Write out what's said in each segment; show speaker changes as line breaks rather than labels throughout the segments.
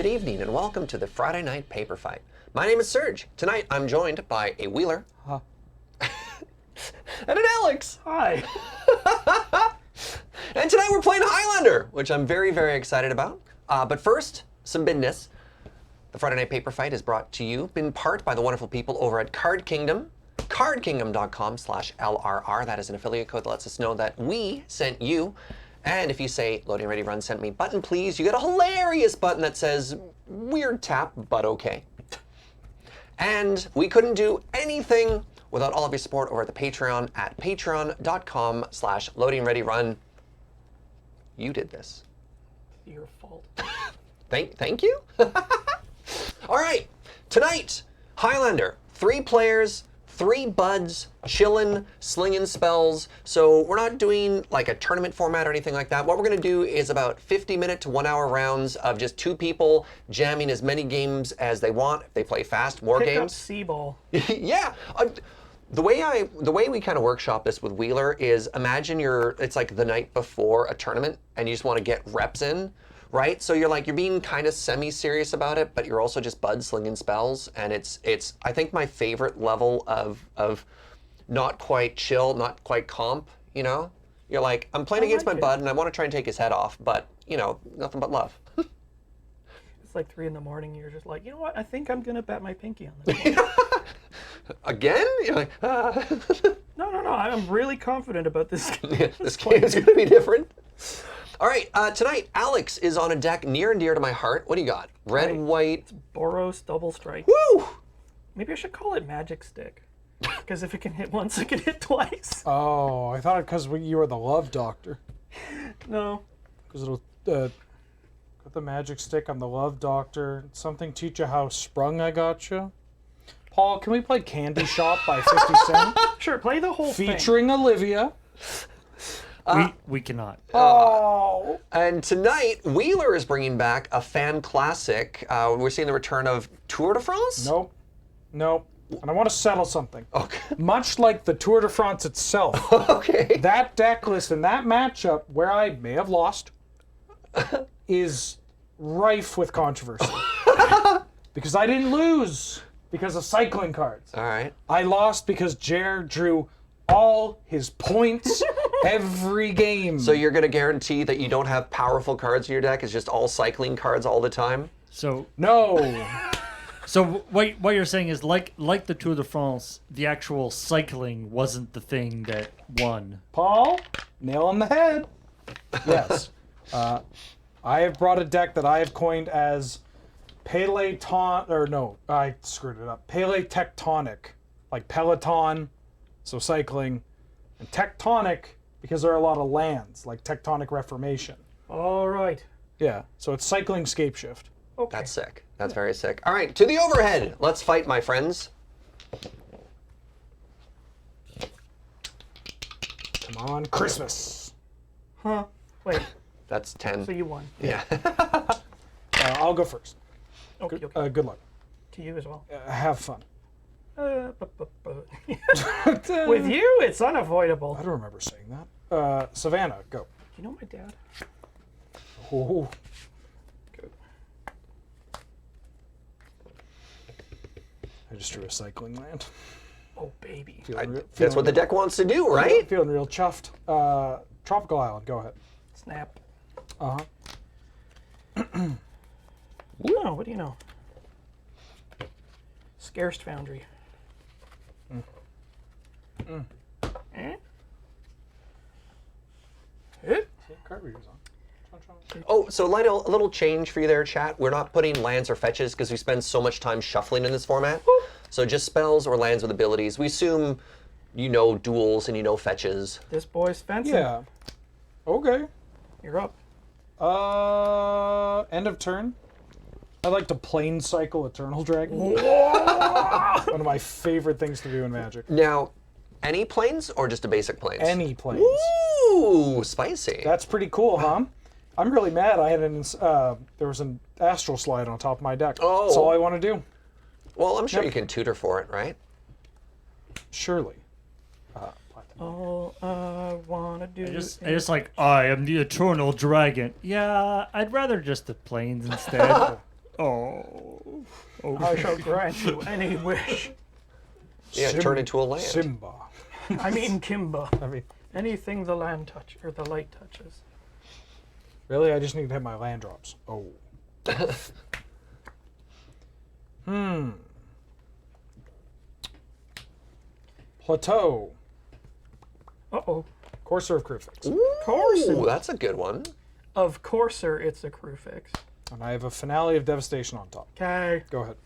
evening, and welcome to the Friday Night Paper Fight. My name is Serge. Tonight, I'm joined by a Wheeler.
Huh.
And an Alex.
Hi.
And tonight we're playing Highlander, which I'm very, very excited about. But first, some business. The Friday Night Paper Fight is brought to you in part by the wonderful people over at Card Kingdom. cardkingdom.com/LRR. That is an affiliate code that lets us know that we sent you. And if you say, loading ready run, sent me button, please, you get a hilarious button that says, weird tap, but okay. And we couldn't do anything without all of your support over at the Patreon at patreon.com/loadingreadyrun. You did this.
Your fault.
Thank you. All right, tonight, Highlander, 3 players, 3 buds, chillin', slinging spells. So we're not doing like a tournament format or anything like that. What we're gonna do is about 50-minute to 1-hour rounds of just 2 people jamming as many games as they want. If they play fast, more
Pick
games.
up C-ball.
Yeah. The way we kind of workshop this with Wheeler is imagine it's like the night before a tournament and you just want to get reps in, right? So you're being kind of semi-serious about it, but you're also just bud slinging spells, and it's I think my favorite level of not quite chill, not quite comp, you know? You're like, I'm playing against my bud and I want to try and take his head off, but, you know, nothing but love.
It's like 3 in the morning, you're just like, you know what, I think I'm gonna bet my pinky on this one.
Again? You're like,
No, I'm really confident about this game.
Yeah, this game is gonna be different. All right, tonight, Alex is on a deck near and dear to my heart. What do you got? Red, white.
Boros double strike.
Woo!
Maybe I should call it Magic Stick. Because if it can hit once, it can hit twice.
Oh, I thought because you were the love doctor.
No.
Because it'll put the magic stick on the love doctor. Something teach you how sprung I got you. Paul, can we play Candy Shop by 50 Cent?
Sure, play the whole thing.
Featuring Olivia.
We cannot.
Oh.
And tonight, Wheeler is bringing back a fan classic. We're seeing the return of Tour de France?
Nope. And I want to settle something.
Okay.
Much like the Tour de France itself,
Okay.
that deck list and that matchup, where I may have lost, is rife with controversy. Because I didn't lose because of cycling cards.
All right.
I lost because Jer drew all his points every game.
So you're going to guarantee that you don't have powerful cards in your deck? It's just all cycling cards all the time?
No.
So what you're saying is like the Tour de France, the actual cycling wasn't the thing that won.
Paul, nail on the head. Yes. I have brought a deck that I have coined as I screwed it up. Paleotectonic. Like Peloton, so cycling, and tectonic because there are a lot of lands, like Tectonic Reformation.
All right.
Yeah, so it's cycling scape shift.
Okay.
That's sick. That's very sick. All right, to the overhead. Let's fight, my friends.
Come on, Christmas.
Huh? Wait,
That's 10.
so you won.
Yeah.
I'll go first.
Okay.
Good luck.
To you as well.
Have fun.
With you, it's unavoidable.
I don't remember saying that. Savannah, go.
You know my dad?
Oh.
Good.
I just drew a cycling land.
Oh, baby.
That's what the deck wants to do, right?
Feeling real chuffed. Tropical Island, go ahead.
Snap.
Uh-huh.
Oh, what do you know? Scarce Foundry. Eh?
Card readers on.
Oh, so a little change for you there, chat. We're not putting lands or fetches because we spend so much time shuffling in this format. So just spells or lands with abilities. We assume you know duels and you know fetches.
This boy's fencing.
Yeah. Okay.
You're up.
End of turn. I like to plane cycle Eternal Dragon. One of my favorite things to do in Magic.
Now, any planes or just a basic planes?
Any planes.
Ooh, spicy.
That's pretty cool, huh? I'm really mad. I had there was an Astral Slide on top of my deck.
Oh.
That's all I want to do.
Well, I'm sure you can tutor for it, right?
Surely.
All I wanna do
I just like, I am the Eternal Dragon. Yeah, I'd rather just the planes instead. Oh.
I shall grant you any wish.
Yeah, turn into a land.
Simba.
I mean Kimba.
I mean,
Anything the land touch or the light touches.
really? I just need to hit my land drops. Oh. Plateau.
Uh-oh.
Courser of Crucifix.
Ooh, that's a good one.
Of courser, it's a crew fix.
And I have a Finale of Devastation on top.
Okay.
Go ahead.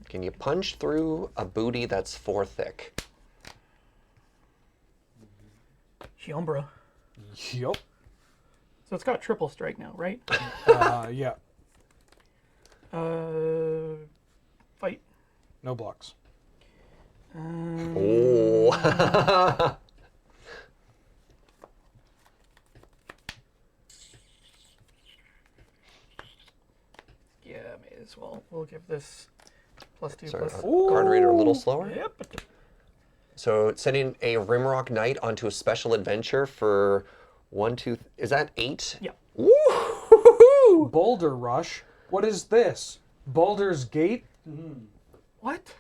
Can you punch through a booty that's 4 thick?
Shiombra.
Yup.
So it's got triple strike now, right?
Yeah.
Fight.
No blocks.
Oh.
Yeah, may as well. We'll give this +2
Sorry,
plus.
card reader a little slower.
Yep.
So sending a Rimrock Knight onto a special adventure for 1, 2. Is that 8?
Yep.
Woo!
Boulder Rush. What is this? Baldur's Gate?
What?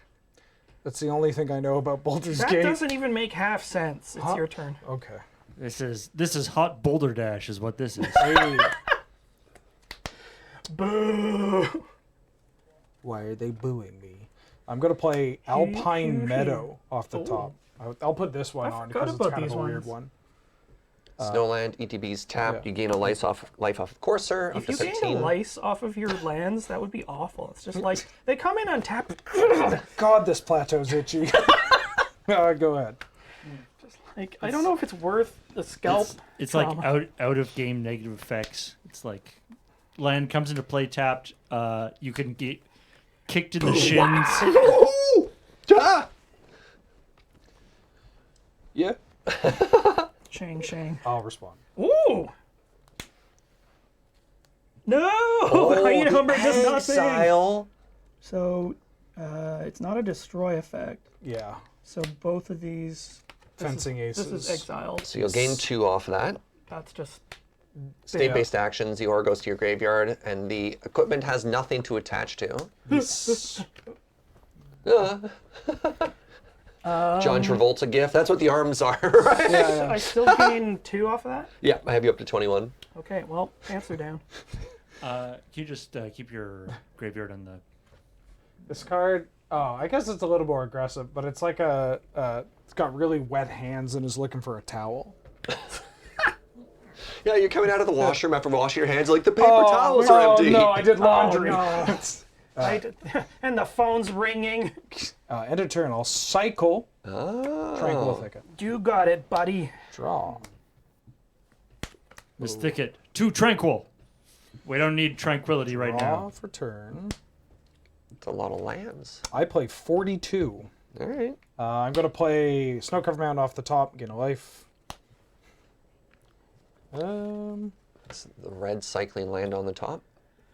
That's the only thing I know about Baldur's
That
Gate.
doesn't even make half sense. It's your turn.
Okay.
This is hot Boulder Dash is what this is.
Hey,
Boo!
why are they booing me? I'm gonna play Alpine Meadow off the top. I'll put this one on
forgot
because it's
about
kind of
these
a weird
ones.
one.
Snowland, ETB's tapped.
yeah.
You gain a life off Courser. Up
If
to
you gain
15.
a lice off of your lands, that would be awful. It's just like they come in untapped.
God, this plateau's itchy. Go ahead.
Like I don't know if it's worth the scalp.
It's like
trauma.
out of game negative effects. It's like land comes into play tapped. You can get kicked in the shins.
Ooh! Ah!
Yeah.
Shang.
I'll respond.
Ooh! No! Highlander does nothing!
Exile.
So, it's not a destroy effect.
Yeah.
So both of these.
Fencing aces.
This is exiled.
So you'll gain 2 off of that.
That's just.
State-based actions, the aura goes to your graveyard, and the equipment has nothing to attach to.
Yes.
John Travolta gif. That's what the arms are, right?
Yeah.
I still gain 2 off of that?
Yeah, I have you up to 21.
Okay, well, answer down.
Can you just keep your graveyard on the?
This card. Oh, I guess it's a little more aggressive, but it's like a. It's got really wet hands and is looking for a towel.
Yeah, you're coming out of the washroom after washing your hands, like the paper towels are empty.
No, I did laundry.
Oh, no. And the phone's ringing.
End of turn. I'll cycle.
Oh.
Tranquil Thicket.
You got it, buddy.
Draw.
This thicket too tranquil. We don't need tranquility right
Draw
now.
for turn.
It's a lot of lands.
I play 42.
All right.
I'm going to play Snow Covered Mound off the top, gain a life.
It's the red cycling land on the top.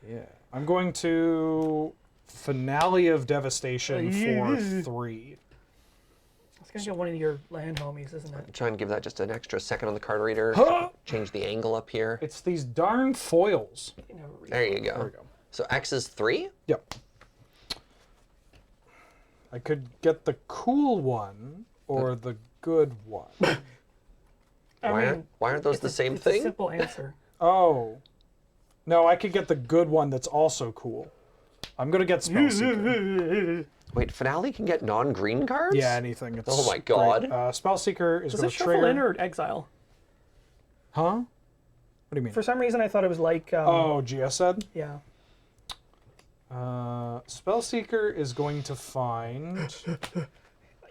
Yeah. I'm going to Finale of Devastation for 3.
That's gonna get one of your land homies, isn't it?
Try and give that just an extra second on the card reader.
Huh?
Change the angle up here.
It's these darn foils.
There you go.
There we go.
So X is 3?
Yep. I could get the cool one or the good one.
Why aren't those the same
it's
thing?
A simple answer.
Oh. No, I could get the good one that's also cool. I'm going to get Spellseeker.
Wait, Finale can get non-green cards?
Yeah, anything. It's
Oh my God.
great. Spellseeker is
Does
going
it
to
shuffle
trigger.
in or exile?
Huh? What do you mean?
For some reason, I thought it was like.
Oh, Gia said?
Yeah.
Spellseeker is going to find.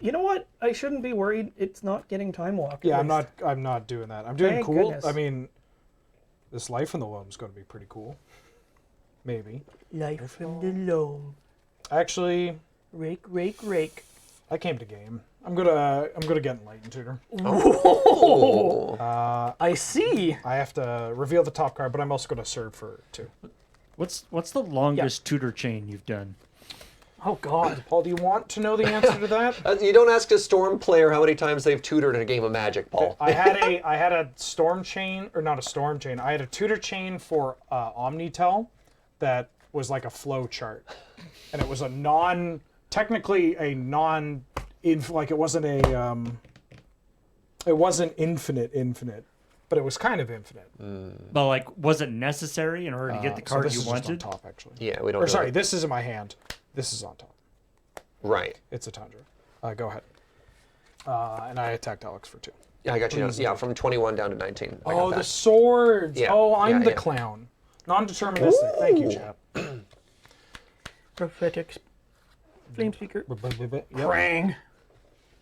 You know what? I shouldn't be worried. It's not getting Time Walk.
Yeah,
at least.
I'm not doing that. I'm doing
Thank
cool.
goodness.
I mean, this Life in the Loam is going to be pretty cool. Maybe.
Life from the loam.
Actually,
Rake.
I came to game. I'm gonna get Enlightened Tutor.
Oh.
I see.
I have to reveal the top card, but I'm also gonna serve for 2.
What's the longest tutor chain you've done?
Oh God.
Paul, do you want to know the answer to that?
You don't ask a Storm player how many times they've tutored in a game of Magic, Paul.
I had a storm chain, or not a storm chain. I had a tutor chain for Omnitel that was like a flow chart, and it was a technically a like it wasn't it wasn't infinite, but it was kind of infinite.
But like, was it necessary in order to get the
So
card
this
you
is just on
wanted?
top, actually.
Yeah, we don't.
Or
know
sorry,
that.
this is in my hand. This is on top.
Right.
It's a Tundra. Go ahead. And I attacked Alex for 2.
Yeah, I got you. Now. Yeah, from 21 down to 19. I got
Oh,
that.
the swords.
Yeah,
Oh, I'm
yeah,
the
yeah.
clown. Non-deterministic. Thank you,
Ooh.
chap.
Prophetic flame speaker.
Yep.
Krang.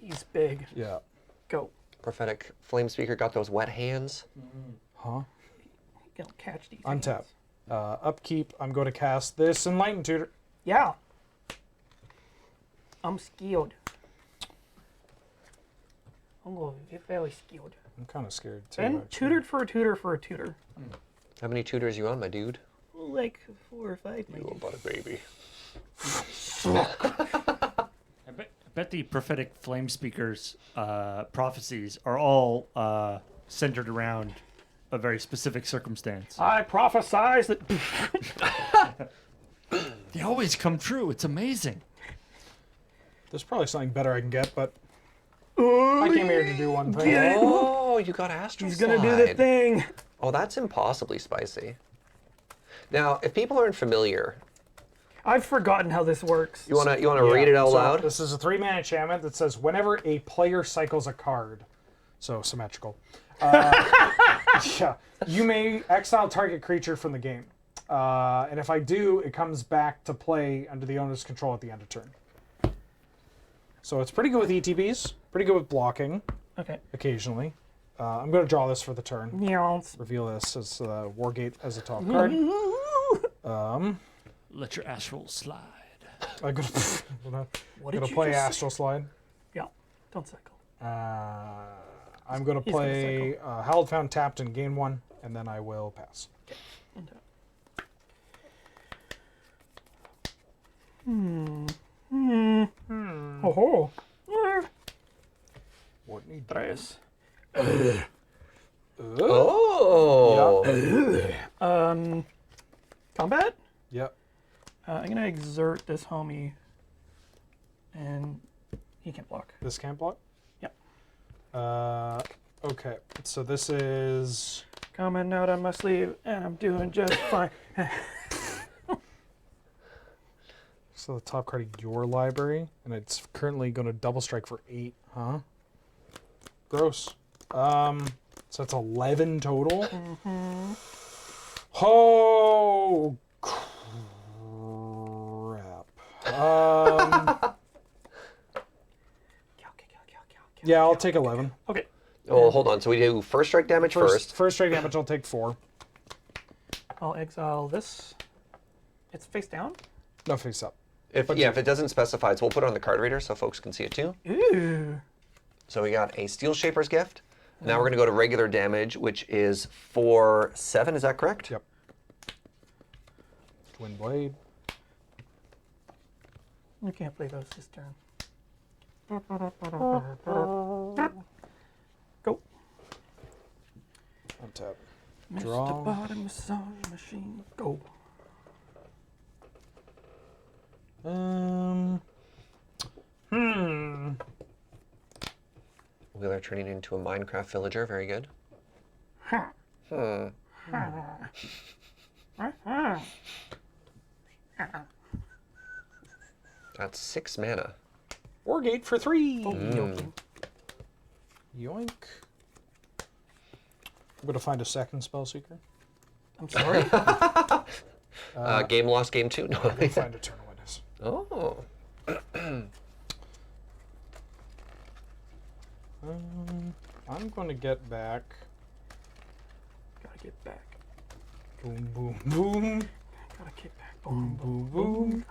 He's big.
Yeah.
Go.
Prophetic Flame Speaker got those wet hands.
Huh?
Gonna catch these.
Untap.
hands.
Upkeep. I'm going to cast this Enlightened Tutor.
Yeah. I'm skilled. I'm going to be very skilled.
I'm kind of scared too.
And
actually.
tutored for a tutor for a tutor.
How many tutors you on, my dude?
Like 4 or 5, maybe.
You about a baby.
I bet the prophetic flame speakers prophecies are all centered around a very specific circumstance.
I prophesize that.
They always come true. It's amazing.
There's probably something better I can get, but I came here to do one thing.
Get it?
Oh, you got Astral
He's gonna do the
Slide.
thing.
Oh, that's impossibly spicy. Now, if people aren't familiar,
I've forgotten how this works.
you wanna
Yeah,
read it out
so
loud?
This is a 3-mana enchantment that says whenever a player cycles a card, so symmetrical. Yeah, you may exile target creature from the game, and if I do, it comes back to play under the owner's control at the end of turn. So it's pretty good with ETBs, pretty good with blocking
Okay.
occasionally. I'm going to draw this for the turn.
Yeah.
Reveal this as Wargate as a top card.
Let your astral slide.
I'm going
What did
to
you
play
just say?
Astral Slide.
Yeah. Don't cycle.
I'm going to
He's gonna
play Hallowed Found tapped and gain 1, and then I will pass.
Untap. Oh.
What need
Tres.
Oh.
Combat?
Yep.
I'm gonna exert this homie. And he can't block.
This can't block?
Yep.
Okay. So this is...
Coming out on my sleeve, and I'm doing just fine.
So the top card of your library, and it's currently going to double strike for 8, huh? Gross. So that's 11 total.
Mm-hmm.
Oh crap. Yeah, I'll take 11.
Okay.
Oh, hold on. So we do first strike damage first.
First strike damage, I'll take 4.
I'll exile this. It's face down?
No, face up.
If it doesn't specify, so we'll put it on the card reader so folks can see it too.
Ooh.
So we got a Steel Shaper's Gift. Now we're going to go to regular damage, which is for 7. Is that correct?
Yep. Twin Blade.
You can't play those this turn. Go.
Untap.
Mr.
Draw.
Bottom Massage Machine. Go.
Wheeler turning into a Minecraft villager. Very good. That's 6 mana.
Wargate for 3.
Joking.
Yoink. I'm going to find a second spell seeker.
I'm sorry.
Game lost, game 2. No.
Find Eternal Witness.
Oh.
I'm going to get back.
Gotta get back.
Boom, boom, boom.
Gotta get back. Boom, boom.
Boom, boom.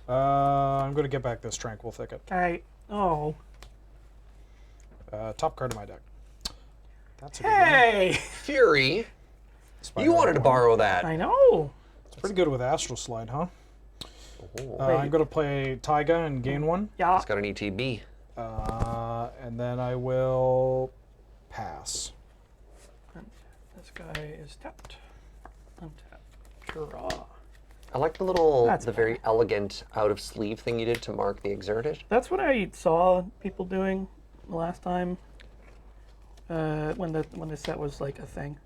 I'm going to get back this Tranquil Thicket.
Alright. Oh.
Top card of my deck. That's a good one.
Hey!
Fury.
Spider
You wanted to
one.
borrow that.
I know.
It's pretty good with Astral Slide, huh? I'm going to play Taiga and gain 1.
Yeah.
It's got an ETB.
And then I will pass.
This guy is tapped. Untap. Draw.
I like the very elegant out of sleeve thing you did to mark the exerted.
That's what I saw people doing the last time. When the set was like a thing.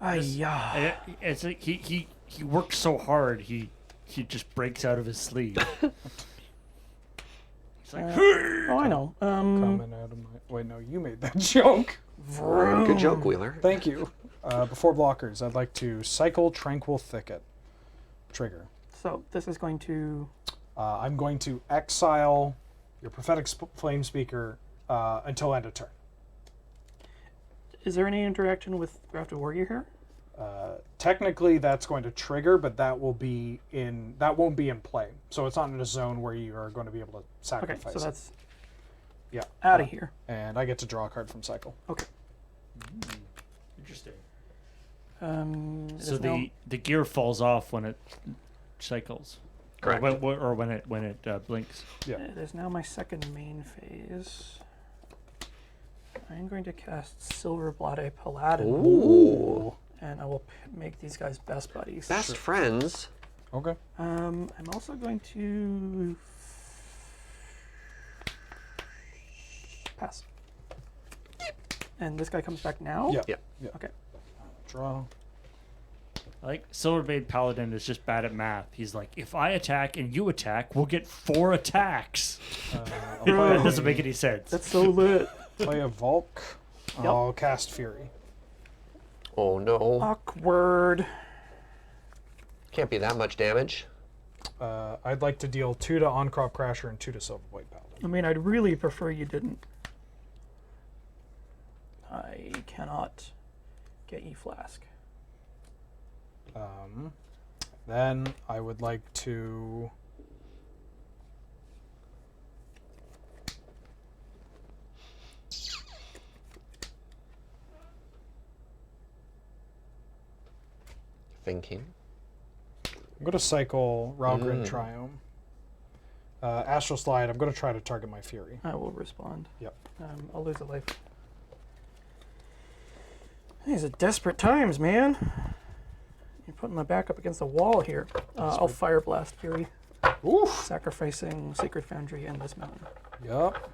Yeah.
It's like he works so hard he just breaks out of his sleeve. It's like,
Oh, I know.
Coming out of my... Wait, no, you made that joke.
Good joke, Wheeler.
Thank you. Before blockers, I'd like to cycle Tranquil Thicket. Trigger.
So this is going to.
I'm going to exile your Prophetic Flame Speaker until end of turn.
Is there any interaction with Grafted Warrior here?
Technically, that's going to trigger, but that won't be in play. So it's not in a zone where you are going to be able to
Okay,
sacrifice.
so that's
yeah,
out of here.
and I get to draw a card from cycle.
Okay.
interesting.
It
So
is now-
the gear falls off when it cycles.
Correct.
Or when it blinks.
Yeah.
It is now my second main phase. I'm going to cast Silverblade Paladin,
Ooh.
and I will make these guys best buddies.
Best friends.
Okay.
I'm also going to pass. And this guy comes back now?
Yeah.
Yeah.
Okay.
Draw.
Like Silverblade Paladin is just bad at math. He's like, if I attack and you attack, we'll get 4 attacks.
I'll
That doesn't
play,
make any sense.
That's so lit.
play a Volk. I'll cast Fury.
Oh no.
Awkward.
Can't be that much damage.
I'd like to deal 2 to On-Crop Crasher and 2 to Silverblade Paladin.
I mean, I'd really prefer you didn't. I cannot get you Flask.
Then I would like to...
Thinking.
I'm going to cycle Ralgrin Triome. Astral Slide, I'm going to try to target my Fury.
I will respond.
Yep.
I'll lose a life. These are desperate times, man. You're putting my back up against the wall here. I'll Fire Blast Fury,
Oof!
sacrificing Sacred Foundry and this mountain.
Yup.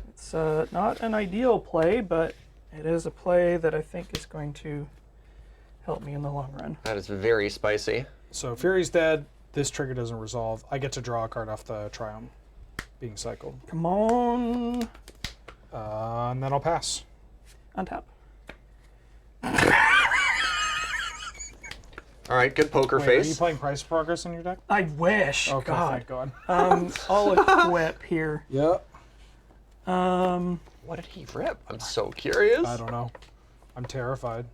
It's not an ideal play, but it is a play that I think is going to help me in the long run.
That is very spicy.
So Fury's dead. This trigger doesn't resolve. I get to draw a card off the Triome being cycled.
Come on.
And then I'll pass.
Untap.
All right, good poker
Wait, are you
face.
playing Price of Progress in your deck?
I wish.
Okay,
God.
thank God.
I'll equip here.
Yep.
What did he rip? I'm so curious.
I don't know. I'm terrified.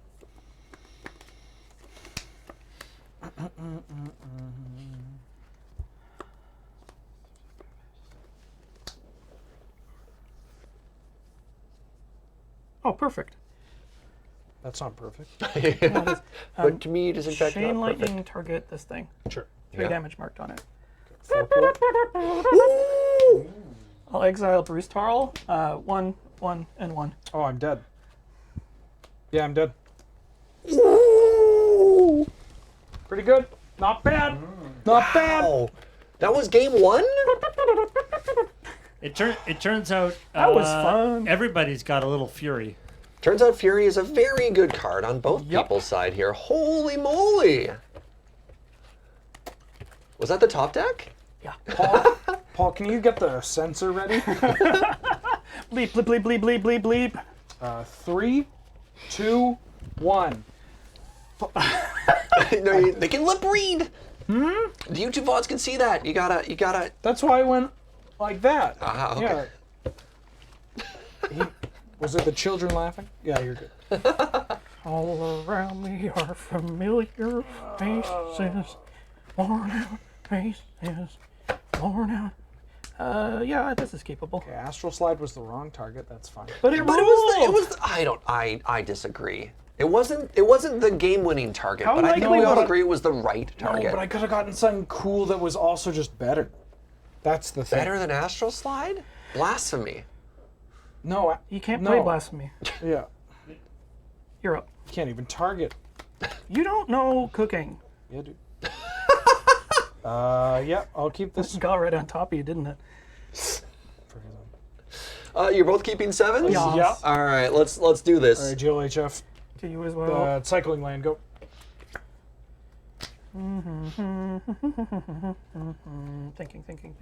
Oh, perfect.
That's not perfect.
But to me, it is in fact
Chain
not
Lightning,
perfect.
target this thing.
Sure.
3
Yeah.
damage marked on it.
4 pool.
I'll exile Bruce Tarl. 1, 1, and 1.
Oh, I'm dead. Yeah, I'm dead. Pretty good. Not bad. Not bad.
Oh, that was game 1?
It turns out
That was fun.
Everybody's got a little fury.
Turns out Fury is a very good card on both people's side here. Holy moly! Was that the top deck?
Yeah.
Paul, can you get the sensor ready?
Bleep, bleep, bleep, bleep, bleep, bleep, bleep.
3, 2, 1.
No, they can lip read. The YouTube VODs can see that. You gotta.
That's why I went like that.
Ah, okay.
Yeah. Was it the children laughing? Yeah, you're good.
All around me are familiar faces, worn out faces, worn out. Yeah, this is capable.
Okay, Astral Slide was the wrong target. That's fine.
But it
But
ruled.
it was. I disagree. It wasn't the game-winning target,
How
but I think
likely
we all
would-
agree it was the right
No,
target.
but I could have gotten something cool that was also just better. That's the thing.
Better than Astral Slide? Blasphemy.
No,
You can't
no.
play Blasphemy.
Yeah,
You're up.
you can't even target.
You don't know cooking.
Yeah, dude. Yeah, I'll keep this.
Got right on top of you, didn't it?
You're both keeping 7s?
Yeah.
Yeah.
All right, let's do this.
All right, GLHF.
To you as well.
Cycling land, go.
Thinking.
Thinking.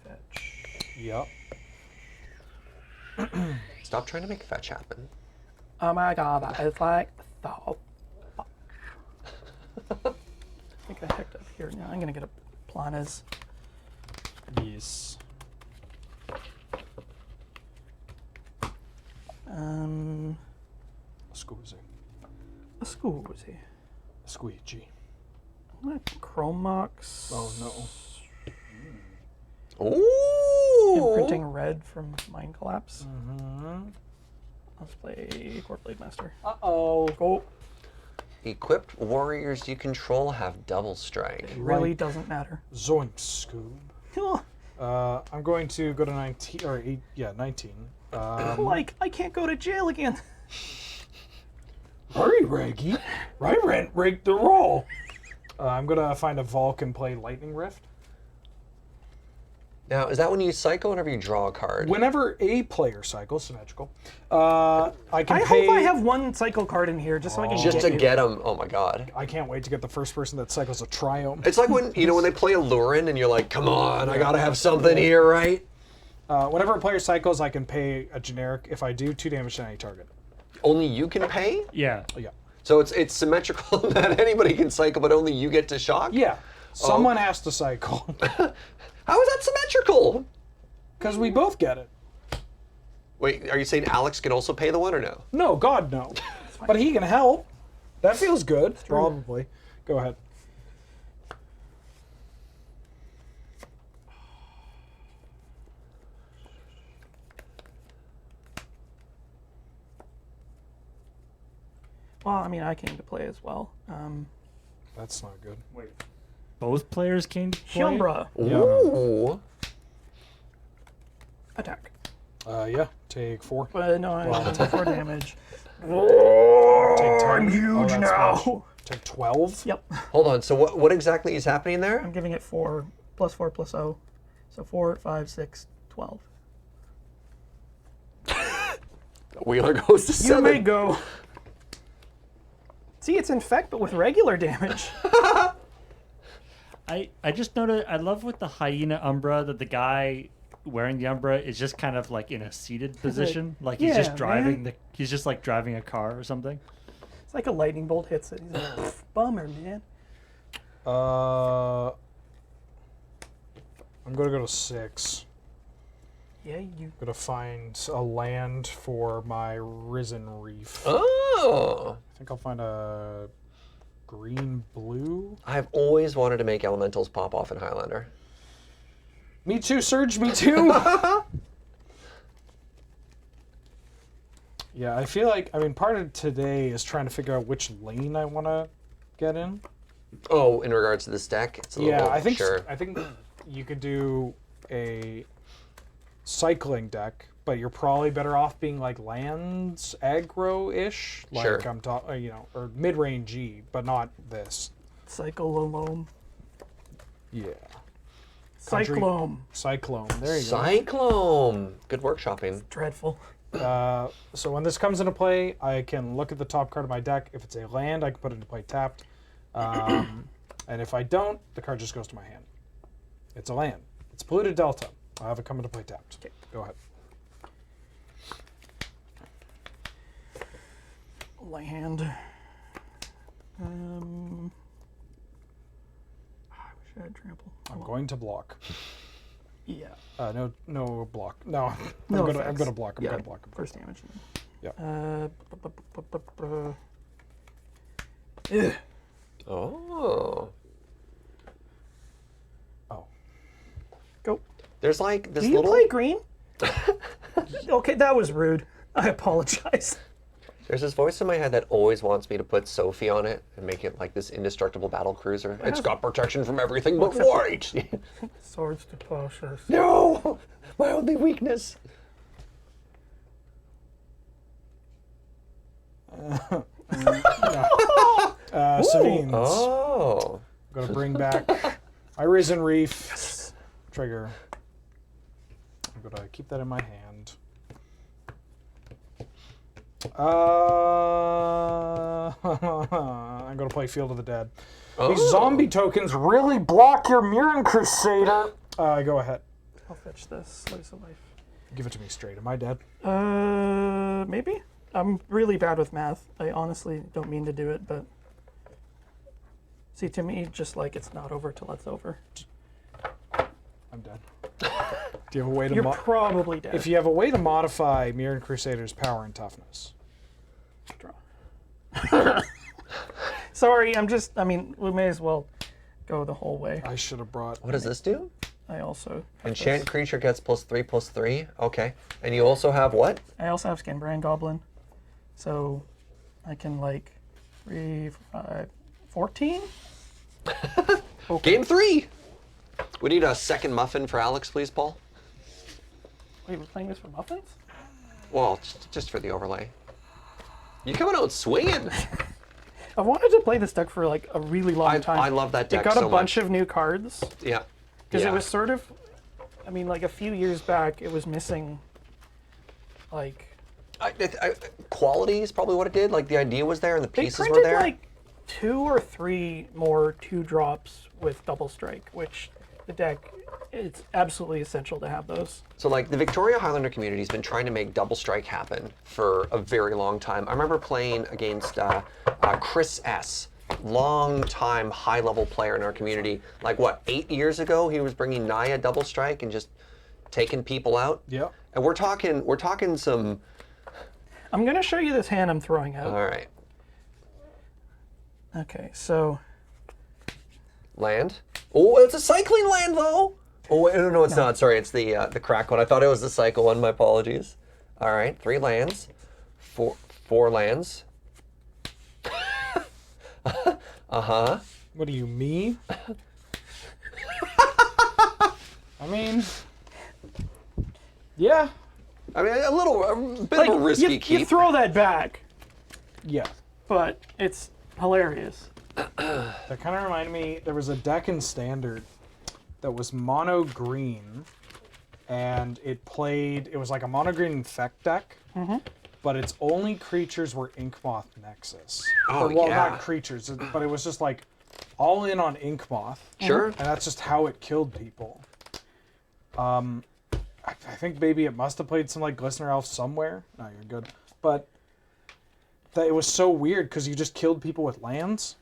Fetch.
Yep.
Stop trying to make fetch happen.
Oh my god, that is like so. I think I hecked up here now. I'm gonna get a Planas.
Yes. Squeezy.
A Squeezy.
Squeegee.
Chromox.
Oh no.
Ooh!
Imprinting red from Mind Collapse.
Mm-hmm.
Let's play Core Blade Master.
Uh-oh.
Go.
Equipped warriors you control have double strike.
Really doesn't matter.
Zoink, Scoob. I'm going to go to 19, or 8, yeah, 19.
Like, I can't go to jail again.
Hurry, Reggie. Right, rake the roll. I'm going to find a Vulk and play Lightning Rift.
Now, is that when you cycle whenever you draw a card?
Whenever a player cycles, symmetrical, I can
I
pay...
hope I have one cycle card in here just so I can
Just
get
to
you.
get them. Oh my god.
I can't wait to get the first person that cycles a Triome.
It's like when, when they play Allurin and you're like, come on, I gotta have something here, right?
Whenever a player cycles, I can pay a generic. If I do, 2 damage to any target.
Only you can pay?
Yeah.
Yeah.
So it's symmetrical that anybody can cycle, but only you get to shock?
Yeah. Someone has to cycle.
How is that symmetrical?
Because we both get it.
Wait, are you saying Alex can also pay the one or no?
No, God, no. But he can help. That feels good. Probably. Go ahead.
Well, I mean, I came to play as well.
That's not good.
Wait. Both players came to play?
Shimbra.
Ooh.
Attack.
Yeah. Take 4.
But no, I 4 damage.
Take 10.
I'm huge
that's
now.
much. Take 12.
Yep.
Hold on, so what exactly is happening there?
I'm giving it 4 plus 4 plus 0. So 4, 5, 6, 12.
Wheeler goes to
You
7.
may go. See, it's infect, but with regular damage.
I just noticed, I love with the hyena umbra that the guy wearing the umbra is just kind of like in a seated position. Like he's
Yeah,
just driving
man.
he's just like driving a car or something.
It's like a lightning bolt hits it. He's like, "Pff, bummer, man.
I'm going to go to 6.
Yeah, you.
Going to find a land for my Risen Reef.
Oh.
I think I'll find a green-blue.
I've always wanted to make elementals pop off in Highlander.
Me too, Surge, me too! Yeah, I feel like, part of today is trying to figure out which lane I want to get in.
Oh, in regards to this deck? It's a little,
Yeah, I think
sure.
I think you could do a cycling deck, but you're probably better off being like lands aggro-ish, like
Sure.
I'm talking, or mid-range-y, but not this.
Cyclone.
Yeah. Country-
Cyclone.
Cyclone. There you
Cyclone. Good workshopping.
Dreadful.
go. So when this comes into play, I can look at the top card of my deck. If it's a land, I can put it into play tapped. And if I don't, the card just goes to my hand. It's a land. It's Polluted Delta. I'll have it come into play tapped.
Okay.
Go ahead.
Land. I wish I had trample. Oh,
I'm
well.
going to block.
Yeah.
No block. No,
No
I'm
effects.
gonna block. I'm
Yeah,
gonna block.
First damage.
Yeah.
Ugh.
Oh.
Oh.
Go.
There's like this
Do you
little...
play green? Okay, that was rude. I apologize.
There's this voice in my head that always wants me to put Sophie on it and make it like this indestructible battle cruiser. It's got protection from everything but white.
Swords to plowshares.
No, my only weakness.
Savines.
Oh.
I'm gonna bring back my Risen Reef trigger. I'm gonna keep that in my hand. I'm gonna play Field of the Dead. These zombie tokens really block your Mirren Crusader. Go ahead.
I'll fetch this slice of life.
Give it to me straight. Am I dead?
Maybe. I'm really bad with math. I honestly don't mean to do it, but see, to me, just like it's not over till it's over.
I'm dead. Do you have a way to?
You're probably dead.
If you have a way to modify Mirren Crusader's power and toughness.
Draw. Sorry, I mean, we may as well go the whole way.
I should have brought.
What does this do?
I also.
Enchant creature gets +3/+3. Okay. And you also have what?
I also have Skinbrand Goblin, so I can like 3, 5, 14. Okay.
Game 3. We need a second muffin for Alex, please, Paul.
Wait, we're playing this for muffins?
Well, just for the overlay. You coming out swinging.
I've wanted to play this deck for like a really long time.
I love that deck
It got
so
a bunch
much.
of new cards.
Yeah.
Because
Yeah.
it was sort of, I mean, like a few years back, it was missing, like,
Quality is probably what it did. Like the idea was there and the
they
pieces were
printed
there.
like 2 or 3 more 2-drops with double strike, which the deck, it's absolutely essential to have those.
So like the Victoria Highlander community has been trying to make double strike happen for a very long time. I remember playing against Chris S. Long time high level player in our community. Like what, 8 years ago, he was bringing Naya double strike and just taking people out.
Yeah.
And we're talking some.
I'm going to show you this hand I'm throwing out.
All right.
Okay, so
Land. Oh, it's a cycling land though. Oh wait, no, it's not. Sorry, it's the crack one. I thought it was the cycle one. My apologies. All right, 3 lands, 4 lands.
What do you mean? I mean, yeah,
I mean, a bit
like,
of a risky
you
keep.
throw that back,
yeah.
but it's hilarious.
That kind of reminded me. There was a deck in Standard that was mono green, and it was like a mono green infect deck. But its only creatures were Inkmoth Nexus.
Oh,
well,
yeah.
not creatures, but it was just like all in on Inkmoth.
Sure.
And that's just how it killed people. I think maybe it must have played some like Glistener Elf somewhere. No, you're good. But it was so weird because you just killed people with lands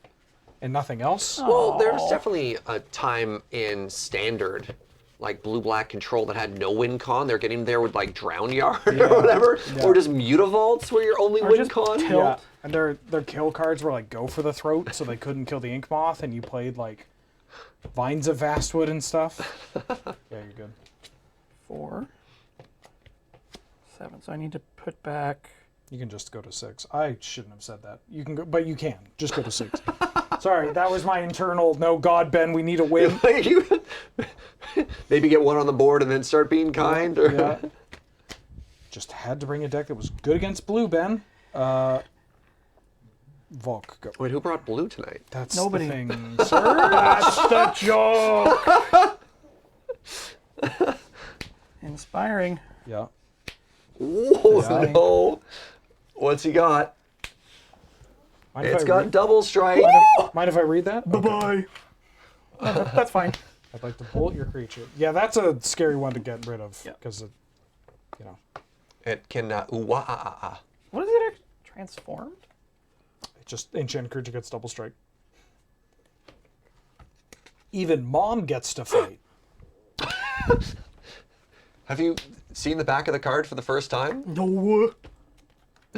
and nothing else.
Well, there's definitely a time in Standard, like blue-black control that had no win con. They're getting there with like Drown Yard or whatever, or just Mutavaults where you're only win
just
con.
tilt.
Yeah, and their kill cards were like go for the throat, so they couldn't kill the Inkmoth, and you played like Vines of Vastwood and stuff. Yeah, you're good.
4, 7. So I need to put back.
You can just go to 6. I shouldn't have said that. You can go, but you can just go to 6. Sorry, that was my internal. No, God, Ben, we need a win.
Maybe get one on the board and then start being kind. Or...
Yeah. Just had to bring a deck that was good against blue, Ben. Volk, go.
Wait, who brought blue tonight?
That's
Nobody.
the thing, sir.
That's the joke! Inspiring.
Yeah.
Oh
Yeah.
no! What's he got?
Mind if
It's
I
got
read-
double strike.
Mind if I read that? Okay.
Bye-bye. Oh, that's fine.
I'd like to bolt your creature. Yeah, that's a scary one to get rid of
Yeah.
because it, you know,
It can ooh-wah-ah-ah-ah.
What is it? Transformed?
it just enchant creature gets double strike. Even Mom gets to fight.
Have you seen the back of the card for the first time?
No.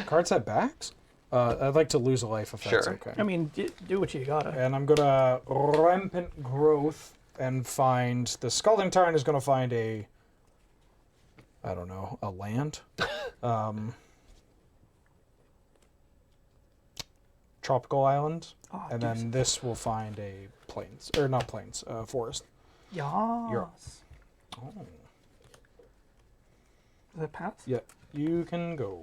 Cards have backs. I'd like to lose a life if that's
Sure.
okay.
I mean, do what you gotta.
And I'm gonna rampant growth and find the Scalding Tarn is gonna find a, I don't know, a land. tropical island,
Oh,
and then this will find a plains, or not plains, forest.
Yes.
Oh.
Does it pass?
Yeah, you can go.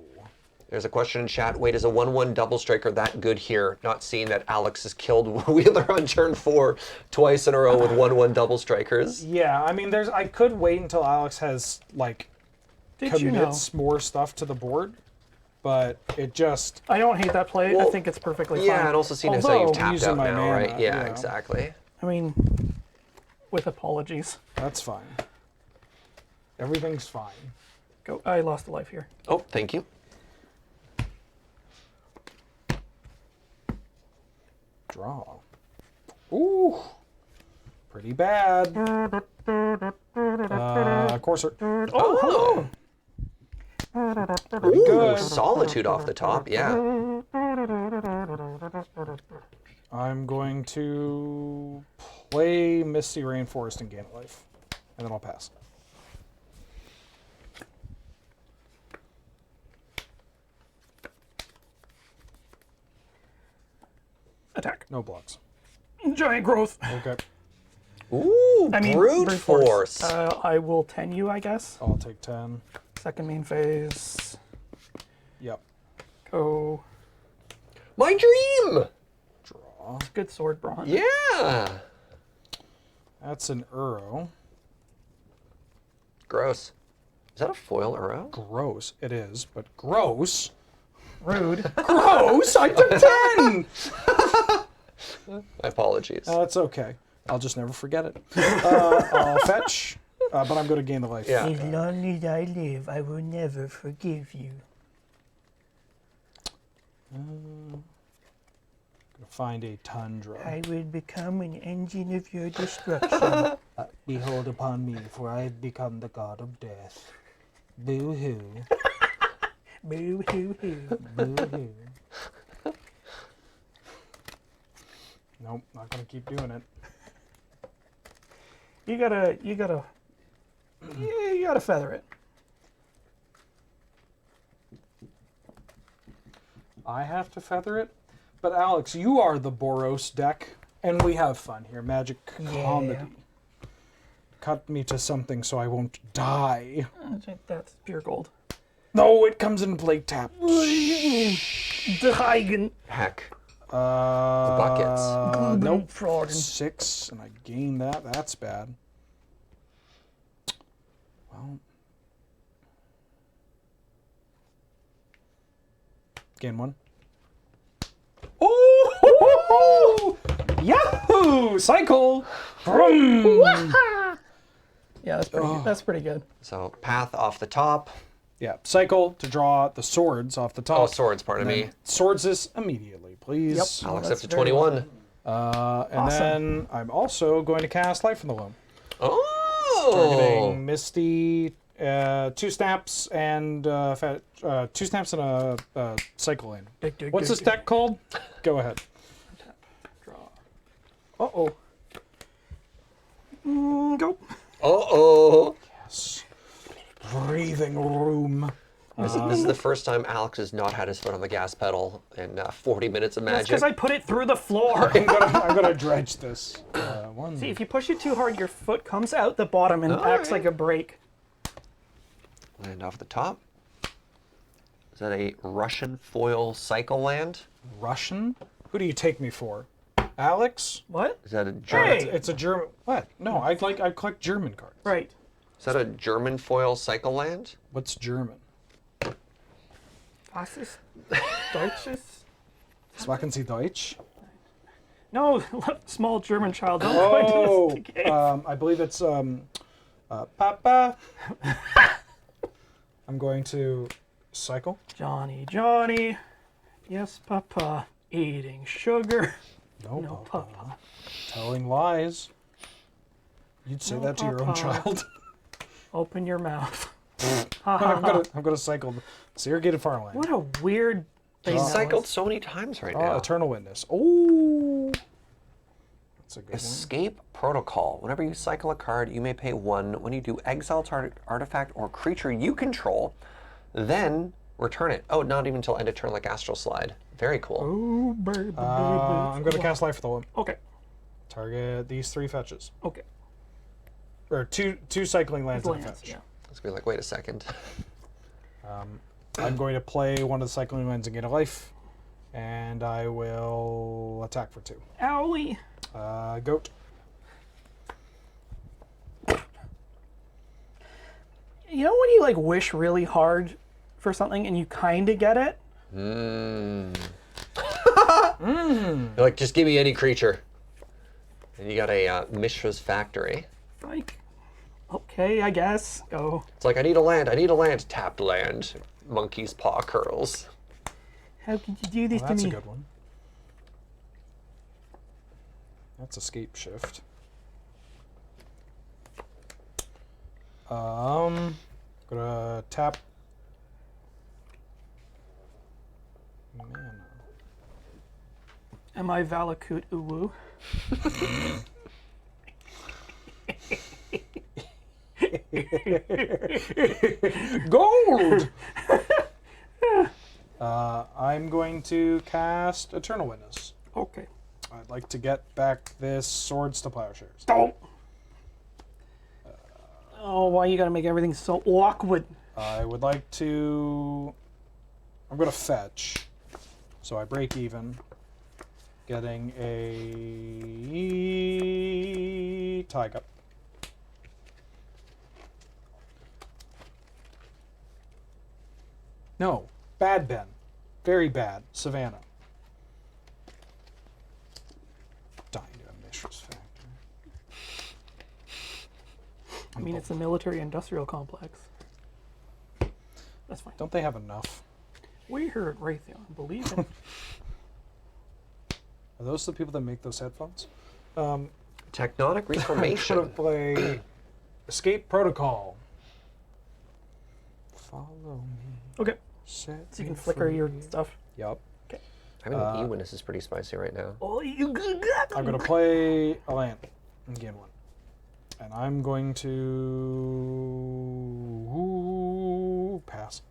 There's a question in chat. Wait, is a 1/1 double striker that good here? Not seeing that Alex has killed Wheeler on turn 4 twice in a row with 1/1 double strikers.
Yeah, I mean, I could wait until Alex has like
Did you know?
commits more stuff to the board, but it just
I don't hate that play. I
Well,
think it's perfectly
Yeah,
fine.
and also seeing as how
Although,
you've tapped
using
out
my
now,
mana,
right? Yeah,
yeah.
exactly.
I mean, with apologies.
that's fine. Everything's fine.
Go. I lost a life here.
Oh, thank you.
Draw. Ooh, pretty bad. Courser.
Oh,
Pretty
Ooh,
good.
solitude off the top. Yeah.
I'm going to play Misty Rainforest and gain a life, and then I'll pass.
Attack.
No blocks.
Giant growth.
Okay,
Ooh,
I mean,
brute force.
I will 10 you, I guess.
I'll take 10.
Second main phase.
Yep.
Go.
My dream.
Draw.
Good sword, Braun.
Yeah.
That's an Uro.
Gross. Is that a foil Uro?
Gross. It is, but gross.
Rude.
Gross! I took 10!
My apologies.
That's okay. I'll just never forget it. I'll fetch, but I'm going to gain the life.
Yeah.
As long as I live, I will never forgive you.
Gonna find a tundra.
I will become an engine of your destruction.
Behold upon me, for I have become the god of death. Boo hoo.
Boo hoo hoo.
Boo hoo. Nope, not gonna keep doing it.
You gotta feather it.
I have to feather it? But Alex, you are the Boros deck, and we have fun here. Magic comedy. Cut me to something so I won't die.
That's pure gold.
No, it comes in play tap.
Dragon.
Heck.
Buckets. Nope.
Fraud.
6, and I gain that. That's bad. Well. Gain 1. Oh! Yahoo! Cycle! Vroom!
Yeah, that's pretty good.
So path off the top.
Yeah, cycle to draw the swords off the top.
Oh, swords, pardon me.
Swords this immediately, please.
Yep.
Alex
that's
up to
very
21.
And
Awesome.
then I'm also going to cast Light from the Loam.
Oh!
Targeting Misty, 2 snaps and 2 snaps and a cycle lane. What's this deck called? Go ahead.
Draw. Uh-oh. Go.
Uh-oh.
Yes. Breathing room.
This is the first time Alex has not had his foot on the gas pedal in 40 minutes of
That's
magic.
because I put it through the floor.
I'm gonna dredge this. One.
See, if you push it too hard, your foot comes out the bottom and acts like a brake.
Land off the top. Is that a Russian foil cycle land?
Russian? Who do you take me for? Alex?
What?
Is that a German?
Hey!
It's a German. What? No, I collect German cards.
Right.
Is that a German foil cycle land?
What's German?
Was ist Deutsches?
Swachen Sie Deutsch?
No, small German child. Don't go
Oh,
into this game.
I believe it's Papa. I'm going to cycle.
Johnny, Johnny. Yes, Papa. Eating sugar. No, Papa.
Telling lies. You'd say
No,
that to your own
Papa.
child.
Open your mouth.
I'm gonna cycle the irrigated farmland.
What a weird thing.
He's
that
cycled
was.
so many times right
Oh,
now.
Eternal Witness. Oh, that's a good one.
Escape Protocol. Whenever you cycle a card, you may pay 1. When you do, exile artifact or creature you control, then return it. Oh, not even until end of turn like Astral Slide. Very cool.
Oh, baby, baby.
I'm going to cast Life of the Limb.
Okay.
Target these 3 fetches.
Okay.
Or two cycling lands and a
Lands,
fetch.
yeah.
It's gonna be like, wait a second.
I'm going to play one of the cycling lands and get a life. And I will attack for 2.
Owly.
Goat.
You know when you like wish really hard for something and you kind of get it?
You're like, just give me any creature. And you got a Mishra's Factory.
Like, okay, I guess. Go.
It's like, I need a land, tapped land. Monkey's paw curls.
How could you do this
Well,
to
that's
me?
a good one. That's escape shift. Gonna tap. Man.
Am I Valakut Uwu?
Gold! I'm going to cast Eternal Witness.
Okay.
I'd like to get back this Swords to Plowshares.
Don't. Oh, why you gotta make everything so awkward?
I would like to... I'm going to fetch. So I break even. Getting a... Taiga. No. Bad Ben. Very bad. Savannah. Dying to a Mishra's Factory.
I mean, it's a military-industrial complex. That's fine.
Don't they have enough?
We heard Raytheon. Believe it.
Are those the people that make those headphones?
Tectonic
I'm gonna
Reformation.
play Escape Protocol. Follow me.
Okay.
Set
So you
me
can flicker your
free.
stuff.
Yup.
I mean, the E-Witness is pretty spicy right now.
Oh, you got
I'm gonna play a land and gain 1. And I'm going to pass.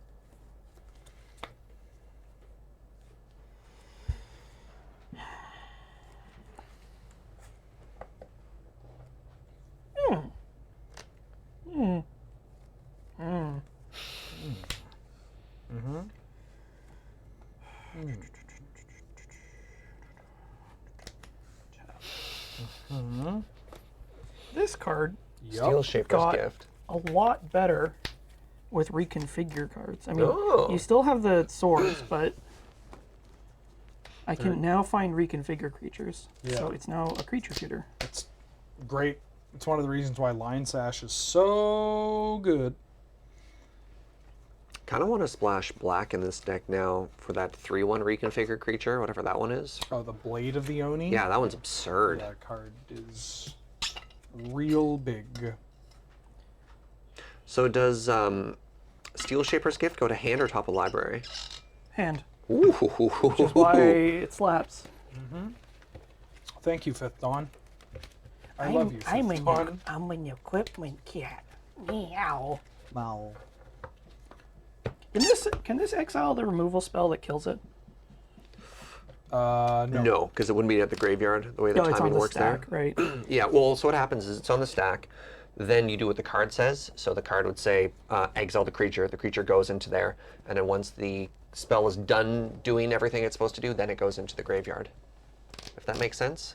This card
Steel Shaper's
got
Gift.
a lot better with reconfigure cards. I mean,
Oh.
you still have the swords, but I can now find reconfigure creatures. So
Yeah.
it's now a creature shooter.
It's great. It's one of the reasons why Line Sash is so good.
Kind of want to splash black in this deck now for that 3/1 reconfigured creature, whatever that one is.
Oh, the Blade of the Oni?
Yeah, that one's absurd.
That card is real big.
So does Steel Shaper's Gift go to hand or top of library?
Hand.
Ooh.
Which is why it slaps.
Thank you, Fifth Dawn. I love you, Fifth Dawn.
I'm an equipment cat. Meow.
Wow.
Can this exile the removal spell that kills it?
No.
No, because it wouldn't be at the graveyard, the way the
No, it's on
timing
the
works
stack,
there.
right?
Yeah, well, so what happens is it's on the stack. Then you do what the card says. So the card would say, exile the creature goes into there. And then once the spell is done doing everything it's supposed to do, then it goes into the graveyard. If that makes sense?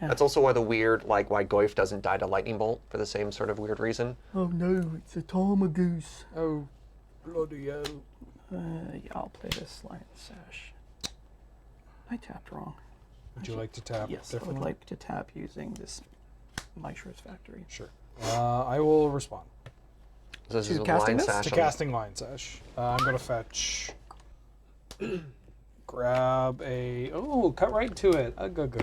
Yeah.
That's also why the weird, like, why Goyf doesn't die to Lightning Bolt, for the same sort of weird reason.
Oh no, it's a Tarmogoose.
Oh, bloody hell.
Yeah, I'll play this Lion Sash. I tapped wrong.
Would you like to tap
Yes, I would
differently?
like to tap using this Mishra's Factory.
Sure. I will respond.
So this
To
is a
casting
line
this?
sash.
To
on-
casting Line Sash. I'm going to fetch. Grab a. Oh, cut right to it. Gug.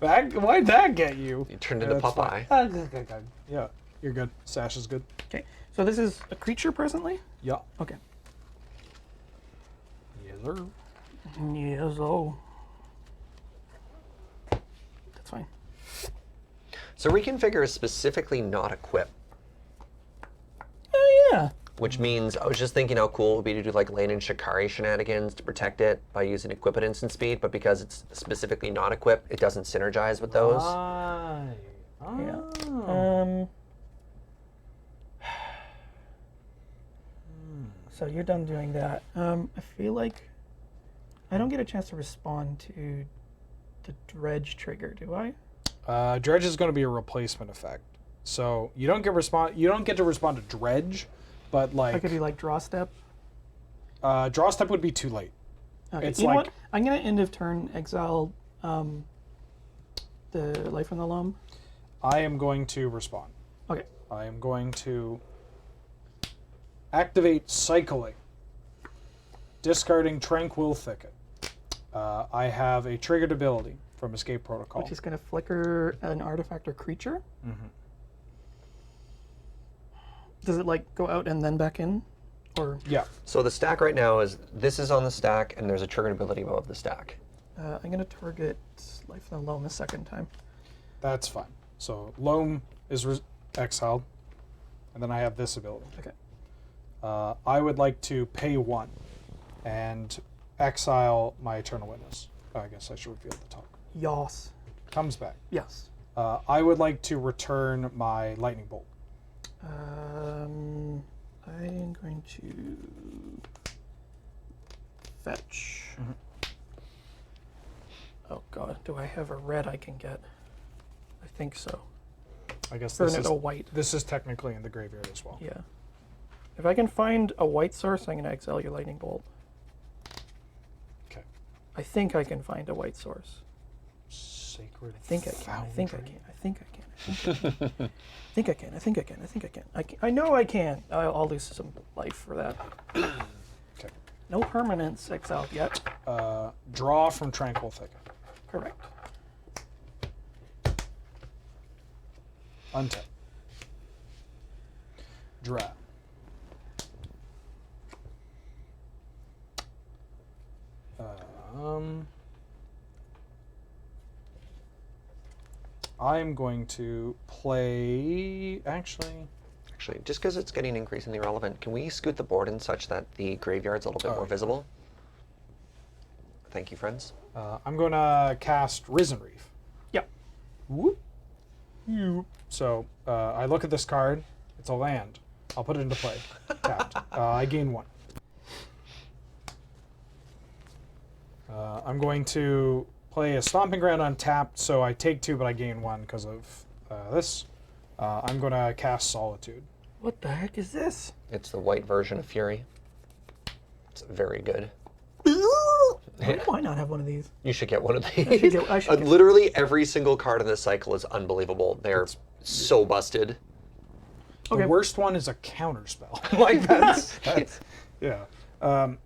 Why'd that get you?
You turned into
That's
Popeye.
fine. Yeah, you're good. Sash is good.
Okay, so this is a creature presently?
Yeah.
Okay.
Yes, sir.
Yes, oh. That's fine.
So Reconfigure is specifically not equip.
Oh, yeah.
which means I was just thinking how cool it would be to do like Lane and Shikari shenanigans to protect it by using equip at instant speed, but because it's specifically not equipped, it doesn't synergize with those.
Right.
Yeah.
Oh.
So you're done doing that. I feel like I don't get a chance to respond to the dredge trigger, do I?
Dredge is going to be a replacement effect, so you don't get You don't get to respond to Dredge, but like
I could be like draw step.
draw step would be too late.
Okay.
It's
You know
like-
what? I'm gonna end of turn exile the life from the loam.
I am going to respond.
Okay.
I am going to activate cycling, discarding Tranquil Thicket. I have a triggered ability from Escape Protocol.
Which is gonna flicker an artifact or creature.
Mm-hmm.
Does it like go out and then back in, or
Yeah.
So the stack right now is, this is on the stack, and there's a triggered ability above the stack.
I'm gonna target life from the loam a second time.
That's fine. So Loam is exiled, and then I have this ability.
Okay.
I would like to pay 1 and exile my Eternal Witness. I guess I should reveal the top.
Yas.
Comes back.
Yes.
I would like to return my Lightning Bolt.
I'm going to fetch.
Mhm.
Oh god, do I have a red I can get? I think so.
I guess
Or
this
no,
is
a white.
this is technically in the graveyard as well.
Yeah. If I can find a white source, I'm going to exile your lightning bolt.
Okay.
I think I can find a white source.
Sacred.
I think I can. I think I can. I think I can. I think I can. I think I can. I think I can. I know I can. I'll lose some life for that.
Okay.
No permanents exiled yet.
Draw from Tranquil Thicket.
Correct.
Untap. Draw. I'm going to play. Actually,
Just because it's getting increasingly relevant, can we scoot the board in such that the graveyard's a little bit more visible? Thank you, friends.
I'm going to cast Risen Reef.
Yep.
Whoop. So I look at this card. It's a land. I'll put it into play. Tapped. I gain 1. I'm going to play a Stomping Ground untapped, so I take 2, but I gain 1 because of this. I'm going to cast Solitude.
What the heck is this?
It's the white version of Fury. It's very good.
Why do I not have one of these?
You should get one of these.
I should get-
Literally every single card in this cycle is unbelievable. They're so busted.
Okay.
The worst one is a counterspell.
Like that's
Yeah.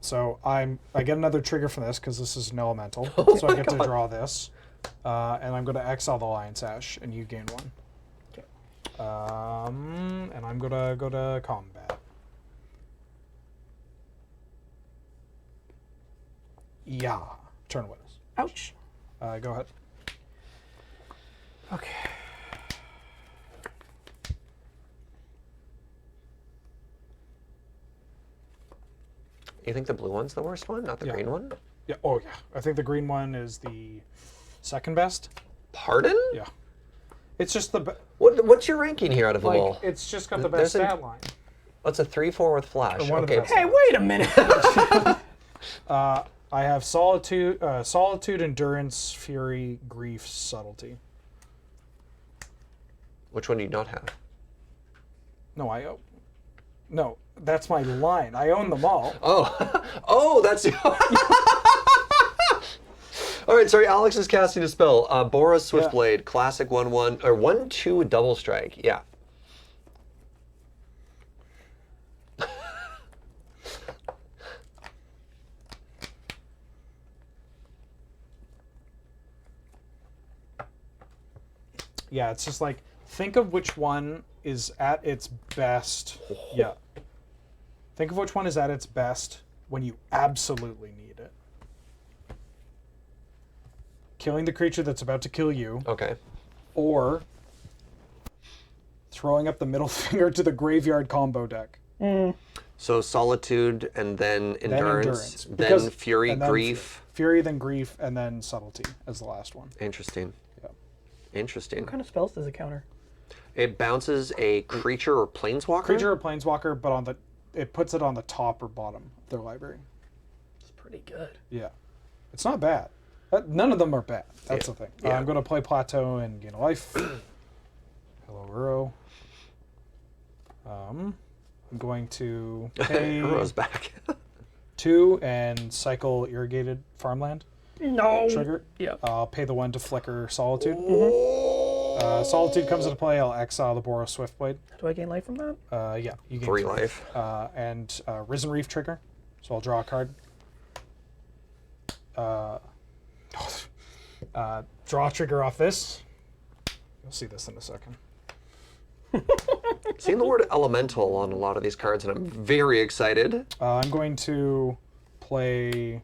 So I get another trigger for this because this is an elemental.
Oh
So I
my
get to
God.
draw this. And I'm going to exile the Lion's Ash, and you gain 1.
Okay.
And I'm going to go to combat. Yeah. Turn witness.
Ouch.
Go ahead.
Okay.
You think the blue one's the worst one, not the
Yeah.
green one?
Yeah. Oh, yeah. I think the green one is the second best.
Pardon?
Yeah. It's just the
What's your ranking here out of them all?
like. It's just got the
There's
best
an-
stat line.
That's a 3/4 with flash.
Or one of the
Okay.
best.
Hey, wait a minute.
I have solitude, endurance, fury, grief, subtlety.
Which one do you not have?
No, no, that's my line. I own them all.
Oh, oh, that's. All right, sorry. Alex is casting a spell. Boris Swiftblade, classic 1/1 or 1/2 double strike. Yeah.
Yeah, it's just like think of which one is at its best. Yeah. Think of which one is at its best when you absolutely need it. Killing the creature that's about to kill you,
Okay.
or throwing up the middle finger to the graveyard combo deck.
So solitude and then endurance, then
Because-
fury,
and then
grief.
Fury, then grief, and then subtlety as the last one.
Interesting.
Yeah.
Interesting.
What kind of spells does it counter?
It bounces a creature or planeswalker.
Creature or planeswalker, but it puts it on the top or bottom of their library.
It's pretty good.
Yeah. It's not bad. None of them are bad. That's the thing.
Yeah.
I'm going to play Plateau and gain a life. Hello, Uro. I'm going to pay
Uro's back.
2 and cycle irrigated farmland
No.
trigger.
Yeah.
I'll pay the 1 to flicker Solitude.
Oh.
Solitude comes into play. I'll exile the Boros Swiftblade.
Do I gain life from that?
Yeah, you gain
3 life.
And Risen Reef trigger. So I'll draw a card. Draw a trigger off this. You'll see this in a second.
Seeing the word elemental on a lot of these cards, and I'm very excited.
I'm going to play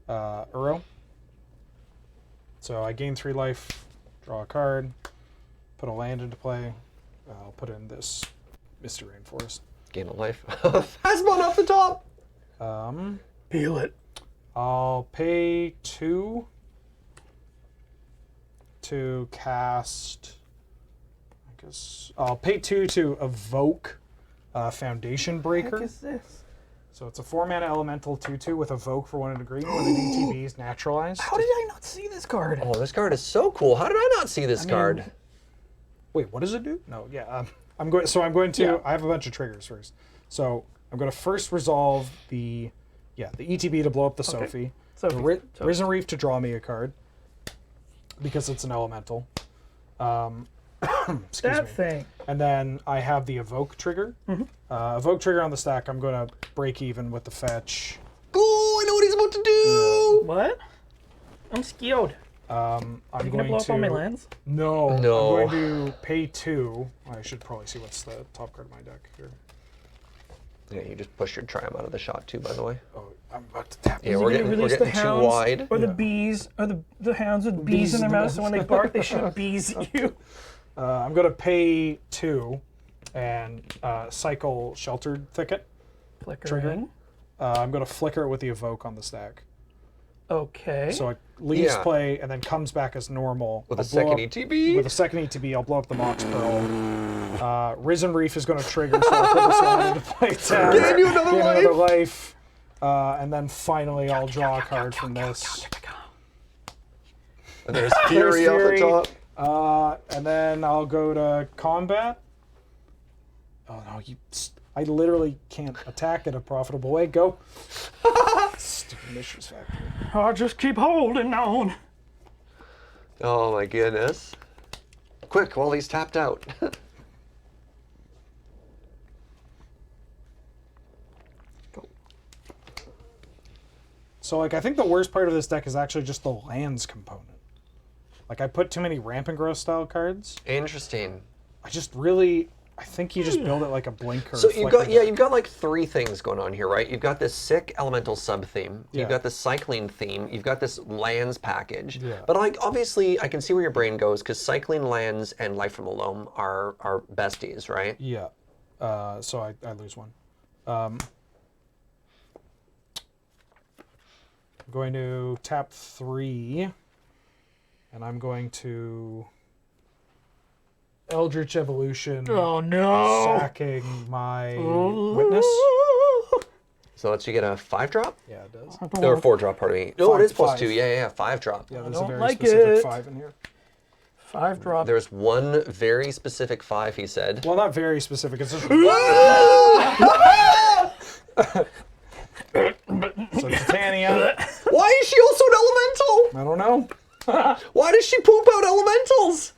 Uro. So I gain 3 life, draw a card, put a land into play. I'll put in this Misty Rainforest.
Gain a life. Fastball off the top.
Feel it.
I'll pay 2 to cast. I guess I'll pay 2 to evoke Foundation Breaker.
What is this?
So it's a 4-mana elemental 2/2 with evoke for 1 and a green when an ETB is naturalized.
How did I not see this card?
Oh, this card is so cool. How did I not see this card?
Wait, what does it do? No, yeah. I'm going. So I'm going to.
Yeah.
I have a bunch of triggers first. So I'm going to first resolve the ETB to blow up the Sophie.
Sophie.
The Risen Reef to draw me a card because it's an elemental. Excuse
That
me.
thing.
And then I have the evoke trigger. Evoke trigger on the stack. I'm going to break even with the fetch.
Oh, I know what he's about to do.
What? I'm scared.
I'm
Are you
going
gonna blow up
to.
all my lands?
No.
No.
I'm going to pay 2. I should probably see what's the top card of my deck here.
Yeah, you just pushed your Triumph out of the shot too, by the way.
Oh, I'm about to tap.
Yeah,
Is he
we're
gonna
getting, we're
release the
getting too
hounds
wide.
Or the
Yeah.
bees, or the hounds with bees in their mouths, so when they bark, they shoot bees at you.
I'm going to pay 2 and cycle Sheltered Thicket.
Flickering.
I'm going to flicker it with the evoke on the stack.
Okay.
So it leaves
Yeah.
play and then comes back as normal.
With a
I'll blow
second
up-
ETB.
With a second ETB, I'll blow up the Mox Pearl. Risen Reef is going to trigger, so I'll put this one into play tap.
Gave you another
Gain
life.
another life. And then finally, I'll draw a card from this.
And there's Fury off the
Fury.
top.
And then I'll go to combat. Oh no, I literally can't attack in a profitable way. Go. Stupid Mistress Factory.
I'll just keep holding on.
Oh my goodness. Quick, while he's tapped out.
So like I think the worst part of this deck is actually just the lands component. Like I put too many Rampant Growth style cards.
Interesting.
I think you just build it like a blink or
So
a
you've
flicker
got
deck.
you've got like 3 things going on here, right? You've got this sick elemental sub theme.
Yeah.
You've got this cycling theme. You've got this lands package.
Yeah.
But like obviously, I can see where your brain goes because cycling, lands, and Life from the Loam are besties, right?
Yeah. So I lose one. I'm going to tap 3, and I'm going to Eldritch Evolution,
Oh no.
sacking my Witness.
So lets you get a 5-drop
Yeah, it does.
or 4-drop. Pardon me. No, it is plus 2.
5.
Yeah, 5-drop.
Yeah, there's
don't
a very
like
specific
it.
5 in here.
5 drop.
There's one very specific 5. He said.
Well, not very specific. It's just so Titania.
Why is she also an elemental?
I don't know.
Why does she poop out elementals?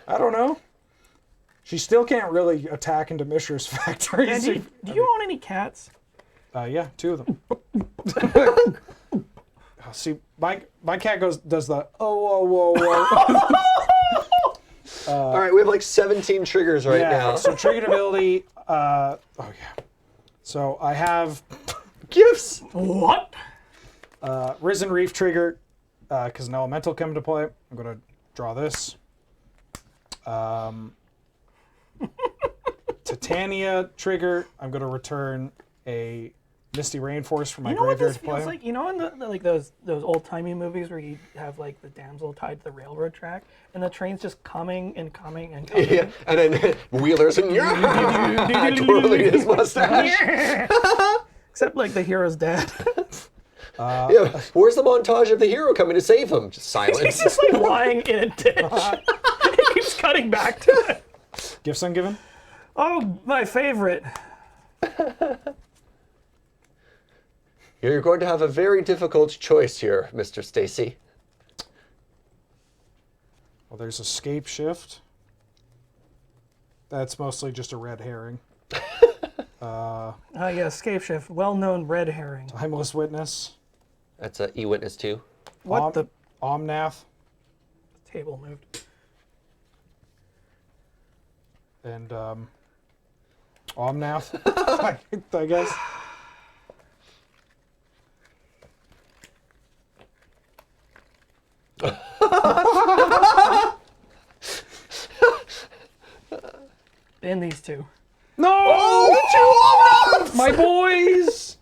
I don't know. She still can't really attack into Mishra's factories.
Andy, do you own any cats?
Yeah, 2 of them. See, my cat does the whoa.
All right, we have like 17 triggers right now.
So triggered ability. So I have
Gifts.
What?
Risen Reef trigger because an elemental come into play. I'm gonna draw this. Titania trigger. I'm going to return a Misty Rainforest from my
You know what
graveyard
this
to play.
feels like? You know in like those old timey movies where you have like the damsel tied to the railroad track and the train's just coming and coming and coming.
Yeah, and then Wheeler's and twirling his mustache.
Except like the hero's dead.
Yeah, where's the montage of the hero coming to save him? Just silence.
He's just like lying in a ditch. He keeps cutting back to it.
Gifts ungiven?
Oh, my favorite.
You're going to have a very difficult choice here, Mr. Stacy.
Well, there's escape shift. That's mostly just a red herring.
Yeah, escape shift. Well-known red herring.
Timeless witness.
That's a E-Witness 2.
What the
Omnath.
table moved?
And Omnath, I guess.
In these two.
No!
Oh, 2 Omnaths!
My boys!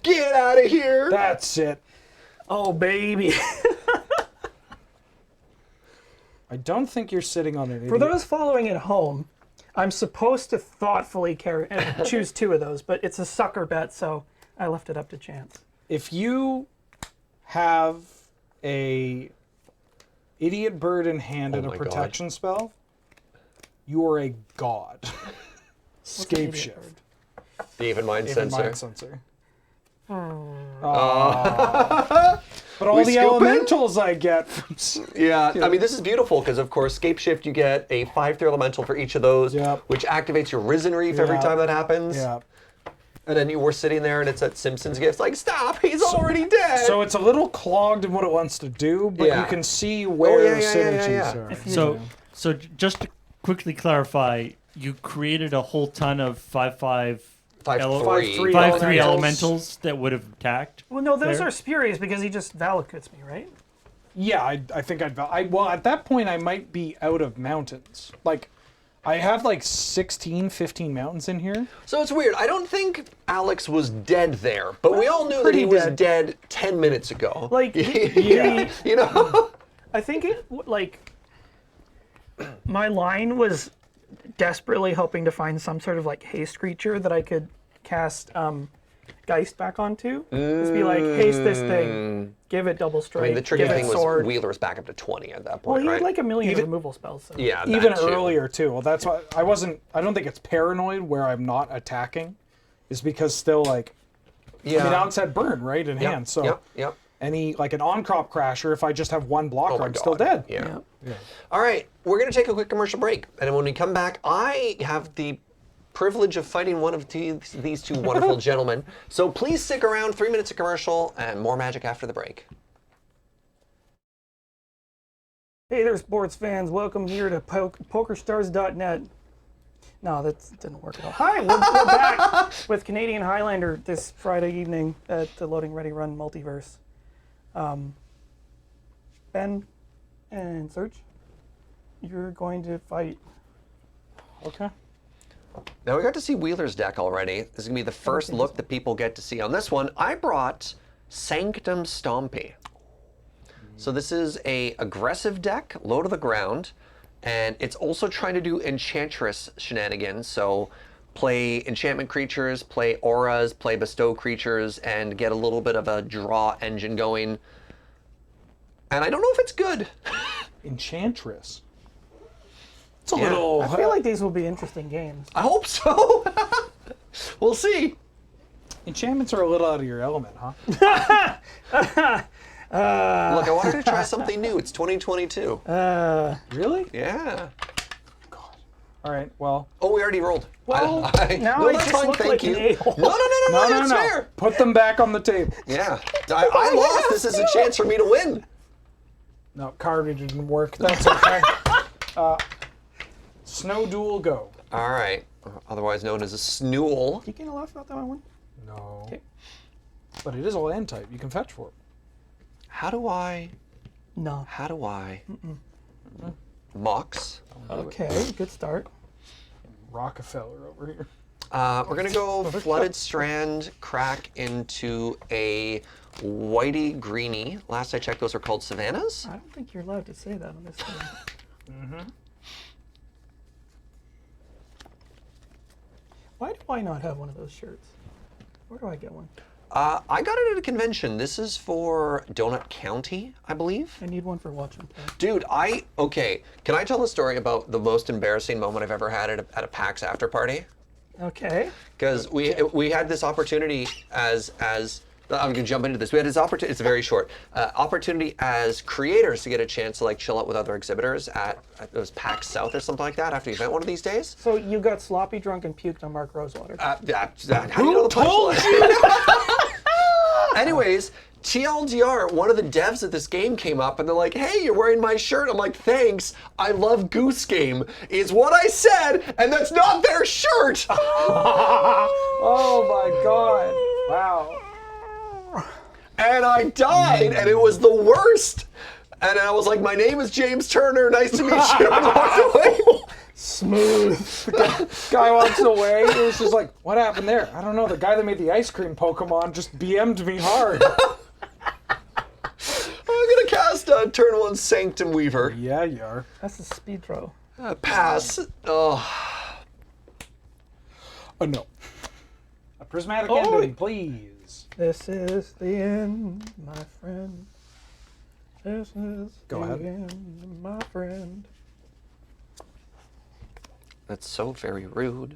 Get out of here!
That's it.
Oh, baby.
I don't think you're sitting on an
For
idiot.
those following at home, I'm supposed to thoughtfully choose 2 of those, but it's a sucker bet, so I left it up to chance.
If you have a idiot bird in hand and
Oh
a
my
protection spell, you are a god. Escape
Idiot
shift.
bird?
The Even Mind
Even
Sensor.
mind sensor. Aw. But all
We
the
scoop it?
elementals I get from
Yeah, I mean, this is beautiful because, of course, Scape Shift, you get a 5/3 elemental for each of those,
Yep.
which activates your Risen Reef every
Yep.
time that happens.
Yeah.
And then you were sitting there and it's that Simpsons gift, like, stop, he's already dead.
So it's a little clogged in what it wants to do, but
Yeah.
you can see where
yeah,
synergies
yeah.
are.
If you-
So just to quickly clarify, you created a whole ton of 5/5
5/3.
5/3
5/3
elementals.
elementals that would have attacked.
Well, no, those
There.
are spurious because he just Valakuts me, right?
Yeah, I think well, at that point, I might be out of mountains. Like, I have like 16, 15 mountains in here.
So it's weird. I don't think Alex was dead there, but we all knew that
pretty
he was
dead.
dead 10 minutes ago.
Like,
Yeah.
You know?
I think my line was desperately hoping to find some sort of like haste creature that I could cast Geist back onto. Just be like, haste this thing, give it double strike,
I mean, the tricky
give
thing
it
was
sword.
Wheeler's back up to 20 at that
Well,
point,
he
right?
had like a million
Even-
removal spells. So.
yeah,
Even
that too.
earlier too. Well, that's why I don't think it's paranoid where I'm not attacking, is because still like,
Yeah.
I mean, Alex had burn right in hand, so
Yep.
any like an on-crop crasher, if I just have one blocker,
Oh my
I'm
God.
still dead.
Yeah.
Yeah.
All right, we're going to take a quick commercial break. And when we come back, I have the privilege of fighting one of these 2 wonderful gentlemen. So please stick around, 3 minutes of commercial, and more magic after the break.
Hey there, sports fans. Welcome here to PokerStars.net. No, that didn't work at all. Hi, we're back with Canadian Highlander this Friday evening at the Loading Ready Run Multiverse. Ben and Serge, you're going to fight.
Okay.
Now we got to see Wheeler's deck already. This is going to be the first look that people get to see on this one. I brought Sanctum Stompy. So this is a aggressive deck, low to the ground, and it's also trying to do Enchantress shenanigans. So play enchantment creatures, play auras, play bestow creatures, and get a little bit of a draw engine going. And I don't know if it's good.
Enchantress. It's a
Yeah.
little.
I feel like these will be interesting games.
I hope so. We'll see.
Enchantments are a little out of your element, huh?
Look, I wanted to try something new. It's 2022.
Really?
Yeah.
All right. Well.
Oh, we already rolled.
Well, now
no,
I
that's
just
fine.
look
Thank
like
you.
an a-hole.
No, that's fair.
Put them back on the table.
Yeah. I lost. This is a chance for me to win.
No, card didn't work. That's okay. Snow Duel, go.
All right. Otherwise known as a snool.
You gonna laugh about that one?
No.
Okay.
But it is a land type. You can fetch for it.
How do I?
No.
Mox?
Okay, good start.
Rockefeller over here.
We're gonna go Flooded Strand, crack into a whitey greeny. Last I checked, those are called Savannas.
I don't think you're allowed to say that on this thing. Why do I not have one of those shirts? Where do I get one?
I got it at a convention. This is for Donut County, I believe.
I need one for watching play.
Dude, okay. Can I tell a story about the most embarrassing moment I've ever had at a PAX after party?
Okay.
Because we had this opportunity as I'm gonna jump into this. We had this opportunity. It's very short. Opportunity as creators to get a chance to like chill out with other exhibitors at it was PAX South or something like that after the event one of these days.
So you got sloppy drunk and puked on Mark Rosewater.
How do you know the punchline? Anyways, TLDR, one of the devs of this game came up and they're like, hey, you're wearing my shirt. I'm like, thanks. I love Goose Game, is what I said, and that's not their shirt.
Oh my god. Wow.
And I died, and it was the worst. And I was like, my name is James Turner. Nice to meet you. And walked away.
Smooth.
Guy walks away. It was just like, what happened there? I don't know. The guy that made the ice cream Pokemon just BM'd me hard.
I'm gonna cast turn 1 Sanctum Weaver.
Yeah, you are.
That's a speed throw.
Pass. Oh.
Oh no. A prismatic
Oh,
ending, please.
This is the end, my friend. This is
Go
the
ahead.
end, my friend.
That's so very rude.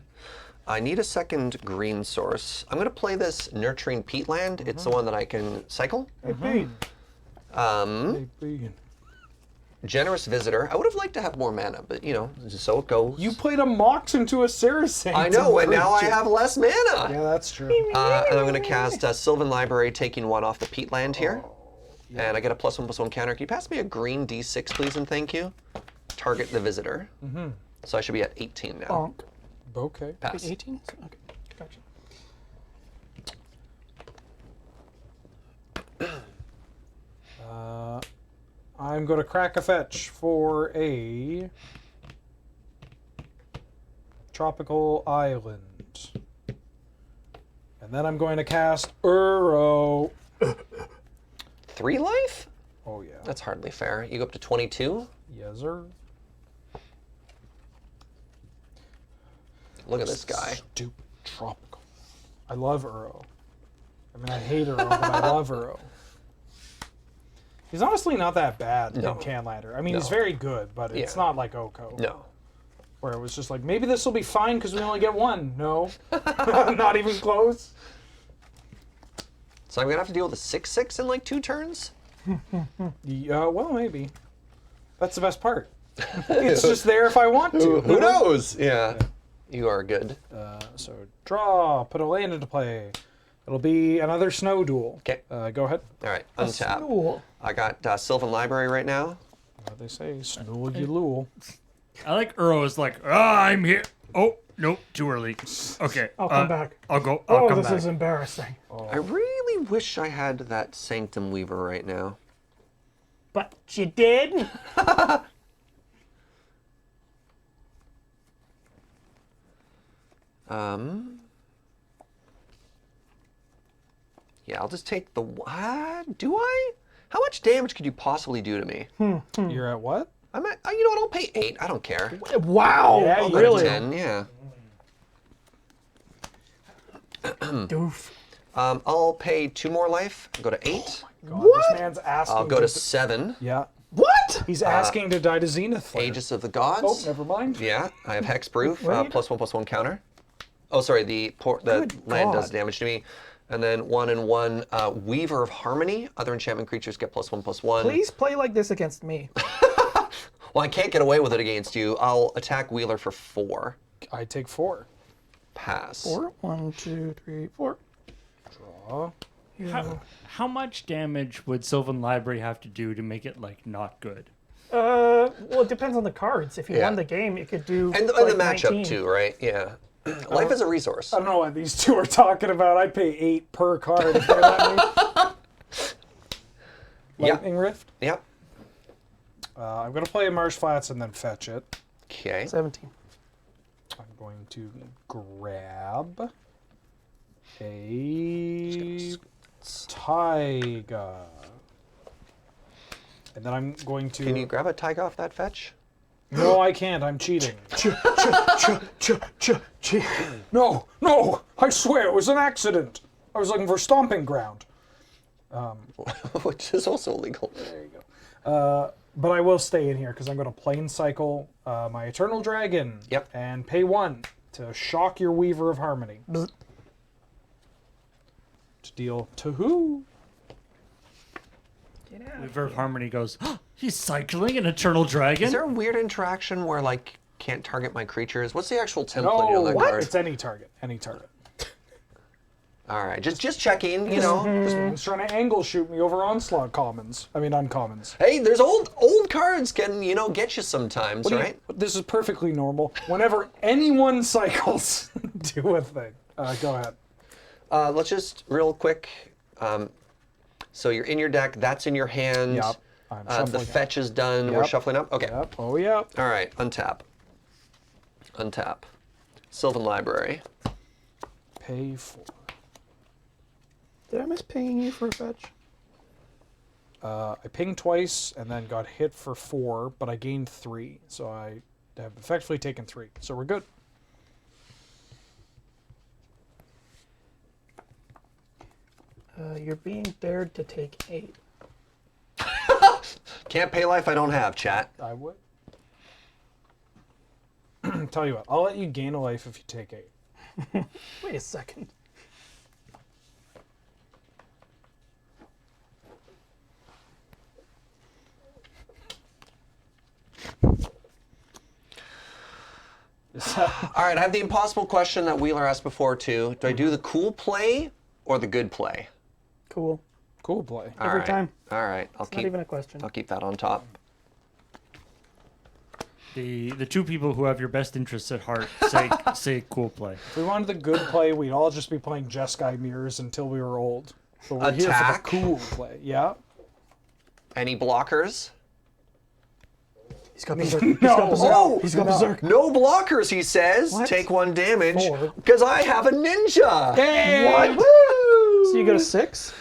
I need a second green source. I'm gonna play this Nurturing Peatland. It's the one that I can cycle.
Hey, Pete.
Generous Visitor. I would have liked to have more mana, but you know, so it goes.
You played a Mox into a Saracen.
I know, and now I have less mana.
Yeah, that's true.
And I'm going to cast Sylvan Library, taking 1 off the Peatland here. And I get a +1/+1 counter. Can you pass me a green D6, please, and thank you? Target the visitor. So I should be at 18 now.
Bonk.
Okay.
Pass.
18? Okay, gotcha.
I'm going to crack a fetch for a tropical island. And then I'm going to cast Uro.
3 life?
Oh, yeah.
That's hardly fair. You go up to 22?
Yes, sir.
Look at this guy.
Stupid tropical. I love Uro. I mean, I hate Uro, but I love Uro. He's honestly not that bad in Canlander. I mean, he's very good, but it's not like Oko.
No.
Where it was just like, maybe this will be fine because we only get 1. No. Not even close.
So I'm going to have to deal with a 6/6 in like 2 turns?
Yeah, well, maybe. That's the best part. It's just there if I want to.
Who knows? Yeah. You are good.
So draw, put a land into play. It'll be another snow duel.
Okay.
Go ahead.
All right. Untap.
Cool.
I got Sylvan Library right now.
What they say, snow you lule.
I like Uro is like, I'm here. Oh, nope, too early. Okay.
I'll come back.
I'll go.
Oh,
I'll come
this
back.
is embarrassing.
I really wish I had that Sanctum Weaver right now.
But you did?
Hmm.
Yeah, I'll just take the. Do I? How much damage could you possibly do to me?
You're at what?
I'm at. You know what? I'll pay 8. I don't care.
Wow.
Yeah,
I'll go
really?
to 10. Yeah.
Doof.
I'll pay 2 more life. Go to 8.
God,
What?
This man's asking.
I'll go to 7.
Yeah.
What?
He's asking to die to Zenith Flare.
Aegis of the Gods.
Oh, never mind.
Yeah, I have Hexproof.
What are you
+1/+1 counter. Oh, sorry. The
Good
land does
God.
damage to me. And then 1 and 1 Weaver of Harmony. Other enchantment creatures get +1/+1.
Please play like this against me.
Well, I can't get away with it against you. I'll attack Wheeler for 4.
I take 4.
Pass.
4. 1, 2, 3, 4.
Draw.
How much damage would Sylvan Library have to do to make it like not good?
Well, it depends on the cards. If you
Yeah.
won the game, it could do
And the
like
matchup
19.
too, right? Yeah. Life is a resource.
I don't know what these two are talking about. I'd pay 8 per card if they let me.
Yeah.
Lightning Rift.
Yep.
I'm going to play Marsh Flats and then fetch it.
Okay.
17.
I'm going to grab a Taiga. And then I'm going to...
Can you grab a Taiga off that fetch?
No, I can't. I'm cheating. No, no! I swear it was an accident. I was looking for stomping ground.
Which is also illegal.
There you go. But I will stay in here because I'm going to plane cycle my Eternal Dragon.
Yep.
And pay 1 to shock your Weaver of Harmony.
Bzz.
To deal to who?
Get out.
Weaver of Harmony goes, "Oh, he's cycling an Eternal Dragon?
Is there a weird interaction where, like, can't target my creatures? What's the actual template on that
No,
card?
it's any target. Any target.
All right, just checking, you know.
He's trying to angle shoot me over Onslaught commons. I mean, uncommons.
Hey, there's old cards can, you know, get you sometimes, right?
This is perfectly normal. Whenever anyone cycles, do a thing. Go ahead.
Let's just real quick. So you're in your deck. That's in your hand.
Yep. I'm
The
shuffling
fetch is done. We're
Yep.
shuffling up. Okay.
Yep. Oh, yep.
All right. Untap. Untap. Sylvan Library.
Pay 4.
Did I miss pinging you for a fetch?
I pinged twice and then got hit for 4, but I gained 3. So I have effectively taken 3. So we're good.
You're being dared to take 8.
Can't pay life I don't have, chat.
I would. Tell you what, I'll let you gain a life if you take 8.
Wait a second.
All right, I have the impossible question that Wheeler asked before too. Do I do the cool play or the good play?
Cool.
Cool play.
All
Every
right.
time.
All right,
Not even a question.
I'll keep that on top.
The two people who have your best interests at heart say cool play.
If we wanted the good play, we'd all just be playing Jeskai Mirrors until we were old. But we're here for
Attack.
the cool play. Yeah.
Any blockers?
He's got berserk. He's got berserk.
Oh,
He's got berserk.
no blockers, he says.
What?
Take 1 damage
4.
because I have a ninja.
Hey!
What?
So you go to 6?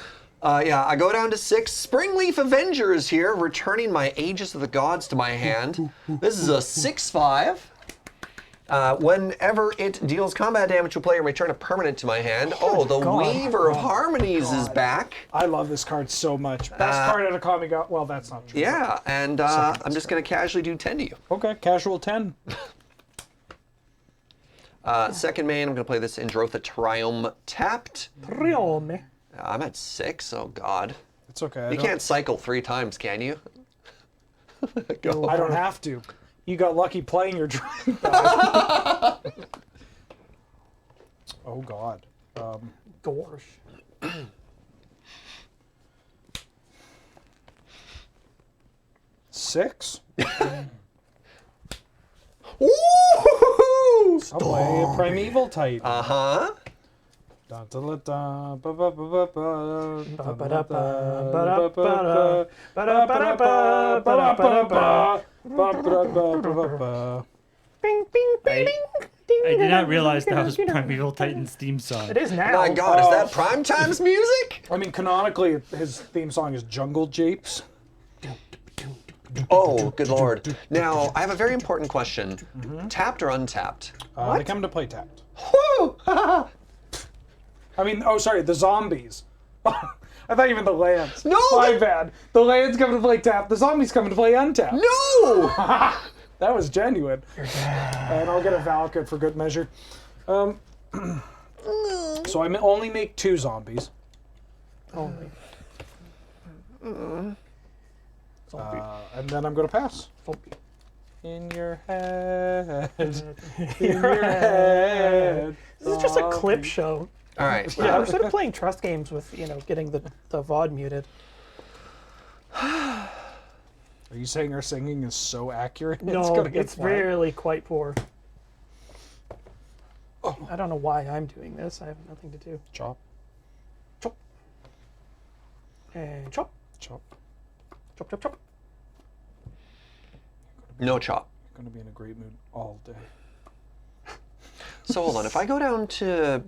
Yeah, I go down to 6. Springleaf Avenger is here, returning my Aegis of the Gods to my hand. This is a 6/5. Whenever it deals combat damage to a player, return a permanent to my hand. Oh, the
God.
Weaver of Harmonies is back.
I love this card so much. Best card out of Kamigawa. Well, that's not true.
Yeah, and I'm just going to casually do 10 to you.
Okay, casual 10.
Second main, I'm going to play this Indrotha Triumph tapped.
Triome.
I'm at 6. Oh, God.
It's okay.
You can't cycle 3 times, can you? Go.
I don't have to. You got lucky playing your drawing pad. Oh, God.
Gorsh.
6.
Ooh!
I'll play a Primeval Titan.
Uh-huh.
Dun, dun, dun, dun, ba, ba, ba, ba, ba, dun, dun, dun, ba.
Bing, bing, bing, ding.
I did not realize that was Primeval Titan's theme song.
It is now.
My God, is that Prime Time's music?
I mean, canonically, his theme song is Jungle Japes.
Oh, good Lord. Now, I have a very important question. Tapped or untapped?
They come to play tapped.
Woo!
I mean, oh, sorry, the zombies. I thought you meant the lands.
No,
My
but-
bad. The lands come to play tapped. The zombies come to play untapped.
No!
That was genuine. And I'll get a Valakut for good measure. So I only make 2 zombies.
Only.
And then I'm going to pass. In your head. In your head.
This is just a clip show.
All right.
Yeah, instead of playing trust games with, getting the VOD muted.
Are you saying our singing is so accurate?
No,
gonna get
it's
flagged?
really quite poor. I don't know why I'm doing this. I have nothing to do.
Chop,
Chop. And chop.
chop.
Chop, chop, chop.
No chop.
You're going to be in a great mood all day.
So hold on. If I go down to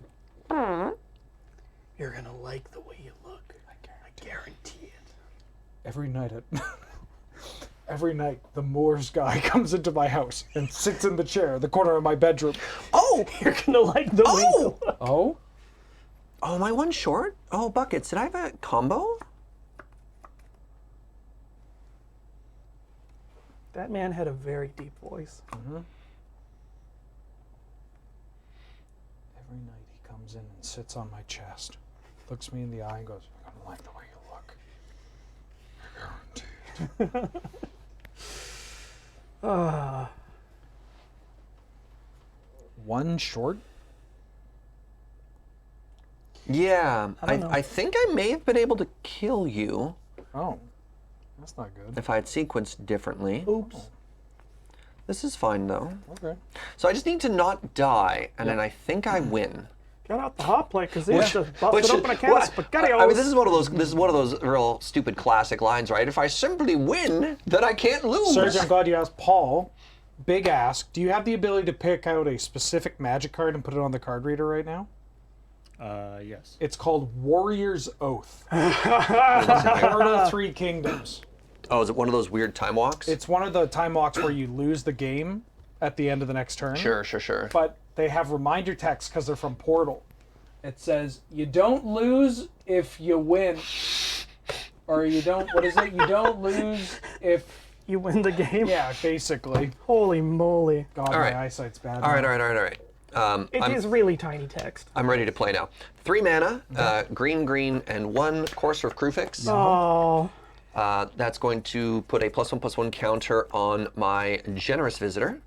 You're gonna like the way you look. I guarantee it.
Every night, the Moors guy comes into my house and sits in the chair in the corner of my bedroom.
oh
You're gonna like the way you look.
Oh?
oh, am I one short? Oh, buckets. Did I have a combo?
That man had a very deep voice.
Every night he comes in and sits on my chest, looks me in the eye and goes, "I don't like the way you look. I guarantee it." One short?
Yeah,
I don't know.
I think I may have been able to kill you
Oh, that's not good.
if I had sequenced differently.
Oops.
This is fine though.
Okay.
So I just need to not die, and then I think I win.
Got out the hot plate because they just busted
Which-
open a can of spaghettios.
I mean, this is one of those real stupid classic lines, right? If I simply win, then I can't lose.
Serge, I'm glad you asked. Paul, big ask. Do you have the ability to pick out a specific magic card and put it on the card reader right now?
Yes.
It's called Warrior's Oath. Portal 3 Kingdoms.
Oh, is it one of those weird time walks?
It's one of the time walks where you lose the game at the end of the next turn.
Sure.
But they have reminder text because they're from Portal. It says, you don't lose if you win. Or you don't, what is it? You don't lose if,
You win the game?
yeah, basically.
Holy moly.
God,
All right.
my eyesight's bad.
All right.
now.
It is really tiny text.
I'm ready to play now. 3 mana, green, and 1 Courser of Crufix.
Oh.
That's going to put a +1/+1 counter on my Generous Visitor.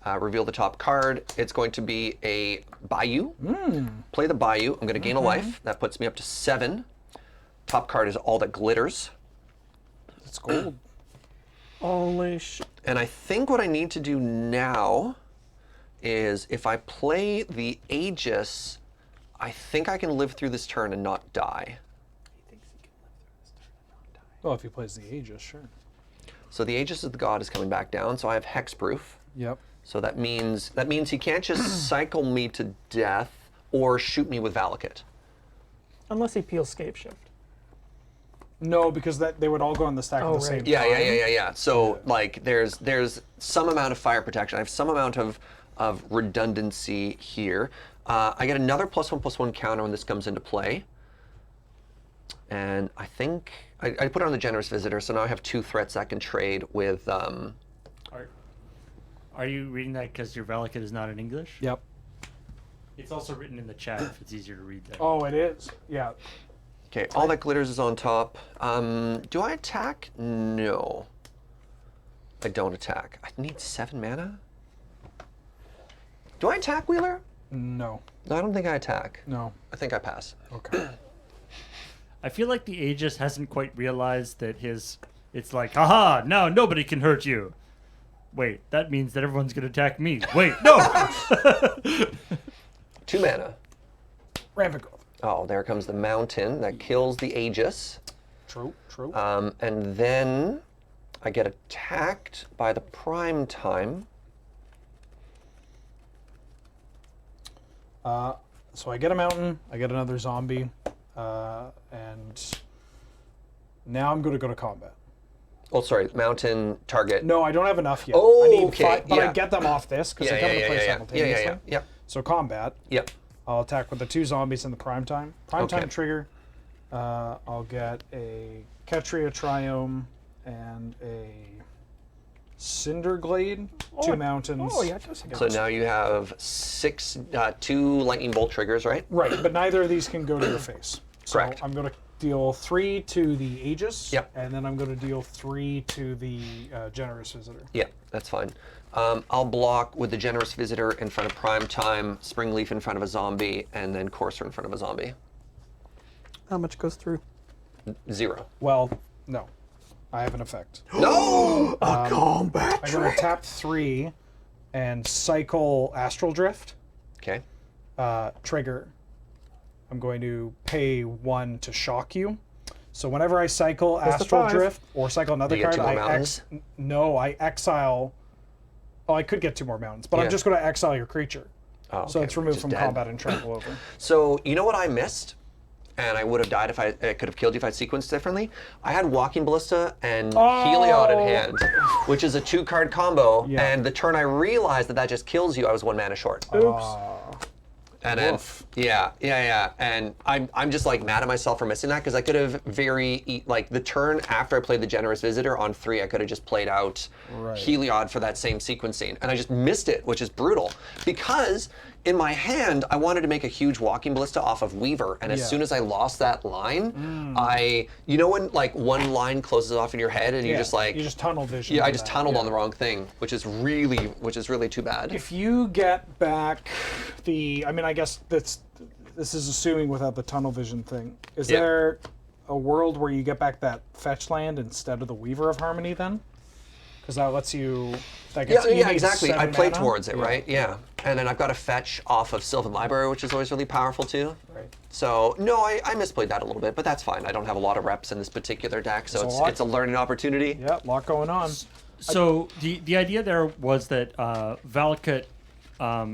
Reveal the top card. It's going to be a Bayou. Play the Bayou. I'm going to gain a life. That puts me up to 7. Top card is All That Glitters.
It's gold.
Holy shit.
And I think what I need to do now is if I play the Aegis, I think I can live through this turn and not die.
Well, if he plays the Aegis, sure.
So the Aegis of the God is coming back down, so I have Hexproof.
Yep.
So that means he can't just cycle me to death or shoot me with Valakut.
Unless he peels Scape Shift.
No, because they would all go on the stack at the same time.
Yeah. So like there's some amount of fire protection. I have some amount of redundancy here. I get another +1/+1 counter when this comes into play. And I think I put it on the Generous Visitor, so now I have 2 threats I can trade with.
Are you reading that because your Valakut is not in English?
Yep.
It's also written in the chat if it's easier to read that.
Oh, it is. Yeah.
Okay, All That Glitters is on top. Do I attack? No. I don't attack. I need 7 mana? Do I attack, Wheeler?
No.
No, I don't think I attack.
No.
I think I pass.
Okay.
I feel like the Aegis hasn't quite realized that it's like, haha, now nobody can hurt you. Wait, that means that everyone's going to attack me. Wait, no!
2 mana.
Rampant growth.
Oh, there comes the Mountain that kills the Aegis.
True.
And then I get attacked by the Prime Time.
So I get a mountain, I get another zombie, and now I'm going to go to combat.
Oh, sorry, Mountain, target.
No, I don't have enough yet.
Oh,
I need
okay,
5, but
yeah.
I get them off this because they come into play simultaneously.
Yeah.
So combat,
Yep.
I'll attack with the 2 zombies in the prime time. Prime
Okay.
time trigger. I'll get a Ketria Triome and a Cinderglade, 2 mountains.
Oh, yeah, it does.
So now you have 2 lightning bolt triggers, right?
Right, but neither of these can go to your face. So
Correct.
I'm going to deal 3 to the Aegis.
Yep.
And then I'm going to deal 3 to the Generous Visitor.
Yeah, that's fine. I'll block with the Generous Visitor in front of Prime Time, Spring Leaf in front of a zombie, and then Courser in front of a zombie.
How much goes through?
0.
Well, no. I have an effect.
No!
A combat
I'm going to tap 3 and cycle Astral Drift.
Okay.
Trigger. I'm going to pay 1 to shock you. So whenever I cycle
Plus the
Astral
5.
Drift or cycle another
You get
card,
2 more mountains?
I exile. Oh, I could get 2 more mountains, but
Yeah.
I'm just going to exile your creature.
Oh,
So
okay,
it's removed
just
from
dead.
combat and trample over.
So you know what I missed? And I would have died if I could have killed you if I'd sequenced differently. I had Walking Ballista and Heliod in hand, which is a 2-card combo.
Yeah.
And the turn I realized that just kills you, I was 1 mana short.
Oops.
And then,
Woof.
yeah. And I'm just like mad at myself for missing that because I could have like the turn after I played the Generous Visitor on 3, I could have just played out
Right.
Heliod for that same sequencing. And I just missed it, which is brutal. Because in my hand, I wanted to make a huge Walking Ballista off of Weaver. And as
Yeah.
soon as I lost that line, you know when like one line closes off in your head and you just like,
you just tunnel vision.
yeah, I
on
just
that,
tunneled
yeah.
on the wrong thing, which is really too bad.
If you get back I mean, I guess this is assuming without the tunnel vision thing. Is
Yeah.
there a world where you get back that fetch land instead of the Weaver of Harmony then? Because that lets you. That gets, you
Yeah,
need
exactly.
7
I played
mana?
towards it, right? Yeah. And then I've got a fetch off of Sylvan Library, which is always really powerful too.
Right.
So no, I misplayed that a little bit, but that's fine. I don't have a lot of reps in this particular deck, so
It's a lot.
it's a learning opportunity.
Yeah, a lot going on.
So the idea there was that Valakut,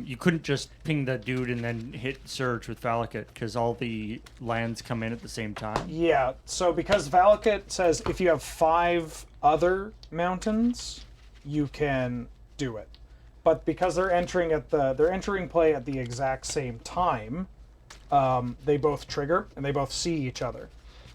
you couldn't just ping the dude and then hit Surge with Valakut because all the lands come in at the same time.
Yeah, so because Valakut says if you have 5 other mountains, you can do it. But because they're entering play at the exact same time, they both trigger and they both see each other.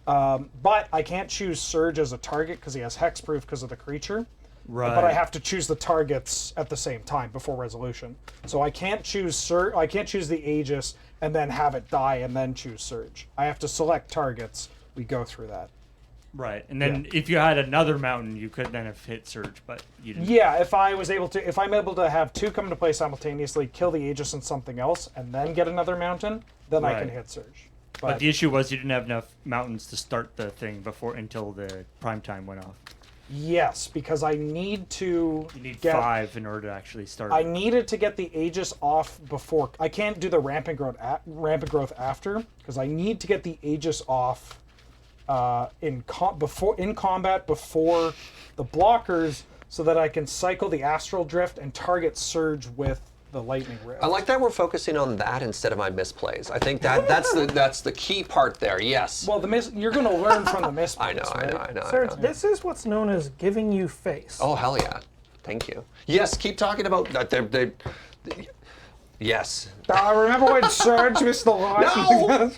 But I can't choose Surge as a target because he has hexproof because of the creature.
Right.
But I have to choose the targets at the same time before resolution. So I can't choose Surge. I can't choose the Aegis and then have it die and then choose Surge. I have to select targets. We go through that.
Right. And then if you had another mountain, you could then have hit Surge, but you didn't.
Yeah, if I'm able to have 2 come into play simultaneously, kill the Aegis and something else, and then get another mountain, then I can
Right.
hit Surge.
But the issue was you didn't have enough mountains to start the thing until the prime time went off.
yes, because I need to
You need
get
5 in order to actually start.
I needed to get the Aegis off before. I can't do the rampant growth after because I need to get the Aegis off in combat before the blockers, so that I can cycle the Astral Drift and target Surge with the Lightning Rift.
I like that we're focusing on that instead of my misplays. I think that's the key part there. Yes.
Well, you're going to learn from the misplays.
I know.
right?
Serge, this is what's known as giving you face.
Oh hell yeah! Thank you. Yes, keep talking about that. Yes.
Remember when Surge missed the line?
No!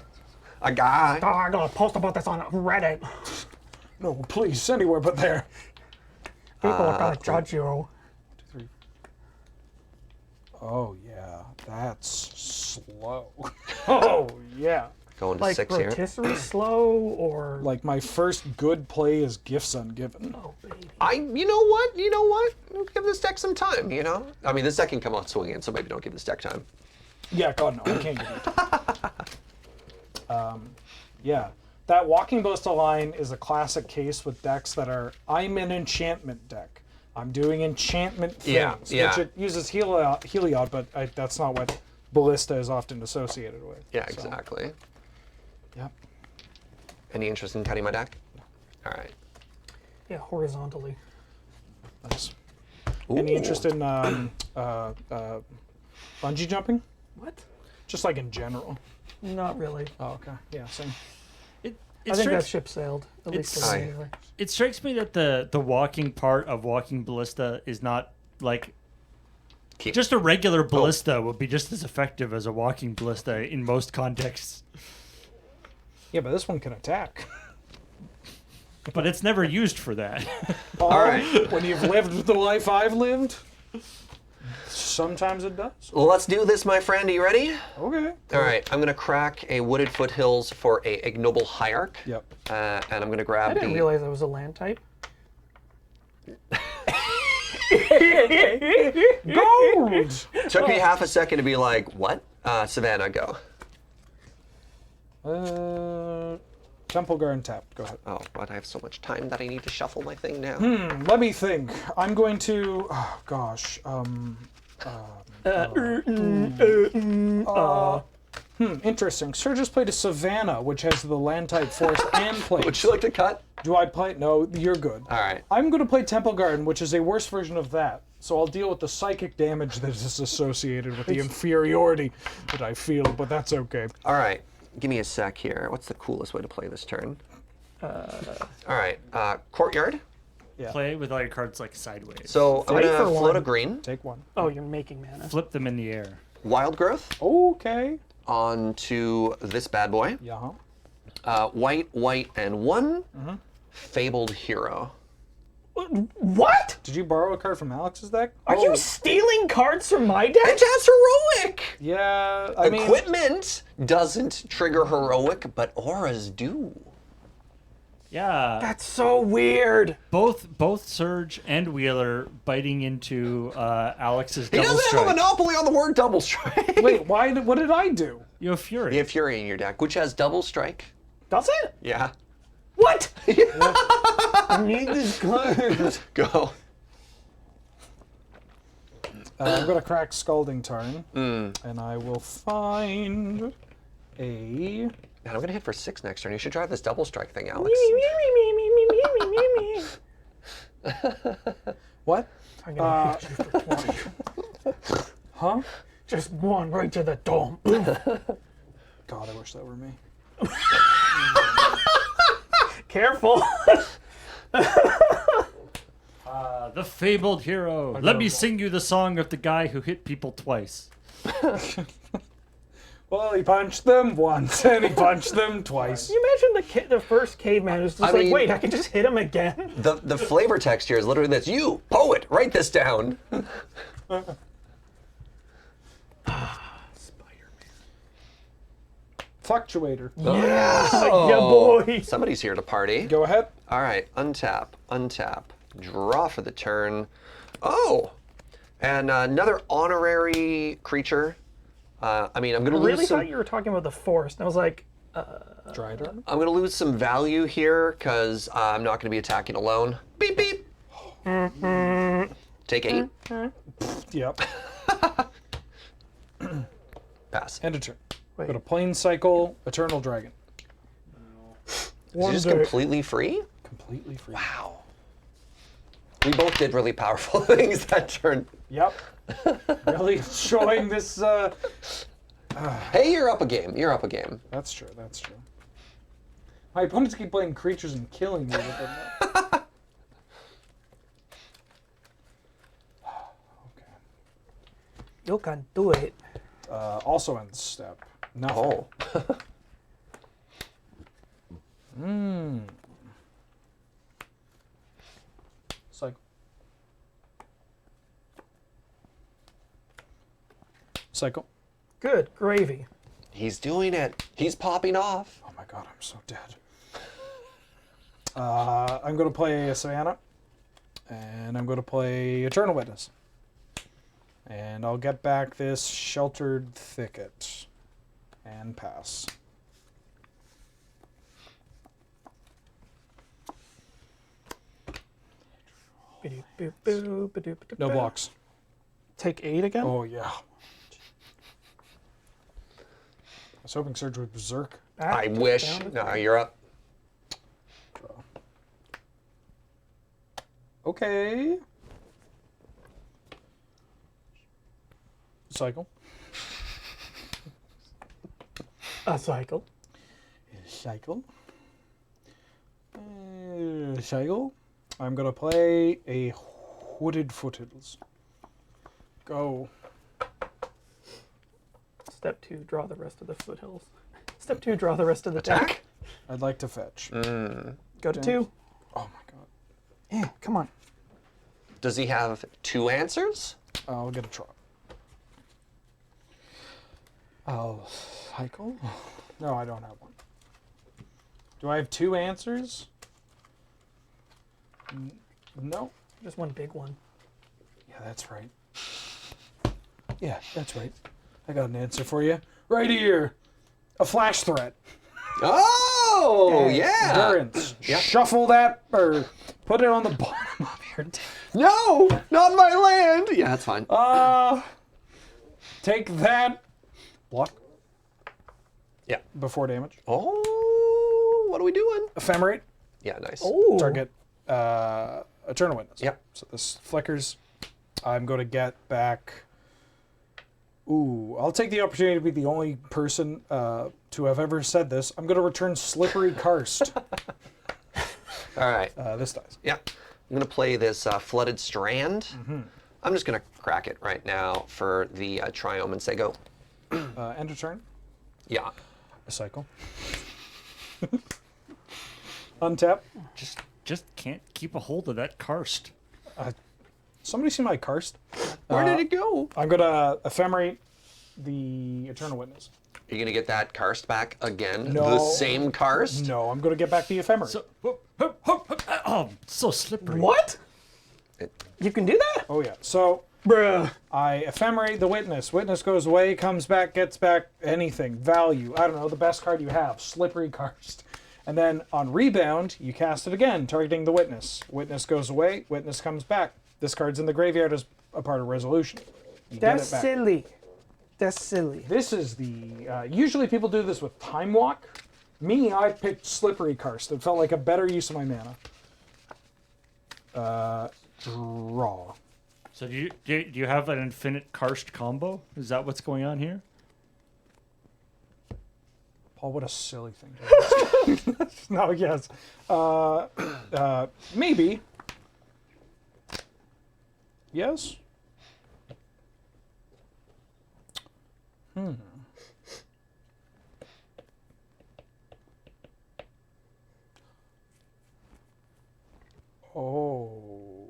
A guy.
Oh, I'm gonna post about this on Reddit.
No, please, anywhere but there.
People are gonna judge you.
Oh yeah, that's slow. Oh yeah.
Going to
Like
6 here.
rotisserie slow or
Like my first good play is Gifts Ungiven.
oh baby.
You know what? Give this deck some time, you know? I mean, this deck can come out swinging, so maybe don't give this deck time.
Yeah, God no, I can't get it. Yeah, that Walking Ballista line is a classic case with decks that are, I'm an enchantment deck. I'm doing enchantment things,
Yeah,
which
yeah.
it uses Heliod, but that's not what Ballista is often associated with.
Yeah,
So,
exactly.
Yep.
Any interest in cutting my deck? All right.
Yeah, horizontally.
Nice. Any
Ooh.
interest in bungee jumping?
What?
Just like in general.
Not really.
Oh, okay. Yeah, same.
I think that ship sailed. At least
It's-
for me, anyway.
It strikes me that the walking part of Walking Ballista is not like just a regular ballista would be just as effective as a walking ballista in most contexts,
Yeah, but this one can attack.
but it's never used for that.
All
right.
When you've lived the life I've lived, sometimes it does.
Well, let's do this, my friend. Are you ready?
Okay.
All right. I'm going to crack a Wooded Foothills for a Ignoble Hierarch.
Yep.
And I'm going to grab
I didn't
the...
realize it was a land type.
Gold!
Took me half a second to be like, what? Savannah, go.
Temple Garden tapped. Go ahead.
Oh, but I have so much time that I need to shuffle my thing now.
Let me think. I'm going to. Oh, gosh. Interesting. Sir just played a Savannah, which has the land type forest and plains.
Would you like to cut?
Do I play? No, you're good.
All right.
I'm going to play Temple Garden, which is a worse version of that. So I'll deal with the psychic damage that is associated with the inferiority that I feel, but that's okay.
All right, give me a sec here. What's the coolest way to play this turn? All right, courtyard.
Yeah.
Play with all your cards like sideways.
So I'm
Three
gonna
for
float
one.
a green.
Take one.
Oh, you're making mana.
Flip them in the air.
Wild growth
Okay.
onto this bad boy.
Yeah.
White, and one. Fabled hero.
What?
Did you borrow a card from Alex's deck?
Are you stealing cards from my deck?
It has heroic.
Yeah, I mean,
Equipment doesn't trigger heroic, but auras do.
Yeah.
That's so weird.
Both Surge and Wheeler biting into Alex's
He
double
doesn't
strike.
have a monopoly on the word double strike.
wait, what did I do?
You have Fury.
You have Fury in your deck, which has double strike.
Does it?
Yeah.
What? I need this card.
Go.
I'm going to crack Scalding Tarn, and I will find a...
Man, I'm gonna hit for 6 next turn. You should try this double strike thing, Alex.
What?
I'm gonna hit you for 20.
Huh?
Just one right to the dome.
God, I wish that were me.
Careful.
The fabled hero. Let me sing you the song of the guy who hit people twice.
Well, he punched them once, and he punched them twice.
Can you imagine the first caveman who's just
I
like,
mean-
wait, I can just hit him again?
The flavor text here is literally this. You, poet, write this down.
Fluctuator.
Yeah,
Oh.
yeah, boy.
Somebody's here to party.
Go ahead.
All right, untap, draw for the turn. Oh, and another honorary creature. I mean, I'm gonna
I
lose
really
some.
thought you were talking about the forest. And I was like,
Drider.
I'm gonna lose some value here because I'm not gonna be attacking alone. Beep beep. Take 8.
Yep.
Pass.
End of turn.
Wait.
Go to Plane Cycle, Eternal Dragon.
Is
one
it just
day.
completely free?
Completely free.
Wow. We both did really powerful things that turn.
Yep. Really enjoying this.
Hey, you're up a game. You're up a game.
That's true. That's true. My opponents keep playing creatures and killing me with them. Okay.
You can do it.
Also end step. Nothing.
Oh.
Cycle. Cycle.
Good gravy.
He's doing it. He's popping off.
Oh my god, I'm so dead. I'm going to play a Savannah, and I'm going to play Eternal Witness. And I'll get back this Sheltered Thicket and pass. No blocks.
Take 8 again?
Oh, yeah. I was hoping Surge would berserk.
Back,
I wish.
down to
No,
3.
you're up.
Draw. Okay. Cycle.
A cycle.
Cycle. Cycle. I'm going to play a Hooded Foothills. Go.
Step 2, draw the rest of the foothills. Step 2, draw the rest of the
Attack?
deck.
I'd like to fetch.
Go to
Damn.
2.
Oh my god.
Yeah, come on.
Does he have 2 answers?
I'll get a draw. I'll cycle. No, I don't have one. Do I have 2 answers? No.
Just one big one.
Yeah, that's right. Yeah, that's right. I got an answer for you. Right here. A flash threat.
Oh, yeah.
Endurance.
Yep.
Shuffle that, or put it on the bottom of your deck.
No, not my land. Yeah, that's fine.
Take that. Block
Yeah.
before damage.
Oh, what are we doing?
Ephemerate.
Yeah, nice.
Oh.
Target Eternal Witness.
Yep.
So this flickers. I'm going to get back... Ooh, I'll take the opportunity to be the only person to have ever said this. I'm going to return Slippery Karst.
All right.
This dies.
Yeah. I'm going to play this Flooded Strand. I'm just going to crack it right now for the Triome and say go.
End of turn.
Yeah.
A cycle. Untap.
Just can't keep a hold of that karst.
Somebody see my Karst?
Where did it go?
I'm going to ephemerate the Eternal Witness.
Are you going to get that karst back again?
No.
The same karst?
No, I'm going to get back the ephemerate.
So, oh, so slippery.
What? You can do that?
Oh, yeah. So
Bruh.
I ephemerate the Witness. Witness goes away, comes back, gets back anything. Value. I don't know, the best card you have. Slippery Karst. And then on rebound, you cast it again, targeting the Witness. Witness goes away, Witness comes back. This card's in the graveyard as a part of Resolution. You get
That's
it back.
silly. That's silly.
This is the... usually people do this with Time Walk. Me, I picked Slippery Karst. It felt like a better use of my mana. Draw.
So do you have an infinite karst combo? Is that what's going on here?
Paul, what a silly thing to ask. No, yes. Maybe. Yes? Oh.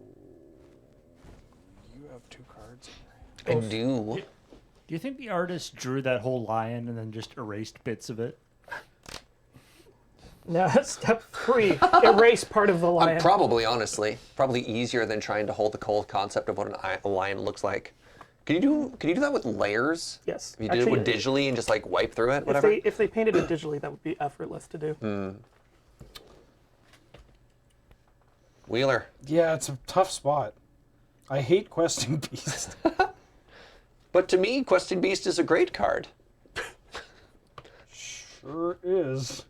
You have two cards in there.
I do.
Do you think the artist drew that whole lion and then just erased bits of it?
No, step 3. Erase part of the lion.
Probably, honestly. Probably easier than trying to hold the whole concept of what a lion looks like. Can you do that with layers?
Yes.
If you did it with digitally and just like wipe through it,
If
whatever?
if they painted it digitally, that would be effortless to do.
Wheeler.
Yeah, it's a tough spot. I hate Questing Beast.
But to me, Questing Beast is a great card.
Sure is.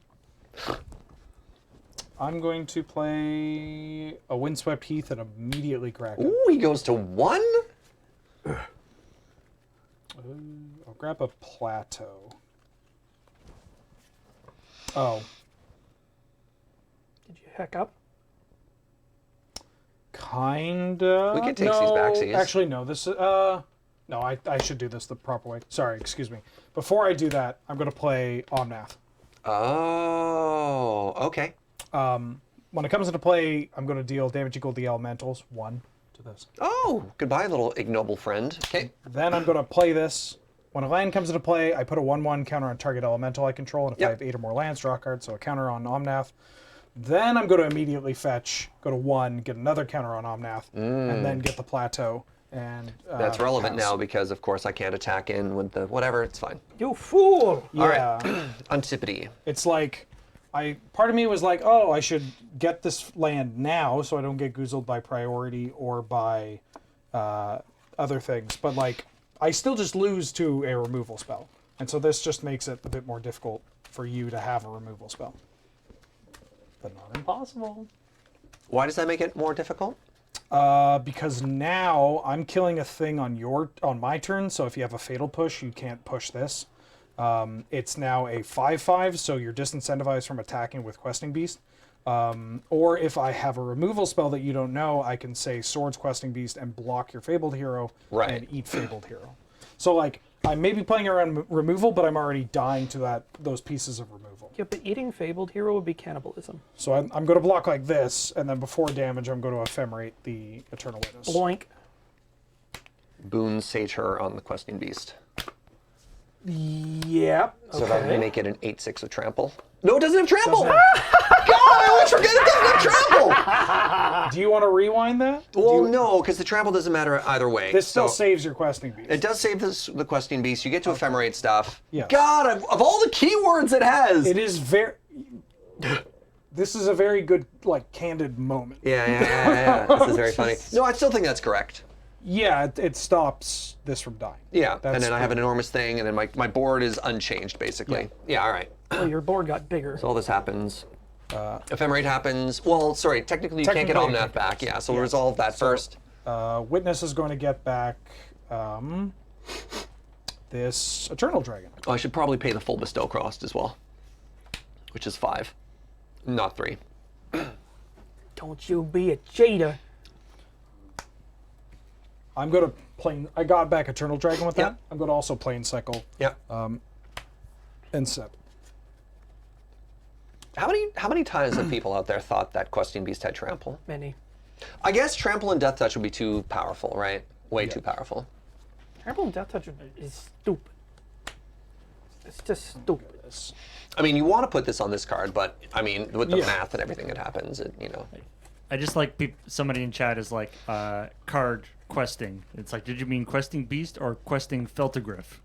I'm going to play a Windswept Heath and immediately crack it.
Ooh, he goes to 1?
I'll grab a Plateau. Oh,
Did you heck up?
kinda.
We can take these backsies.
Actually, no. This no. I should do this the proper way. Sorry, excuse me. Before I do that, I'm going to play Omnath.
Oh, okay.
When it comes into play, I'm going to deal damage equal to the elementals, 1 to this.
Oh, goodbye, little ignoble friend. Okay.
Then I'm going to play this. When a land comes into play, I put a 1/1 counter on target elemental I control, and if I have 8 or more lands, draw a card, so a counter on Omnath. Then I'm going to immediately fetch, go to 1, get another counter on Omnath, and then get the Plateau. And
That's relevant
pass.
now because, of course, I can't attack in with the whatever. It's fine.
You fool!
Yeah.
All right. Antipity.
It's like, part of me was like, oh, I should get this land now so I don't get goozled by priority or by other things. But like, I still just lose to a removal spell. And so this just makes it a bit more difficult for you to have a removal spell. But not impossible.
Why does that make it more difficult?
Because now I'm killing a thing on my turn, so if you have a Fatal Push, you can't push this. It's now a 5/5, so you're disincentivized from attacking with Questing Beast. Or if I have a removal spell that you don't know, I can say Swords Questing Beast and block your Fabled Hero and eat Fabled Hero. So like, I may be playing around removal, but I'm already dying to those pieces of removal.
Yeah, but eating Fabled Hero would be cannibalism.
So I'm going to block like this, and then before damage, I'm going to ephemerate the Eternal Witness.
Bloink.
Boon Satyr on the Questing Beast.
Yep.
So that would make it an 8/6 with trample. No, it doesn't have trample! God, I always forget it doesn't have trample!
Do you want to rewind that?
Well, no, because the trample doesn't matter either way.
This still
So-
saves your Questing Beast.
It does save the Questing Beast. You get to ephemerate stuff.
Yes.
God, of all the keywords it has!
It is very... This is a very good, like, candid moment.
Yeah. This is very funny. No, I still think that's correct.
Yeah, it stops this from dying.
Yeah,
That's
and then I have
the-
an enormous thing, and then my board is unchanged, basically. Yeah, all right.
Oh, your board got bigger.
So all this happens. Ephemerate happens. Well, sorry, technically you can't get
Technically,
Omnath back. Yeah, so we'll resolve that first.
Witness is going to get back this Eternal Dragon.
Oh, I should probably pay the full bestow cost as well, which is 5, not 3.
Don't you be a cheater.
I'm going to plane. I got back Eternal Dragon with that.
Yep.
I'm going to also plane cycle
Yep.
and set.
How many times have people out there thought that Questing Beast had trample?
Many.
I guess trample and death touch would be too powerful, right? Way too powerful.
Trample and Death Touch is stupid. It's just stupid.
I mean, you want to put this on this card, but I mean, with the
Yeah.
math and everything that happens, you know.
I just like somebody in chat is like card questing. It's like, did you mean questing beast or questing Feltegriff?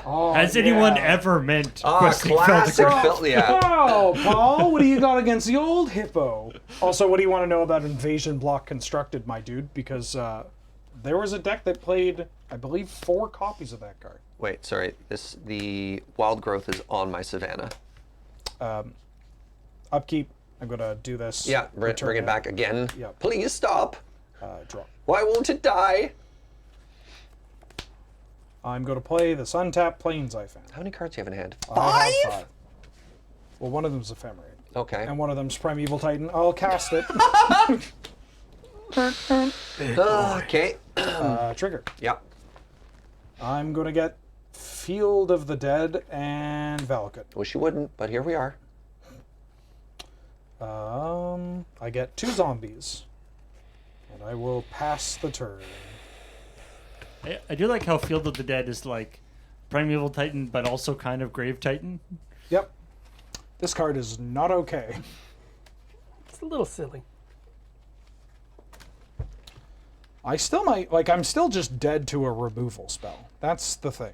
Oh,
Has anyone ever meant questing
classic
Feltegriff?
yeah.
Oh, Paul, what do you got against the old hippo? Also, what do you want to know about Invasion Block Constructed, my dude? Because there was a deck that played, I believe, 4 copies of that card.
Wait, sorry. The wild growth is on my Savannah.
Upkeep. I'm going to do this.
Yeah, bring it back again.
Yep.
Please stop.
Draw.
Why won't it die?
I'm going to play the Suntap Plains I found.
How many cards do you have in hand?
I have 5. Well, one of them's Ephemerate.
Okay.
And one of them's Primeval Titan. I'll cast it.
Okay.
Trigger.
Yep.
I'm going to get Field of the Dead and Valakut.
Wish you wouldn't, but here we are.
I get 2 zombies. And I will pass the turn.
I do like how Field of the Dead is like Primeval Titan, but also kind of Grave Titan.
Yep. This card is not okay.
It's a little silly.
I still might, like, I'm still just dead to a removal spell. That's the thing.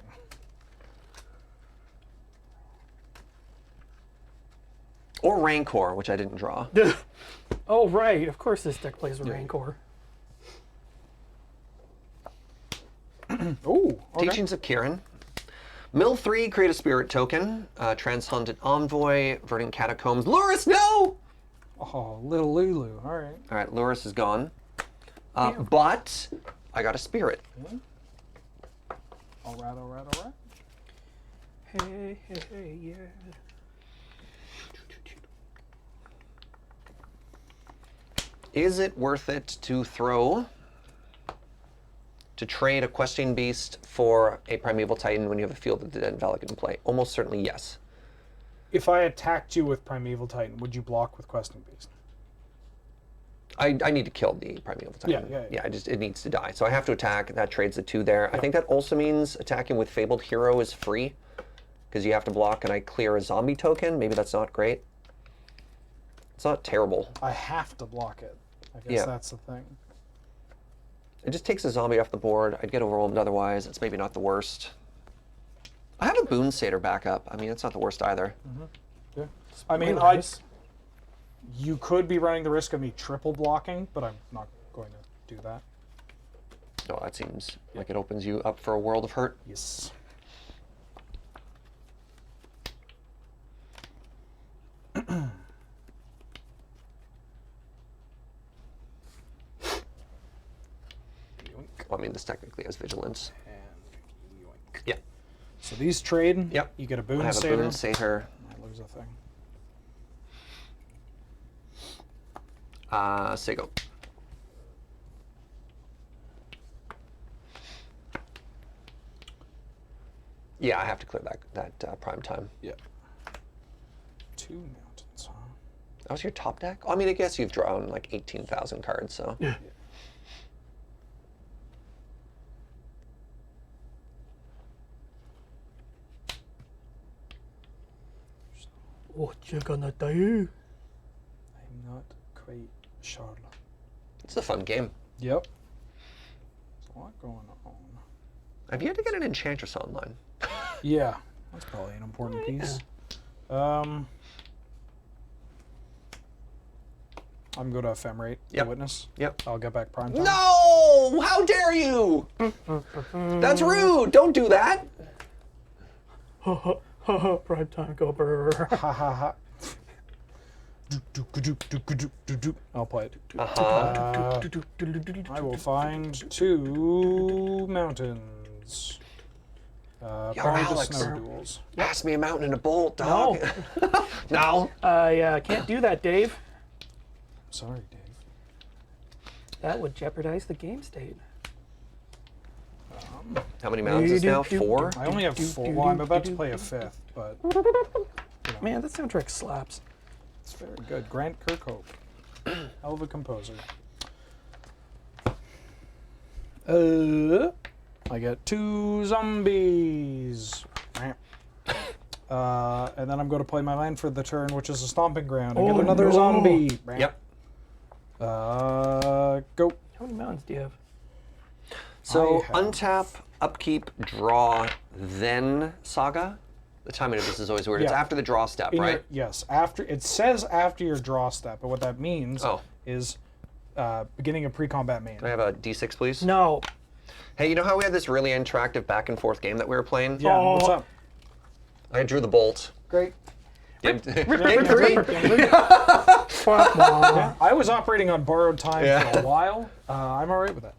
Or Rancor, which I didn't draw.
Oh, right. Of course this deck plays with Rancor.
Ooh, okay.
Teachings of Kieran. Mill 3, create a spirit token. Transcendent Envoy, Verdant Catacombs. Luris, no!
Oh, little Lulu. All right.
All right, Luris is gone. But I got a spirit.
All right, all right, all right.
Hey, hey, hey, yeah.
Is it worth it to trade a Questing Beast for a Primeval Titan when you have a Field of the Dead and Valakut in play? Almost certainly yes.
If I attacked you with Primeval Titan, would you block with Questing Beast?
I need to kill the Primeval Titan.
Yeah.
It needs to die. So I have to attack. That trades the 2 there. I think that also means attacking with Fabled Hero is free because you have to block and I clear a zombie token. Maybe that's not great. It's not terrible.
I have to block it. I guess
Yeah.
that's the thing.
It just takes a zombie off the board. I'd get overwhelmed otherwise. It's maybe not the worst. I have a Boon Satyr backup. I mean, it's not the worst either.
Yeah. I mean,
Nice.
you could be running the risk of me triple blocking, but I'm not going to do that.
No, that seems like it opens you up for a world of hurt.
Yes.
Well, I mean, this technically has vigilance.
And yoink.
Yeah.
So these trade.
Yep.
You get a
I
Boon
have a
Satyr.
Boon Satyr.
I lose a thing.
Sego. Yeah, I have to clear that prime time.
Yeah. 2 mountains, huh?
That was your top deck? I mean, I guess you've drawn like 18,000 cards, so.
Yeah. What you gonna do?
I'm not quite sure.
It's a fun game.
Yep. There's a lot going on.
I've yet to get an Enchantress online.
Yeah, that's probably an important piece. I'm going to Ephemerate the
Yep.
Witness.
Yep.
I'll get back Prime Time.
No! How dare you! That's rude! Don't do that!
Prime time go brr.
Ha ha ha. I'll play it.
Uh-huh.
I will find 2 mountains. Probably the
Alex.
snow duels.
Pass me a mountain and a bolt, dog. No.
I can't do that, Dave.
Sorry, Dave.
That would jeopardize the game state.
How many mountains is now? 4?
I only have 4. Well, I'm about to play a 5th, but
Man, that soundtrack slaps.
it's very good. Grant Kirkhope. Hell of a composer. I get 2 zombies. And then I'm going to play my land for the turn, which is a stomping ground. I get another
no.
zombie.
Yep.
Go.
How many mountains do you have?
So
I have-
untap, upkeep, draw, then saga. The timing of this is always weird. It's
Yeah.
after the draw step,
In
right?
your- yes, after it says after your draw step, but what that means
Oh.
is beginning of pre-combat main.
Can I have a D6, please?
No.
Hey, you know how we had this really interactive back and forth game that we were playing?
Yeah, what's
Oh.
up?
I drew the bolt.
Great.
Game,
Rip,
game 3.
Yeah, I was operating on borrowed time
Yeah.
for a while. I'm all right with that.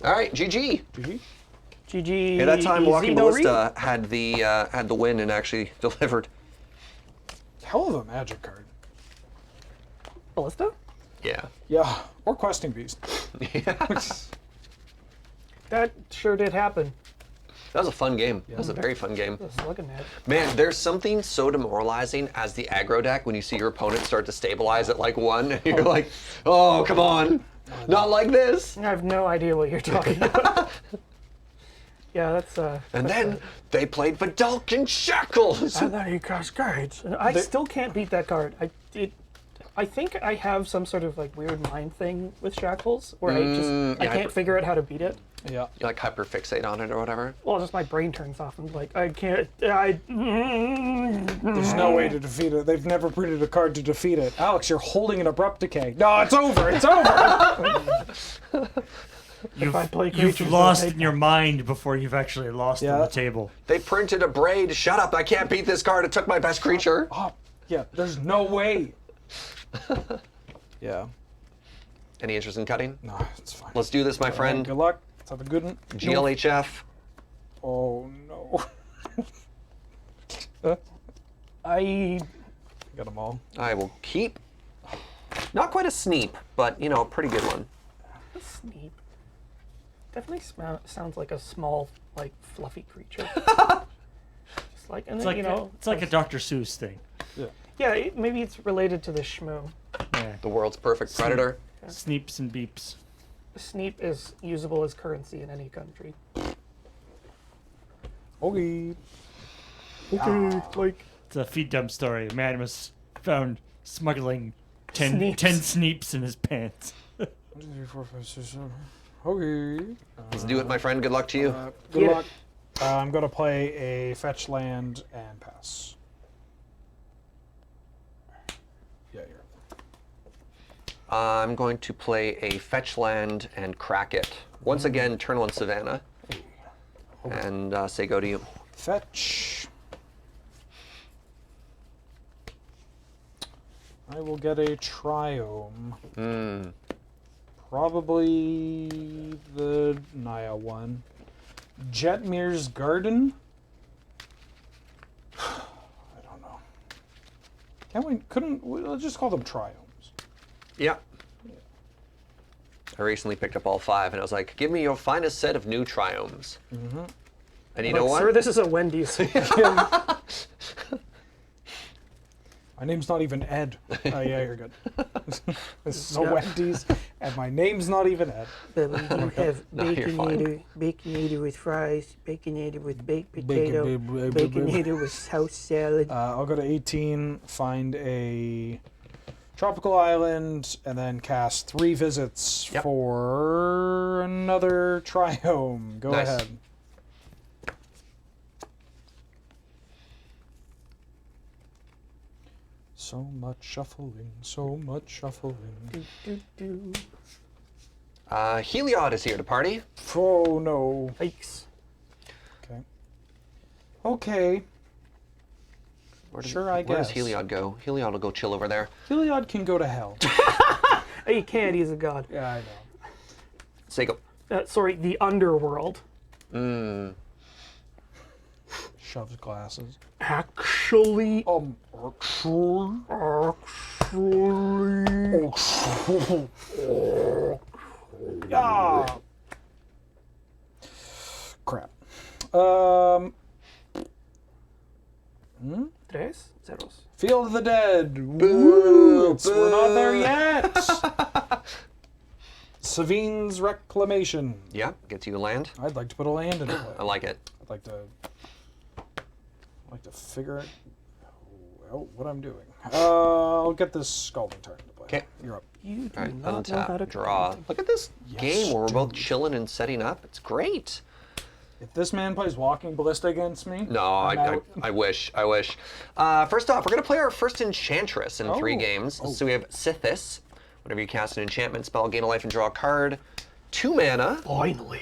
All right, GG.
GG.
GG.
Yeah, that time Walking
no read.
Ballista had the win and actually delivered.
Hell of a magic card.
Ballista?
Yeah.
Yeah, or questing beast.
That sure did happen.
That was a fun game. That was a very fun game.
Just looking at it.
Man, there's something so demoralizing as the aggro deck when you see your opponent start to stabilize at like 1, and you're like, oh, come on. Not like this.
I have no idea what you're talking about. Yeah, that's
And then they played Vidalcan Shackles.
and then he cascades. And I still can't beat that card. I think I have some sort of like weird mind thing with shackles where I
yeah,
can't figure out how to beat it.
Yeah.
You like hyperfixate on it or whatever.
Well, just my brain turns off and like I can't. There's
There's no way to defeat it. They've never printed a card to defeat it. Alex, you're holding an abrupt decay. No, it's over. It's over.
I play creatures,
You've
they'll
lost
take
in your mind before you've actually lost
Yeah.
on the table.
They printed a braid. Shut up, I can't beat this card. It took my best creature.
Oh, yeah. There's no way. Yeah.
Any interest in cutting?
No, it's fine.
Let's do this, my friend.
Good luck. Let's have a good one.
GLHF.
Oh no.
I
Got them all.
I will keep. Not quite a sneep, but you know, a pretty good one.
Sneep. Definitely sounds like a small, like fluffy creature. Just like, and
It's
then,
like
you know,
it's like a Dr. Seuss thing.
yeah, maybe it's related to the shmoo.
Yeah.
The world's perfect predator.
Sneeps and beeps.
Sneep is usable as currency in any country.
Okay.
Okay, like
It's a feed dump story. A man was found smuggling 10
Sneeps.
10 sneeps in his pants.
1, 2, 3, 4, 5, 6, 7. Okay.
Let's do it, my friend. Good luck to you.
Good
Get it.
luck. I'm gonna play a fetch land and pass. Yeah, you're.
I'm going to play a fetch land and crack it. Once again, turn 1 Savannah. And say go to you.
Fetch. I will get a Triome. Probably the Naya one. Jetmir's Garden. I don't know. Can't we? Let's just call them Triomes.
Yeah. I recently picked up all 5, and I was like, give me your finest set of new triomes. And you know what?
Sir, this is a Wendy's.
My name's not even Ed. Yeah, you're good. This is a Wendy's, and my name's not even Ed.
Then we do have
No, you're fine.
baconator with fries, baconator with baked
potato,
baconator with house salad.
I'll go to 18, find a tropical island, and then cast 3 visits
Yep.
for another triome. Go
Nice.
ahead. So much shuffling, so much shuffling.
Heliod is here to party.
Oh no.
Yikes.
Okay. Okay. Sure, I
Where does
guess.
Heliod go? Heliod will go chill over there.
Heliod can go to hell.
He can't. He's a god.
Yeah, I know.
Seiko.
Sorry, the underworld.
Shoves glasses.
Actually.
Ah. Crap.
Tres ceros.
Field of the Dead. Woo! We're not there yet. Savine's Reclamation.
Yeah, gets you a land.
I'd like to put a land in it.
I like it.
I'd like to figure out what I'm doing. I'll get this Scalding Tarn into play.
Okay.
You're up.
You do
All right,
not know how to
untap, draw. Look at this game where we're both chilling and setting up. It's great.
If this man plays Walking Ballista against me,
No,
I'm out.
I wish. First off, we're going to play our first Enchantress in 3 games. So we have Sithis. Whenever you cast an enchantment spell, gain a life and draw a card. 2 mana.
Finally.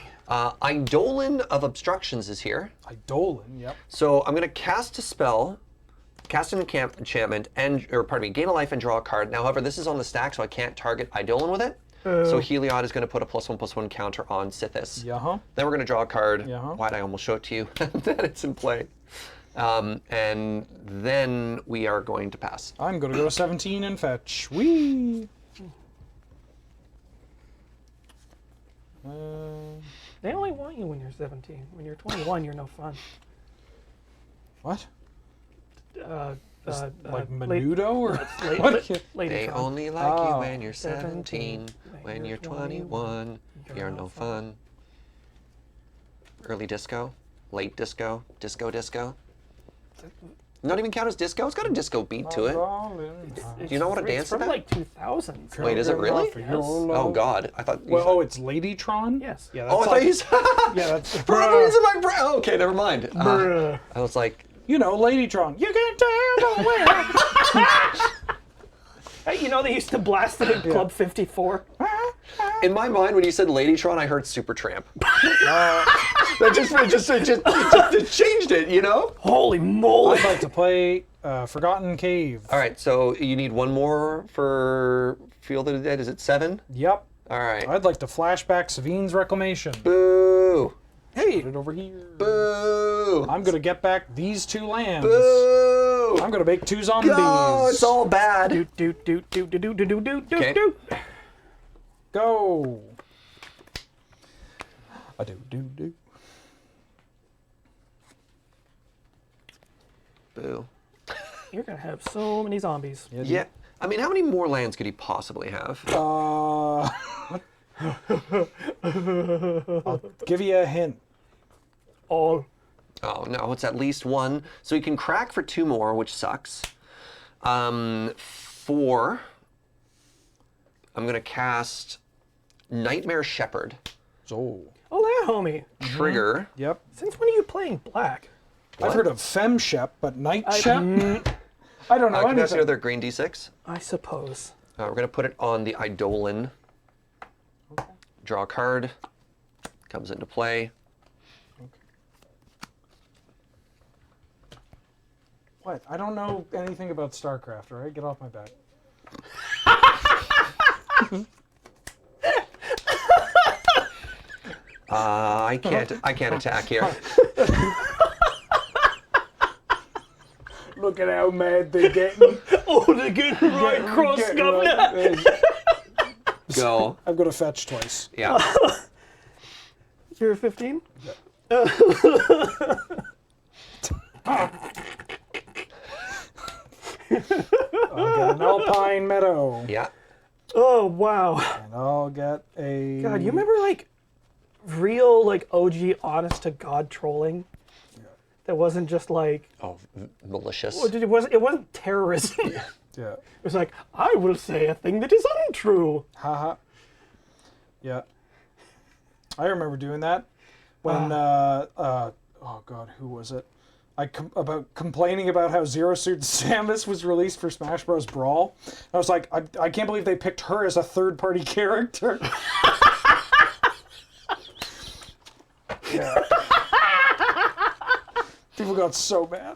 Eidolon of Obstructions is here.
Eidolon, yep.
So I'm going to cast a spell, cast an enchantment, gain a life and draw a card. Now, however, this is on the stack, so I can't target Eidolon with it. So Heliod is going to put a +1/+1 counter on Sithis.
Yeah.
Then we're going to draw a card.
Yeah.
Why'd I almost show it to you? Then it's in play. And then we are going to pass.
I'm going to go to 17 and fetch. Whee!
They only want you when you're 17. When you're 21, you're no fun.
What? Like
late-
Menudo or
late-
what?
late
They
Tron.
only like you
Oh.
when you're 17. When you're 21, you're no fun. Early disco, late disco, disco. Not even count as disco? It's got a disco beat to it.
Darling,
Do you know what a
It's
dance
from
about?
like 2000s.
Wait, is it really?
for your love.
Oh God, I thought.
Well, oh, it's Ladytron?
Yes.
Yeah,
Oh, I
that's
thought
like,
you said.
yeah, that's
For some reason, my brain. Oh, okay, never mind.
Bruh.
I was like,
you know, Ladytron. You can tell the way.
Hey, you know they used to blast it in Club 54?
in my mind, when you said Ladytron, I heard Supertramp. It changed it, you know.
Holy moly!
I'd like to play Forgotten Cave.
All right, so you need one more for Field of the Dead. Is it 7?
Yep.
All right.
I'd like to flashback Savine's Reclamation.
Boo!
Hey, put it over here.
Boo!
I'm gonna get back these 2 lands.
Boo!
I'm gonna make 2 zombies.
Go! It's all bad.
Do.
Go. I do.
Boo.
You're gonna have so many zombies.
Yeah. I mean, how many more lands could he possibly have?
I'll give you a hint.
All.
Oh no, it's at least 1. So he can crack for 2 more, which sucks. 4. I'm gonna cast Nightmare Shepherd.
So.
Oh, there, homie.
Trigger.
Yep.
Since when are you playing black?
I've heard of Femshep, but Nightshep? I don't know
Can I see
anything.
another green d6?
I suppose.
We're gonna put it on the Eidolon. Draw a card. Comes into play.
What? I don't know anything about StarCraft, all right? Get off my back.
I can't attack here.
Look at how mad they're getting.
Oh, they're getting right cross
Getting
up now.
right-
Go.
I'm gonna fetch twice.
Yeah.
You're 15?
I'll get an Alpine Meadow.
Yeah.
Oh, wow.
And I'll get a...
God, you remember, like, real, like, OG, honest-to-God trolling? That wasn't just, like...
Oh, malicious.
It wasn't terrorism.
Yeah.
It was like, I will say a thing that is untrue.
Haha. Yeah. I remember doing that when, oh God, who was it? About complaining about how Zero Suit Samus was released for Smash Bros. Brawl. I was like, I can't believe they picked her as a third-party character. Yeah. People got so mad.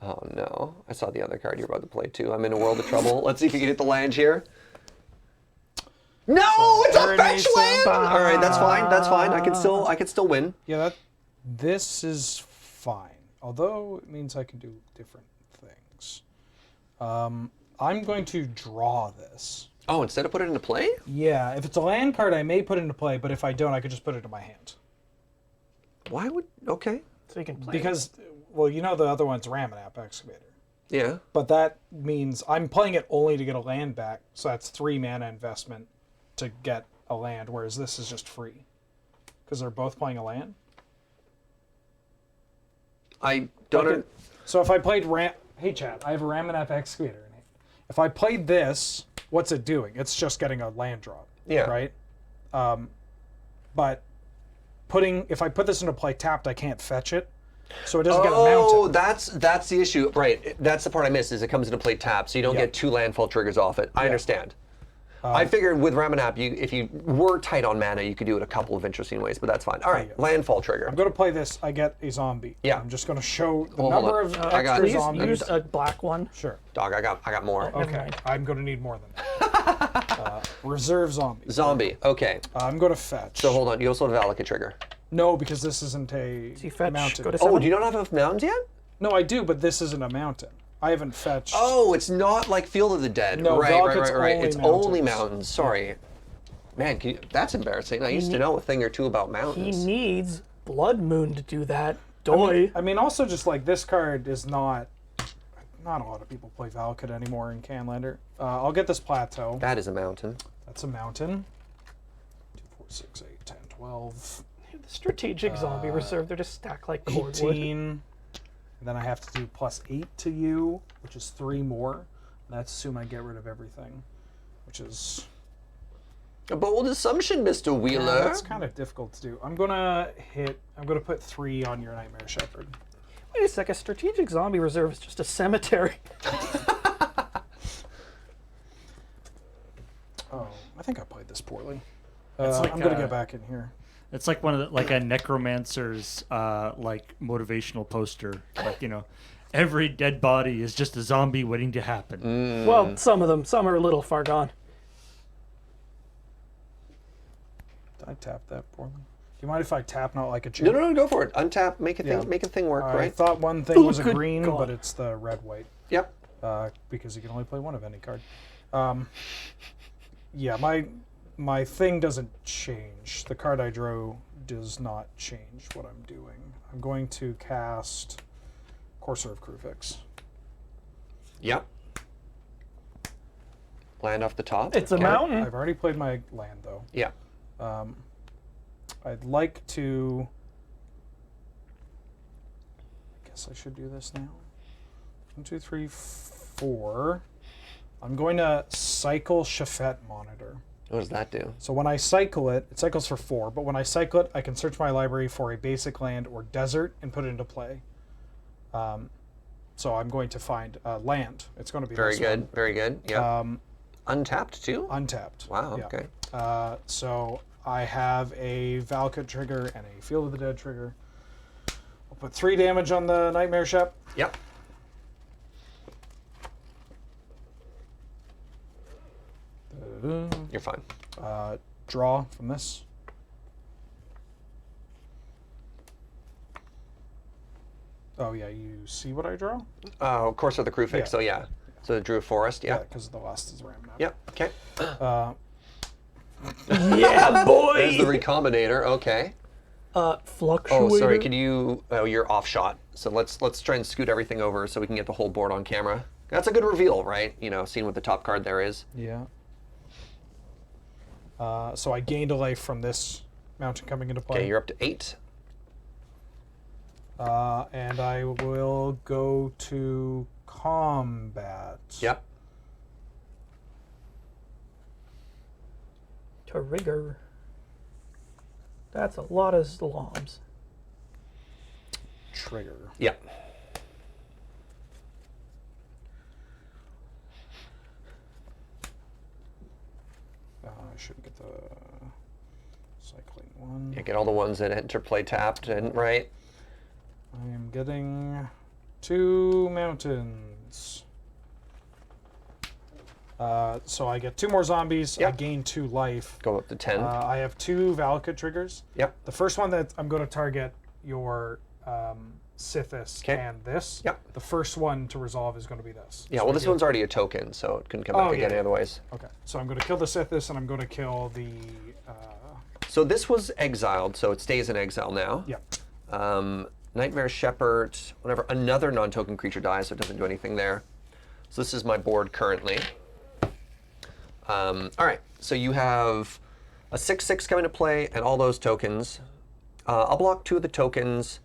Oh no, I saw the other card you're about to play too. I'm in a world of trouble. Let's see if you can hit the land here. No, it's a fetch land. All right, that's fine. That's fine. I can still win.
Yeah, this is fine. Although it means I can do different things. I'm going to draw this.
Oh, instead of put it into play?
Yeah, if it's a land card, I may put it into play, but if I don't, I could just put it in my hand.
Why would? Okay.
So you can play.
Because, well, you know the other one's Ramanap Excavator.
Yeah.
But that means I'm playing it only to get a land back, so that's 3 mana investment to get a land, whereas this is just free. Because they're both playing a land.
I don't.
So if I played Hey chat, I have a Ramanap Excavator in it. If I played this, what's it doing? It's just getting a land drop.
Yeah.
Right? But if I put this into play tapped, I can't fetch it. So it doesn't get a mountain.
Oh, that's the issue. Right. That's the part I missed, is it comes into play tap, so you don't get 2 landfall triggers off it. I understand. I figured with Ramanap, if you were tight on mana, you could do it a couple of interesting ways, but that's fine. All right, landfall trigger.
I'm going to play this. I get a zombie.
Yeah.
I'm just going to show the
Hold
number
on.
of
I got-
extra
Please
zombies.
use a black one.
Sure.
Dog, I got more.
Never
Okay.
mind.
I'm going to need more than that. Reserve zombies.
Zombie. Okay.
I'm going to fetch.
So hold on. You also have a Valakut trigger.
No, because this isn't a
So you fetch,
mountain.
go to 7.
Oh, do you not have enough mountains yet?
No, I do, but this isn't a mountain. I haven't fetched.
Oh, it's not like Field of the Dead.
No,
right.
Valakut's only
It's only
mountains.
mountains. Sorry. Man, that's embarrassing. I used to know a thing or two about
He
mountains.
needs Blood Moon to do that. Doy.
I mean, also just like this card is not a lot of people play Valakut anymore in Canlander. I'll get this plateau.
That is a mountain.
That's a mountain. 2, 4, 6, 8, 10, 12,
The strategic zombie reserve, they're just stacked like cordwood.
18. And then I have to do +8 to you, which is 3 more. And that's assume I get rid of everything, which is
A bold assumption, Mr. Wheeler.
that's kind of difficult to do. I'm gonna put 3 on your Nightmare Shepherd.
Wait a sec, a strategic zombie reserve is just a cemetery.
Oh, I think I played this poorly.
like
I'm gonna
a-
get back in here.
It's like like a necromancer's like motivational poster. Like, every dead body is just a zombie waiting to happen.
Well, some of them. Some are a little far gone.
Did I tap that poorly? Do you mind if I tap not like a chip?
No, go for it. Untap, make a
Yeah.
thing, make a thing work,
I
right?
thought one thing was a
good
green,
God.
but it's the red-white.
Yep.
Because you can only play one of any card. Yeah, my thing doesn't change. The card I drew does not change what I'm doing. I'm going to cast Courser of Kruvix.
Yep. Land off the top.
It's a
Okay.
mountain.
I've already played my land, though.
Yeah.
I'd like to... I guess I should do this now. 1, 2, 3, 4. I'm going to cycle Shafet Monitor.
What does that do?
So when I cycle it, it cycles for 4, but when I cycle it, I can search my library for a basic land or desert and put it into play. So I'm going to find land. It's going to be
Very
this
good.
one.
Very good. Yeah. Untapped too?
Untapped.
Wow.
Yeah.
Okay.
So I have a Valakut trigger and a Field of the Dead trigger. I'll put 3 damage on the Nightmare Shep.
Yep. You're fine.
Draw from this. Oh yeah, you see what I draw?
Of course, with the crew fix.
Yeah.
So yeah. So the Druid Forest. Yeah.
because the last is Ram.
Yep. Okay.
Yeah, boy.
There's the Recombinator. Okay.
Fluctuator.
Oh, sorry. Could you? Oh, you're off shot. So let's try and scoot everything over so we can get the whole board on camera. That's a good reveal, right? Seeing what the top card there is.
Yeah. So I gained a life from this mountain coming into play.
Okay, you're up to 8.
And I will go to combat.
Yep.
Trigger. That's a lot of slobs.
Trigger.
Yep.
I should get the cycling one.
Yeah, get all the ones that interplay tapped and right.
I am getting 2 mountains. So I get 2 more zombies.
Yep.
I gain 2 life.
Go up to 10.
I have 2 Valakut triggers.
Yep.
The first one that I'm going to target your Sithis
'Kay.
and this.
Yep.
The first one to resolve is going to be this.
Yeah,
So
well,
I
this
get-
one's already a token, so it couldn't come back again
yeah.
otherwise.
Okay, so I'm going to kill the Sithis and I'm going to kill the.
So this was exiled, so it stays in exile now.
Yeah.
Nightmare Shepherd, whenever another non-token creature dies, so it doesn't do anything there. So this is my board currently. All right, so you have a 6/6 coming to play and all those tokens. I'll block 2 of the tokens.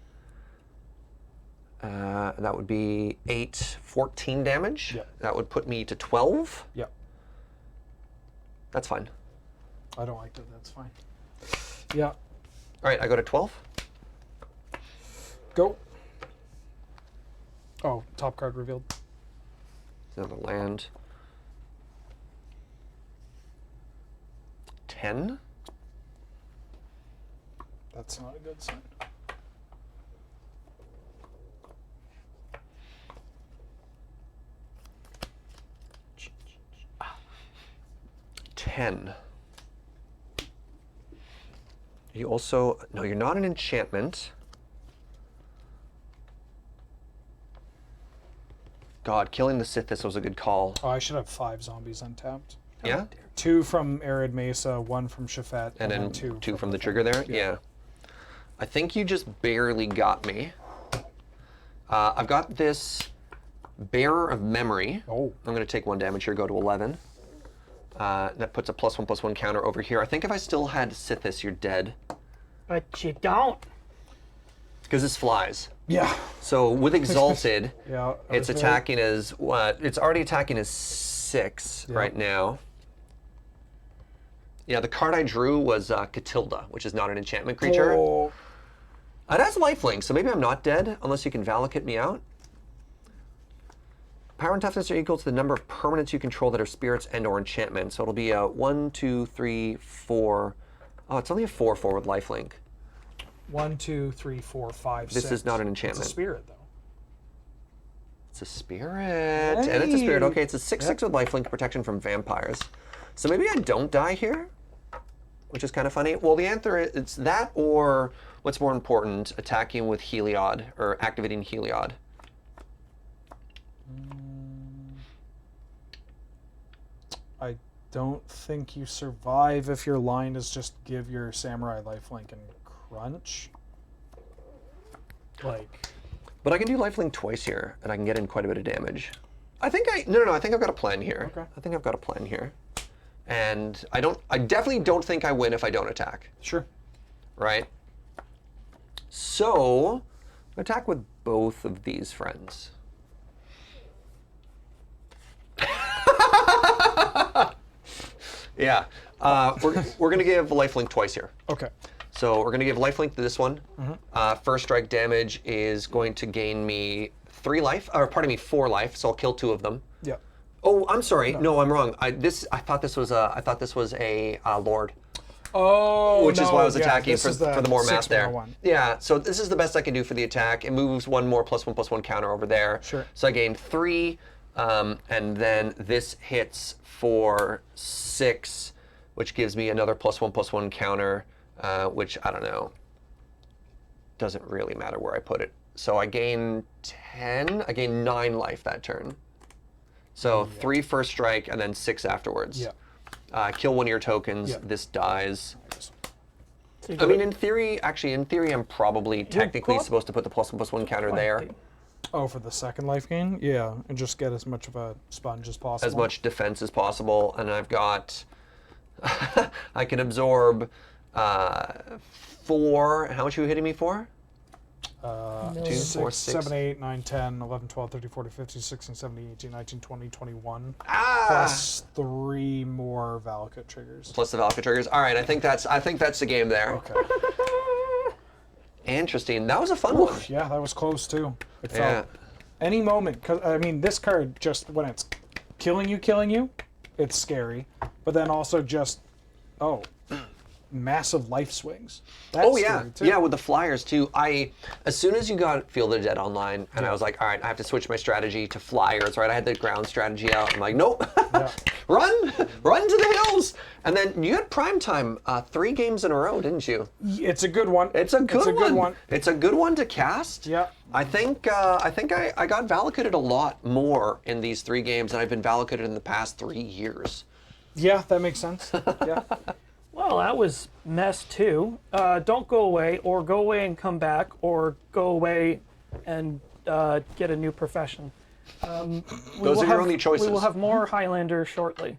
That would be 8, 14 damage.
Yep.
That would put me to 12.
Yeah.
That's fine.
I don't like that. That's fine. Yeah.
All right, I go to 12.
Go. Oh, top card revealed.
Another land. 10.
That's not a good sign.
Ten. You also, no, you're not an enchantment. God, killing the Sithis was a good call.
Oh, I should have 5 zombies untapped.
Yeah?
2 from Arid Mesa, 1 from Shafet,
And then
2
from the trigger there?
Yeah.
Yeah. I think you just barely got me. I've got this Bearer of Memory.
Oh.
I'm going to take 1 damage here, go to 11. That puts a +1/+1 counter over here. I think if I still had Sithis, you're dead.
But you don't.
Because this flies.
Yeah.
So with Exalted,
Yeah.
it's
okay.
attacking as what? It's already attacking as 6
Yeah.
right now. Yeah, the card I drew was Catilda, which is not an enchantment creature.
Oh.
It has lifelink, so maybe I'm not dead, unless you can Valakut me out. Power and toughness are equal to the number of permanents you control that are spirits and or enchantments. So it'll be a 1, 2, 3, 4. Oh, it's only a 4/4 with lifelink.
1, 2, 3, 4, 5,
This
6.
is not an
It's
enchantment.
a spirit, though.
It's a spirit. And it's a spirit.
Hey.
Okay, it's a 6/6 with lifelink protection from vampires. So maybe I don't die here, which is kind of funny. Well, the answer is it's that or what's more important, attacking with Heliod or activating Heliod.
I don't think you survive if your line is just give your samurai lifelink and crunch. Like,
But I can do lifelink twice here, and I can get in quite a bit of damage. I think no, I think I've got a plan here.
Okay.
I think I've got a plan here. And I definitely don't think I win if I don't attack,
sure.
right? So, attack with both of these friends. Yeah, we're gonna give lifelink twice here.
Okay.
So we're gonna give lifelink to this one. First strike damage is going to gain me 4 life. So I'll kill 2 of them.
Yeah.
Oh, I'm sorry. No, I'm wrong. I thought this was a lord,
Oh,
which is why I was
yeah,
attacking
this
for
is
the more math there.
6-1.
Yeah. So this is the best I can do for the attack. It moves 1 more +1/+1 counter over there.
Sure.
So I gain 3, and then this hits for 6, which gives me another +1/+1 counter, which I don't know. Doesn't really matter where I put it. So I gain 10. I gain 9 life that turn. So 3 first strike and then 6 afterwards.
Yeah.
Kill 1 of your tokens.
Yeah.
This dies.
So you
I
go-
mean, in theory, I'm probably technically
cool.
supposed to put the +1/+1 counter there.
Oh, for the second life gain? Yeah, and just get as much of a sponge as possible.
As much defense as possible, and I've got. I can absorb 4. How much are you hitting me for? 2, 4, 6.
7, 8, 9, 10, 11, 12, 13, 14, 15, 16, 17, 18, 19, 20, 21.
Ah!
Plus 3 more Valakut triggers.
Plus the Valkyrie triggers. All right, I think that's the game there.
Okay.
Interesting. That was a fun one.
Yeah, that was close too. It felt
Yeah.
any moment, because I mean, this card just when it's killing you, it's scary. But then also just, oh, massive life swings. That's
Oh yeah,
scary, too.
yeah, with the flyers too. As soon as you got Field of the Dead online, and I was like, all right, I have to switch my strategy to flyers, right? I had the ground strategy out. I'm like, nope, run to the hills. And then you had primetime 3 games in a row, didn't you?
It's a good one.
It's a good
one.
It's a good one to cast.
Yeah.
I think I got Valakuted a lot more in these 3 games than I've been Valakuted in the past 3 years.
Yeah, that makes sense. Yeah.
Well, that was mess 2. Don't go away, or go away and come back, or go away and get a new profession.
Those are your only choices.
We will have more Highlander shortly.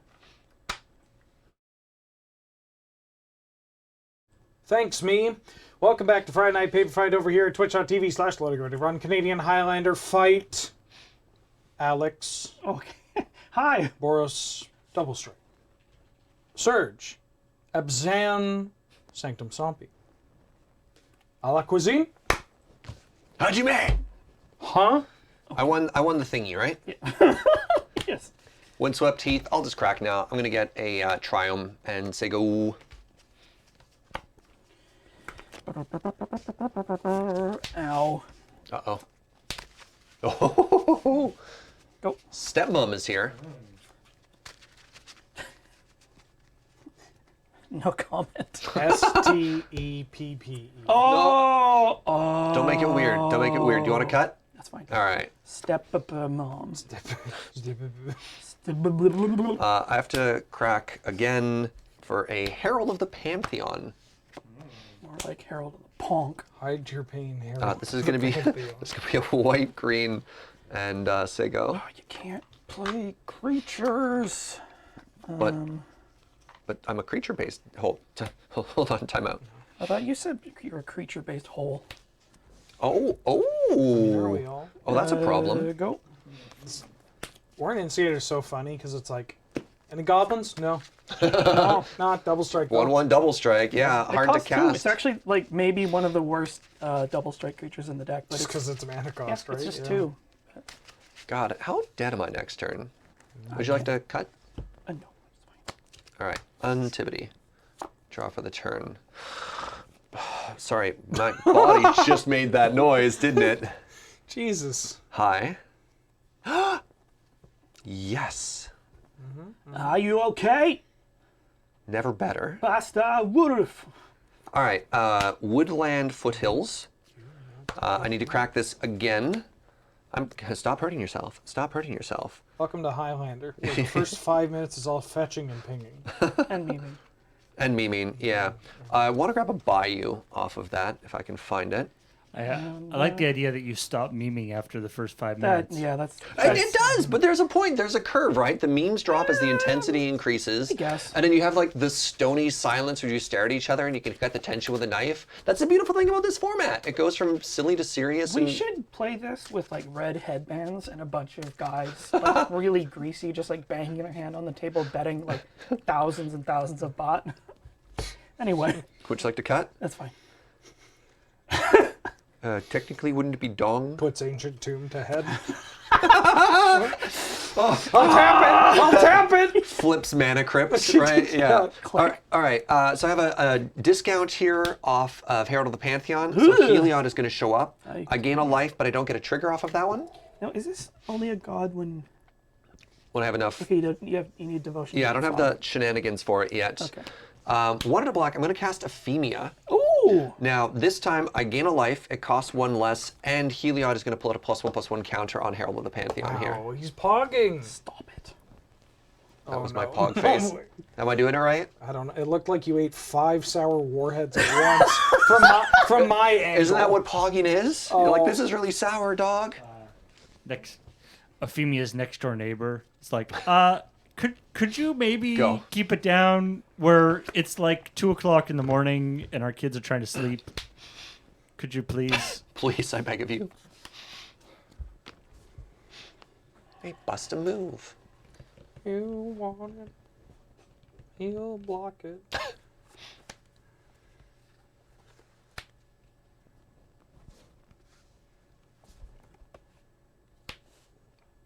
Thanks, me. Welcome back to Friday Night Paper Fight over here at twitch.tv/loading. Run Canadian Highlander fight. Alex.
Okay. Hi.
Boros. Double Strike. Surge. Abzan. Sanctum Sompi. A la cuisine.
Hajime!
Huh?
I won the thingy, right?
Yes.
Windswept Heath. I'll just crack now. I'm gonna get a Triumph and say go.
Ow.
Uh-oh. Oh.
Go.
Stepmom is here.
No comment.
Stepppe.
Oh.
Don't make it weird. Don't make it weird. Do you want to cut?
That's fine.
All right.
Step up, moms.
I have to crack again for a Herald of the Pantheon.
More like Harold of the Ponk.
Hide your pain, Harold.
This is gonna be a white, green, and say go.
Oh, you can't play creatures.
But I'm a creature-based. Hold on. Time out.
I thought you said you're a creature-based whole.
Oh.
Are we all?
Oh, that's a problem.
Go.
Warren Instigator is so funny because it's like, any goblins? No.
Oh.
Not double strike.
1/1 double strike. Yeah,
It
hard to
costs 2.
cast.
It's actually like maybe one of the worst double strike creatures in the deck, but
Just
it's,
because it's mana cost, right?
it's just
Yeah.
2.
God, how dead am I next turn? Would you like to cut?
No, it's fine.
All right, Untivity. Draw for the turn. Sorry, my body just made that noise, didn't it?
Jesus.
Hi. Yes.
Are you okay?
Never better.
Basta Wolf.
All right, Woodland Foothills. I need to crack this again. Stop hurting yourself. Stop hurting yourself.
Welcome to Highlander. Where the first 5 minutes is all fetching and pinging.
And memeing.
And memeing, yeah. I want to grab a Bayou off of that, if I can find it.
I like the idea that you stop memeing after the first 5
That,
minutes.
yeah, that's
It does, but there's a point. There's a curve, right? The memes drop as the intensity increases.
I guess.
And then you have like the stony silence where you stare at each other and you can cut the tension with a knife. That's the beautiful thing about this format. It goes from silly to serious.
We
and
should play this with like red headbands and a bunch of guys like really greasy, just like banging their hand on the table, betting like thousands and thousands of bot. Anyway,
Would you like to cut?
that's fine.
Technically, wouldn't it be dong?
Puts Ancient Tomb to head. I'll tap it!
Flips mana crypts, right? Yeah. All right. So I have a discount here off of Herald of the Pantheon. So Heliod is going to show up. I gain a life, but I don't get a trigger off of that one.
Now, is this only a god when
When I have enough.
if you need devotion?
Yeah, I don't have the shenanigans for it yet.
Okay.
One in a black. I'm going to cast Ephemia.
Ooh.
Now, this time I gain a life, it costs 1 less, and Heliod is going to pull out a +1/+1 counter on Herald of the Pantheon here.
Oh, he's pogging.
Stop it.
That was my
no.
pog face. Am I doing it right?
I don't know. It looked like you ate 5 sour warheads at once from my angle.
Isn't that what pogging is? You're like, this is really sour, dog.
Euphemia's next door neighbor. It's like, could you maybe
Go.
keep it down where it's like 2:00 in the morning and our kids are trying to sleep? Could you please?
Please, I beg of you. Hey, bust a move.
You want it? He'll block it.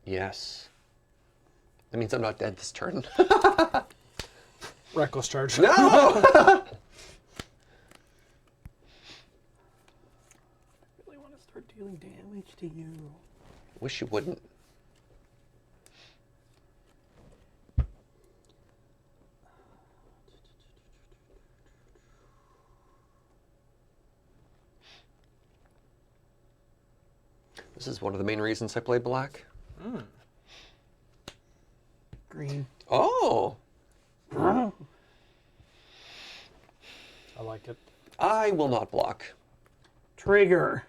Yes. That means I'm not dead this turn.
Reckless charge.
No!
to you.
Wish you wouldn't. This is one of the main reasons I play black.
Green.
Oh,
I like it.
I will not block.
Trigger.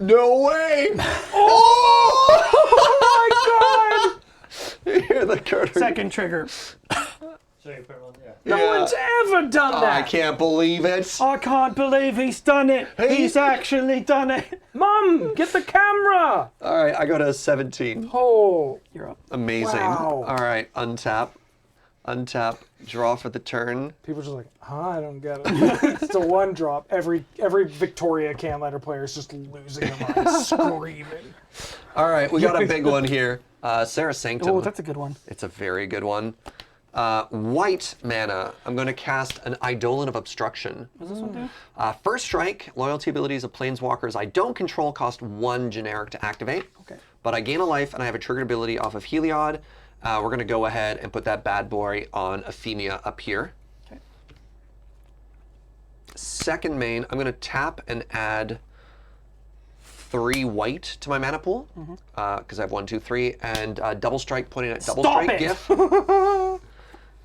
No way!
Oh my God!
You hear the curtain?
Second trigger.
No one's ever done that.
I can't believe it.
I can't believe he's done it. He's actually done it.
Mom, get the camera.
All right, I go to 17.
Oh,
You're up.
Amazing.
Wow.
All right, untap. Untap, draw for the turn.
people are just like, I don't get it. It's a one drop. Every Victoria Canlander player is just losing their minds, screaming.
All right, we got a big one here. Sarah Sanctum.
Oh, that's a good one.
It's a very good one. White mana. I'm going to cast an Eidolon of Obstruction.
What does this one do?
First strike, loyalty abilities of planeswalkers I don't control cost 1 generic to activate.
Okay.
But I gain a life and I have a triggered ability off of Heliod. We're going to go ahead and put that bad boy on Ephemia up here.
Okay.
Second main, I'm going to tap and add 3 white to my mana pool because I have 1, 2, 3, and double strike pointing at double
Stop
strike
it!
GIF.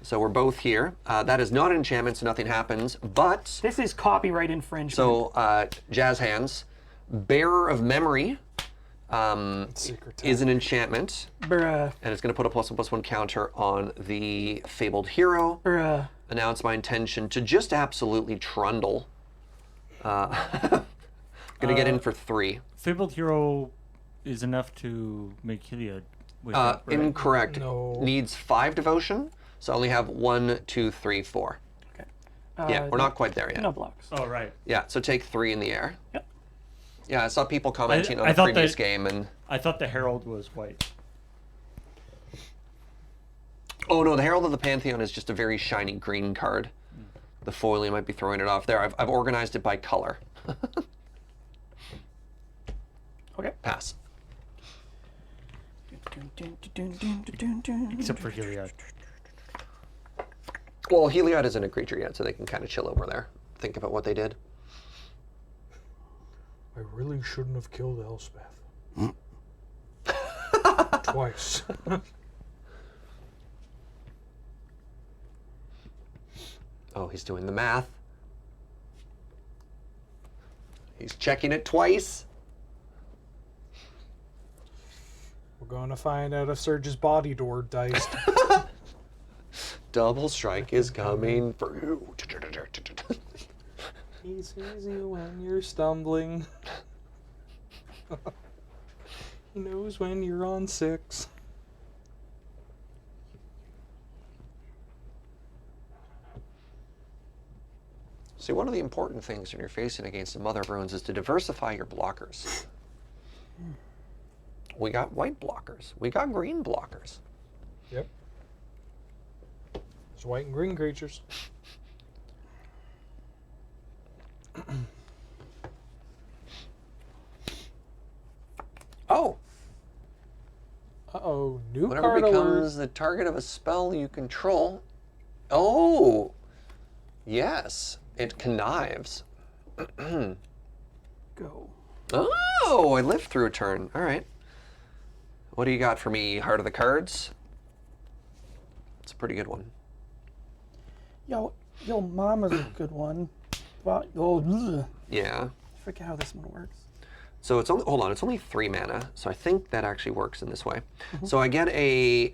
So we're both here. That is not an enchantment, so nothing happens. But
This is copyright infringement.
so Jazz Hands, Bearer of Memory
Secret
is an enchantment,
Bruh.
and it's going to put a +1/+1 counter on the Fabled Hero.
Bruh.
Announce my intention to just absolutely trundle. Gonna get in for 3.
Fabled Hero is enough to make Heliod wake up, right?
Incorrect.
No.
Needs 5 devotion, so I only have 1, 2, 3, 4.
Okay.
Yeah, we're not quite there yet.
No blocks.
Oh, right.
Yeah, so take 3 in the air.
Yep.
Yeah, I saw people commenting on
I
the
thought
previous
that-
game, and
I thought the Herald was white.
oh no, the Herald of the Pantheon is just a very shiny green card. The foiling might be throwing it off there. I've organized it by color.
Okay.
Pass.
Except for Heliod.
Well, Heliod isn't a creature yet, so they can kind of chill over there. Think about what they did.
I really shouldn't have killed Elspeth. Twice.
Oh, he's doing the math. He's checking it twice.
We're going to find out if Surge's body door diced.
Double strike is coming for you.
He sees you when you're stumbling. He knows when you're on 6.
See, one of the important things when you're facing against the Mother of Runes is to diversify your blockers. We got white blockers. We got green blockers.
Yep. It's white and green creatures.
Oh,
Uh-oh, new
whenever
card
it
alert.
becomes the target of a spell you control. Oh, yes, it connives.
Go.
Oh, I lived through a turn. All right. What do you got for me, Heart of the Cards? It's a pretty good one.
Yo, mama's a good one. But, ugh.
Yeah.
I forget how this one works.
So it's only, hold on, it's only 3 mana. So I think that actually works in this way. So I get I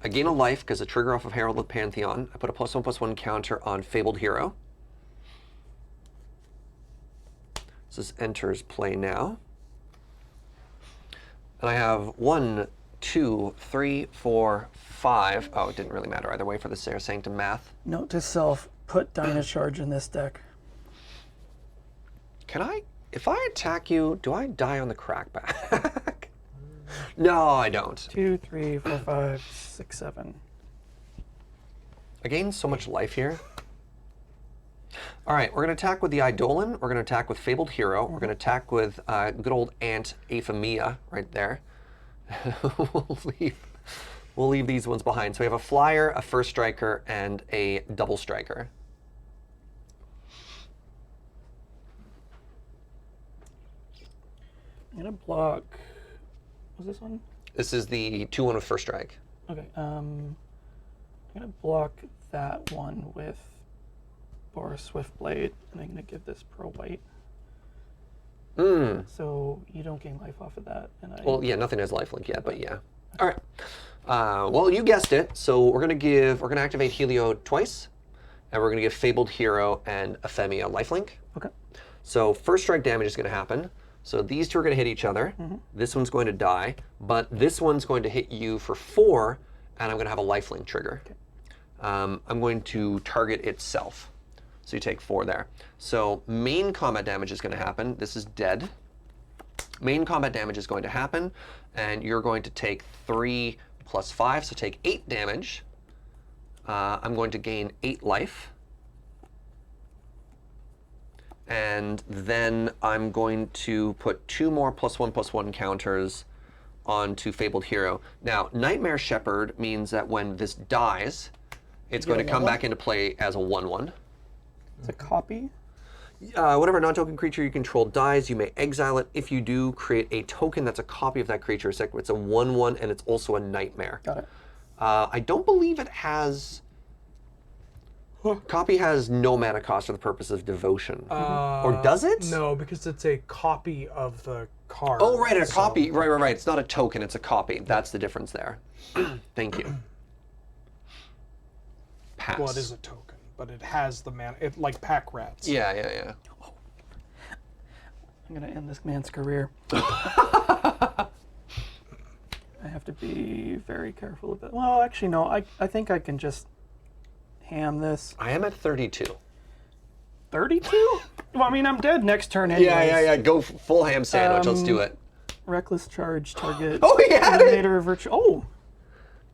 gain a life because a trigger off of Herald of Pantheon. I put a +1/+1 counter on Fabled Hero. So this enters play now. And I have 1, 2, 3, 4, 5. Oh, it didn't really matter either way for the Sarah Sanctum math.
Note to self, put Dynacharge in this deck.
Can I, if I attack you, do I die on the crackback? No, I don't.
2, 3, 4, 5, 6, 7.
I gain so much life here. All right, we're going to attack with the Eidolon. We're going to attack with Fabled Hero. We're going to attack with good old Aunt Aphemia right there. We'll leave these ones behind. So we have a flyer, a first striker, and a double striker.
I'm gonna block. Was this one?
This is the 2/1 with first strike.
Okay. I'm gonna block that one with Boris Swiftblade, and I'm gonna give this Pro White. So you don't gain life off of that, and I.
Well, yeah, nothing has lifelink yet, but yeah. All right. Well, you guessed it. So we're gonna activate Helio twice, and we're gonna give Fabled Hero and Ephemia lifelink.
Okay.
So first strike damage is gonna happen. So these two are gonna hit each other. This one's going to die, but this one's going to hit you for 4, and I'm gonna have a lifelink trigger.
Okay.
I'm going to target itself. So you take 4 there. So main combat damage is going to happen. This is dead. Main combat damage is going to happen, and you're going to take 3 plus 5, so take 8 damage. I'm going to gain 8 life. And then I'm going to put 2 more +1/+1 counters onto Fabled Hero. Now, Nightmare Shepherd means that when this dies, it's going to come back into play as a 1/1.
It's a copy.
Whatever non-token creature you control dies, you may exile it. If you do, create a token that's a copy of that creature. It's a 1/1, and it's also a nightmare.
Got it.
I don't believe it has... Copy has no mana cost for the purpose of devotion. Or does it?
No, because it's a copy of the card.
Oh, right, a copy. Right. It's not a token, it's a copy. That's the difference there. Thank you. Pass.
Well, it is a token, but it has the mana. It like pack rats.
Yeah.
I'm gonna end this man's career. I have to be very careful of it. Well, actually, no. I think I can just ham this.
I am at 32.
32? Well, I mean, I'm dead next turn anyways.
Yeah. Go full ham sandwich. Let's do it.
Reckless charge, target.
Oh, he had it!
Eliminator, virtual. Oh!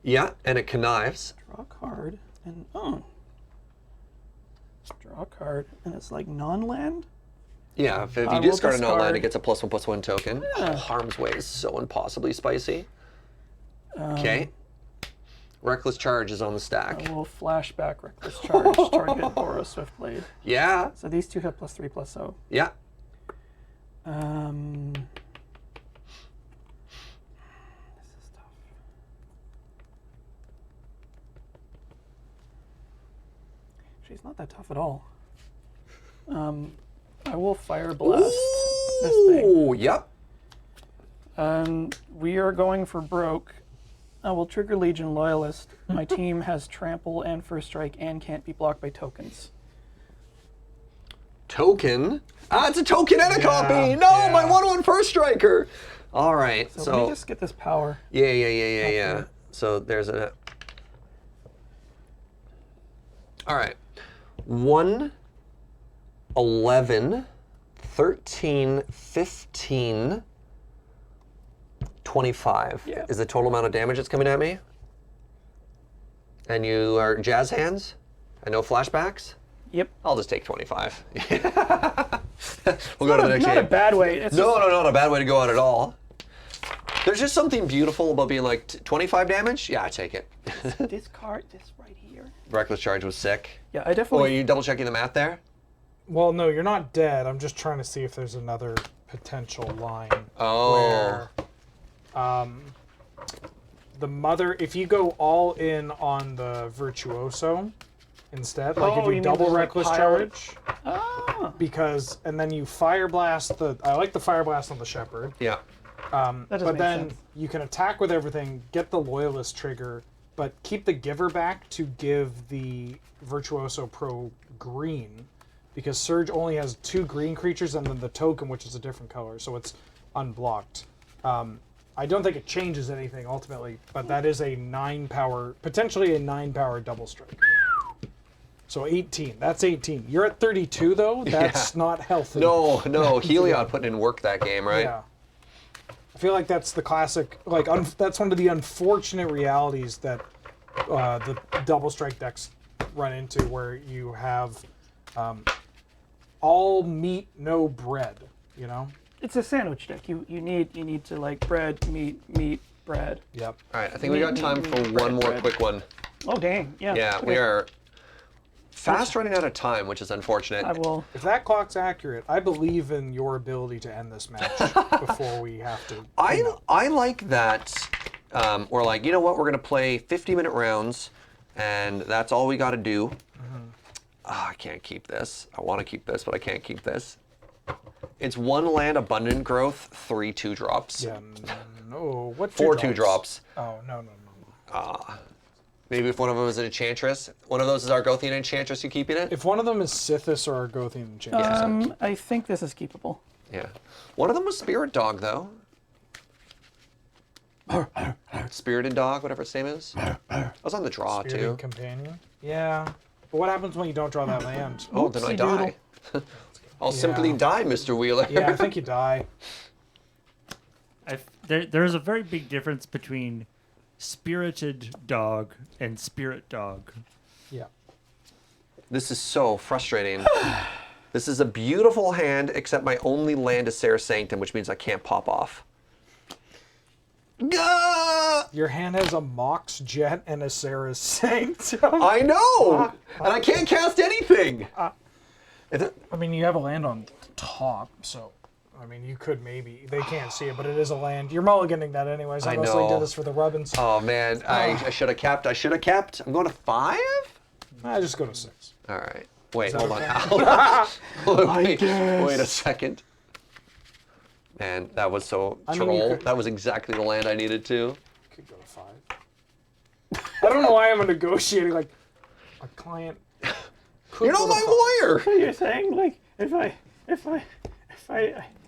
Yeah, and it connives.
Draw a card, and draw a card, and it's like non-land?
Yeah, if you
will
discard a non-land,
discard.
it gets a +1/+1 token. Oh, Harm's Way is so impossibly spicy. Okay. Reckless Charge is on the stack.
I will flashback Reckless Charge, target Boros Swiftblade.
Yeah.
So these two have +3/+0.
Yeah.
This is tough. She's not that tough at all. I will Fire Blast this thing.
Ooh, yep.
We are going for broke. I will trigger Legion Loyalist. My team has trample and first strike and can't be blocked by tokens.
Token? It's a token and a copy! No, my 1/1 first striker! All right,
So let me just get this power.
Yeah. So there's a... All right. 1, 11, 13, 15, 25
Yeah.
is the total amount of damage that's coming at me. And you are jazz hands and no flashbacks?
Yep.
I'll just take 25. We'll go to the next
Not
game.
a bad way. It's
No, not a bad way to go out at all. There's just something beautiful about being like 25 damage. Yeah, I take it.
just this card, this right here.
Reckless Charge was sick.
Yeah, I
Oh,
definitely.
are you double checking the math there?
Well, no, you're not dead. I'm just trying to see if there's another potential line.
Oh.
Where, the mother, if you go all in on the Virtuoso instead, like if
you
you
mean
double
just, like,
Reckless
pile it?
Charge,
Ah,
because, and then you Fire Blast I like the Fire Blast on the Shepherd,
Yeah.
that does
but
make
then
sense.
you can attack with everything, get the Loyalist trigger, but keep the Giver back to give the Virtuoso Pro green, because Surge only has 2 green creatures and then the token, which is a different color, so it's unblocked. I don't think it changes anything ultimately, but that is a 9 power, potentially a 9 power double strike. So 18, that's 18. You're at 32 though, that's not healthy.
No, Heliod putting in work that game, right?
Yeah. I feel like that's the classic, like that's one of the unfortunate realities that the double strike decks run into, where you have All meat, no bread. You know.
It's a sandwich deck. You need to like bread, meat, bread.
Yep.
All right, I think we got time for one more quick one.
Oh dang! Yeah.
Yeah,
Okay.
we are fast running out of time, which is unfortunate.
I will.
If that clock's accurate, I believe in your ability to end this match before we have to.
I like that. We're like, you know what? We're gonna play 50-minute rounds, and that's all we got to do. I can't keep this. I want to keep this, but I can't keep this. It's 1 land abundant growth, 3 2-drops.
Yeah. No. What?
4
2
2-drops.
Oh no.
Maybe if one of them is an enchantress. One of those is Argothian enchantress. You keeping it?
If one of them is Sithis or Argothian enchantress.
I think this is keepable.
Yeah. One of them was spirit dog though. Spirited dog, whatever its name is. I was on the draw
Spirited
too.
companion. Yeah. But what happens when you don't draw that land?
Oh, then I die. I'll simply die, Mr. Wheeler.
Yeah, I think you die.
There's a very big difference between spirited dog and spirit dog.
Yeah.
This is so frustrating. This is a beautiful hand, except my only land is Sarah Sanctum, which means I can't pop off. Gah!
Your hand has a Mox Jet and a Sarah's Sanctum.
I know! And I can't cast anything!
I mean, you have a land on top, so... I mean, you could maybe... They can't see it, but it is a land. You're mulliganing that anyways. I mostly
know.
did this for the rubbins.
Oh, man. I should have kept. I should have kept. I'm going to 5?
I just go to 6.
All right. Wait,
that
hold
okay?
on. Hold on. Wait a second. Man, that was so
I mean,
troll.
you could-
That was exactly the land I needed to.
Could go to 5. I don't know why I'm negotiating, like, a client could
You're
go
not
to
my
5.
lawyer!
You're saying like if I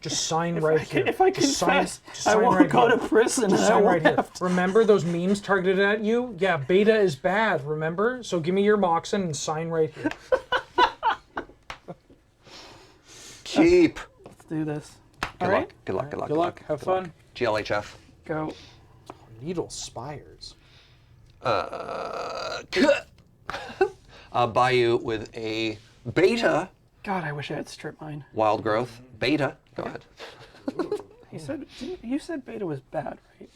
Just sign right here.
if I
Just
confess,
just
I
sign
won't
right
go
here.
to prison.
Just
and I
sign
won't
right here.
have to-
Remember those memes targeted at you? Yeah, beta is bad, remember? So give me your Moxen and sign right here.
Keep.
Let's do this.
Good
All
luck.
right,
Good luck. Good luck.
Good luck. Have fun.
GLHF.
go.
Needle spires.
I'll buy you with a beta
God, I wish I had strip mine.
wild growth. Beta. Go ahead.
You said beta was bad, right?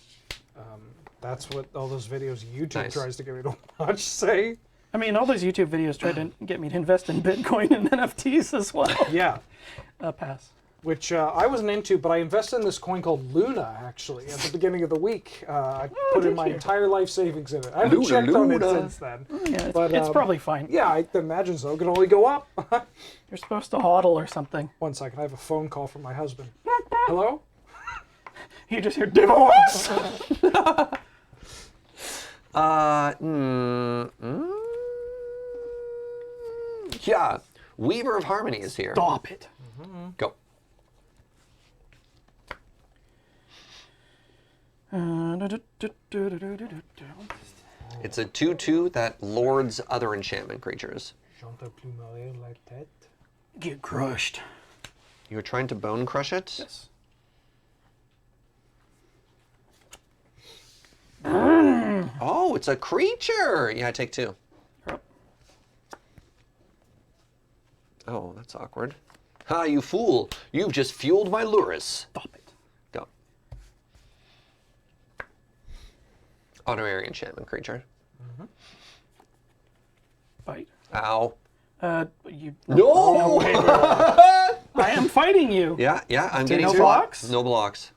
That's what all those videos YouTube
Nice.
tries to get me to watch say.
I mean, all those YouTube videos tried to get me to invest in Bitcoin and NFTs as well.
Yeah.
Pass.
Which I wasn't into, but I invested in this coin called Luna, actually, at the beginning of the week. I put in
did
my
you?
entire life savings in it. I haven't
Luna,
checked on it
Luna.
since then.
Yeah, it's,
But,
it's probably fine.
Yeah, I imagine so. It can only go up.
You're supposed to hodl or something.
1 second, I have a phone call from my husband. Hello?
You just hear divorce.
Yeah. Weaver of Harmony is here.
Stop it.
Go. It's a 2/2 that lords other enchantment creatures.
Get crushed.
You're trying to bone crush it?
Yes.
Oh, it's a creature! Yeah, I take 2.
You're up.
Oh, that's awkward. Ha, you fool! You've just fueled my Lurus.
Stop it.
Go. Honorary enchantment creature.
Fight.
Ow.
You.
No!
I am fighting you.
Yeah, I'm getting
no
to
blocks?
No blocks.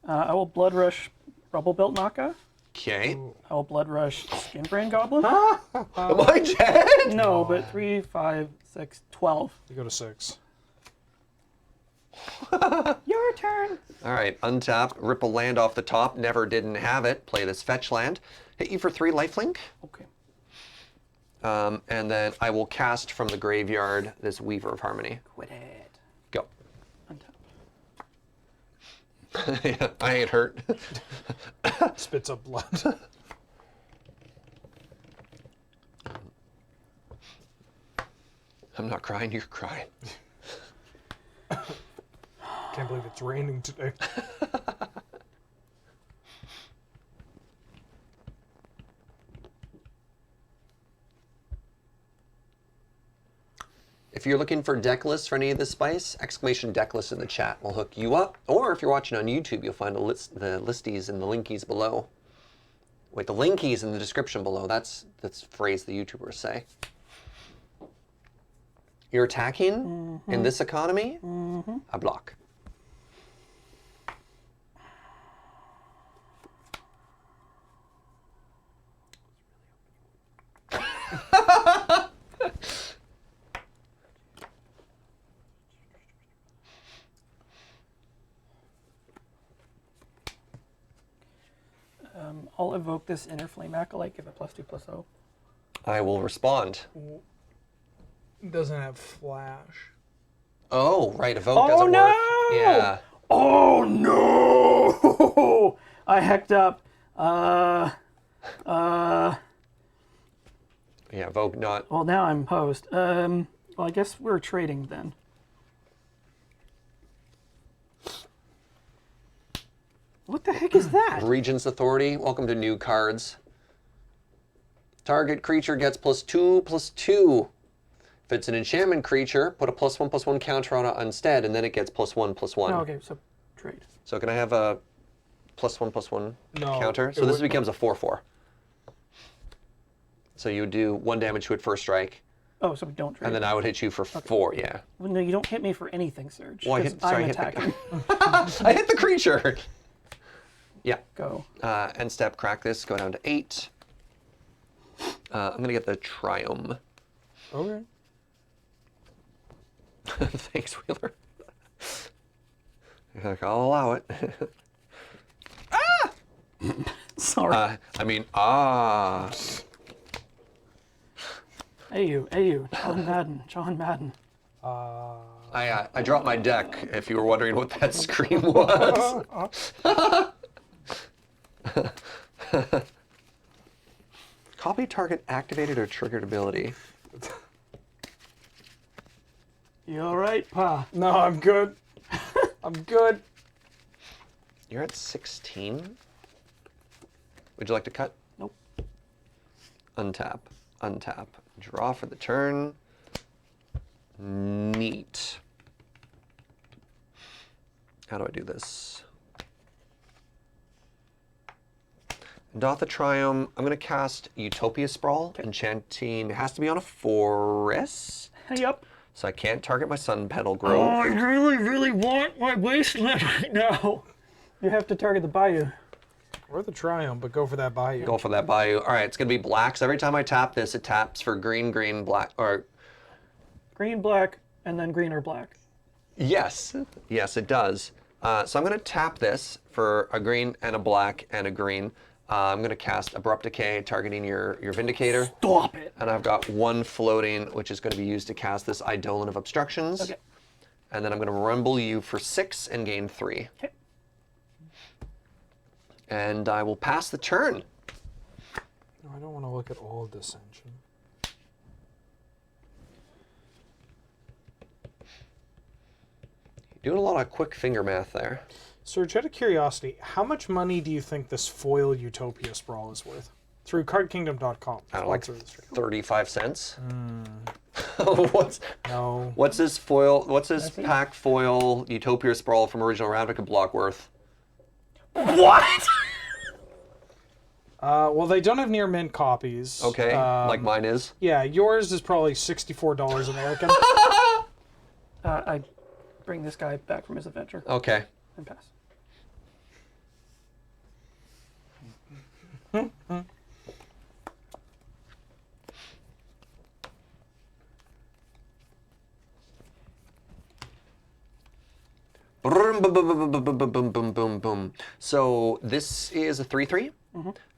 I will blood rush Rubble Belt Naka.
Okay.
I will blood rush Skinbrain Goblin.
Am I dead?
No, but 3, 5, 6, 12.
You go to 6.
Your turn.
All right, untap, rip a land off the top, never didn't have it, play this fetch land, hit you for 3 lifelink,
Okay.
and then I will cast from the graveyard this Weaver of Harmony.
Quit it.
Go.
Untap.
Yeah, I ain't hurt.
Spits up blood.
I'm not crying, you're crying.
Can't believe it's raining today.
If you're looking for deck lists for any of this spice, exclamation deck list in the chat will hook you up. Or if you're watching on YouTube, you'll find the listies and the linkies below. Wait, the linkies in the description below. That's a phrase the YouTubers say. You're attacking in this economy? I block.
I'll evoke this Inner Flame Acolyte, give it +2/+0.
I will respond.
Doesn't have flash.
Oh, right. Evoke doesn't work. Yeah.
Oh no! I hecked up.
Yeah, Evoke not.
Well, now I'm host. Well, I guess we're trading then. What the heck is that?
Regent's Authority. Welcome to new cards. Target creature gets +2/+2. If it's an enchantment creature, put a +1/+1 counter on it instead, and then it gets +1/+1.
Oh, okay, so trade.
So can I have a +1/+1
No,
counter?
it
So this
wouldn't.
becomes a 4/4. So you would do 1 damage to it first strike,
Oh, so we don't trade.
and then I would hit you for 4. Yeah.
Well, no, you don't hit me for anything, Serge.
Well, I
'cause
hit- sorry, I
I'm
hit the-
attacking.
I hit the creature. Yeah.
Go.
End step, crack this, go down to 8. I'm going to get the Triumph.
Okay.
Thanks, Wheeler. Like, I'll allow it.
Sorry. Hey you, John Madden.
I dropped my deck, if you were wondering what that scream was. Copy target activated or triggered ability.
You all right, Pa?
No, I'm good. I'm good.
You're at 16? Would you like to cut?
Nope.
Untap, untap. Draw for the turn. Neat. How do I do this? Doth the Triumph. I'm going to cast Utopia Sprawl. Enchanting. It has to be on a forest.
Yep.
So I can't target my Sun Petal Grove.
I really want my wasteland right now. You have to target the Bayou.
Or the Triumph, but go for that Bayou.
Go for that Bayou. All right, it's going to be black. So every time I tap this, it taps for green, green, black. Or
Green, black, and then green or black.
yes. Yes, it does. So I'm going to tap this for a green and a black and a green. I'm going to cast Abrupt Decay, targeting your Vindicator.
Stop it.
And I've got 1 floating, which is going to be used to cast this Eidolon of Obstructions.
Okay.
And then I'm going to rumble you for 6 and gain 3.
Okay.
And I will pass the turn.
No, I don't want to look at all Dissension.
Doing a lot of quick finger math there.
Serge, out of curiosity, how much money do you think this foil Utopia Sprawl is worth? Through cardkingdom.com.
I don't know, like
Sponsor of the stream.
35 cents.
No.
What's this foil? What's this pack foil Utopia Sprawl from original Ravnica block worth?
What?
Well, they don't have near mint copies.
Okay, like mine is.
Yeah, yours is probably $64 American.
I bring this guy back from his adventure
Okay.
and pass.
Boom, boom, boom, boom, boom, boom, boom, boom, boom, boom. So this is a 3/3.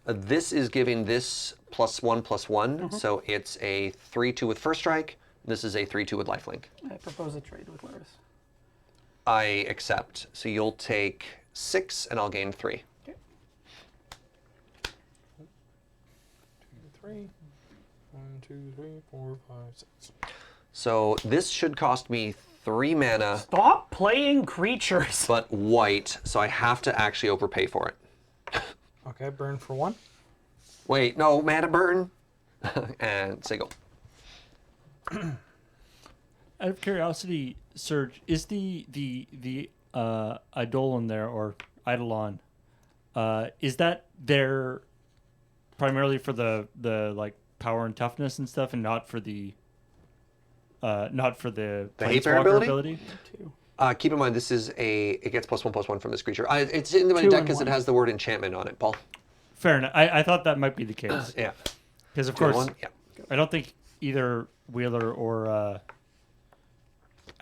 This is giving this +1/+1. So it's a 3/2 with first strike. This is a 3/2 with lifelink.
I propose a trade with Laris.
I accept. So you'll take 6 and I'll gain 3.
Okay.
2, 3. 1, 2, 3, 4, 5, 6.
So this should cost me 3 mana,
Stop playing creatures.
but white. So I have to actually overpay for it.
Okay, burn for 1.
Wait, no, mana burn. And say go.
Out of curiosity, Serge, is the Eidolon there or Eidolon? Is that there primarily for the like power and toughness and stuff, and not for the
hate bear
planeswalker
ability?
Two.
Keep in mind, this is it gets +1/+1 from this creature. It's in my
2
deck
and
because it
1.
has the word enchantment on it, Paul.
Fair enough. I thought that might be the case.
Yeah.
Because of
2 and
course,
1. Yeah.
I don't think either Wheeler or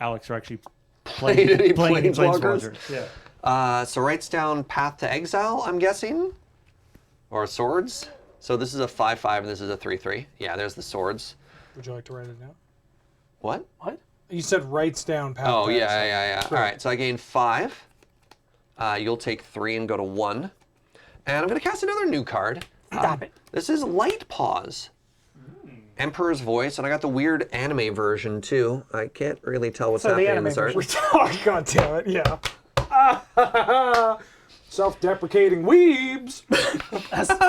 Alex are actually
Played any
playing
planeswalkers?
Yeah.
So writes down Path to Exile, I'm guessing? Or Swords? So this is a 5/5 and this is a 3/3. Yeah, there's the Swords.
Would you like to write it down?
What?
What?
You said writes down. Path
Oh,
to
yeah,
Exile.
yeah. All right, so I gain 5. You'll take 3 and go to 1. And I'm going to cast another new card.
Stop it.
This is Light Paws. Emperor's Voice, and I got the weird anime version too. I can't really tell what's
So the
happening in
anime
this art.
version.
Oh, God damn it! Yeah. Self-deprecating weebs.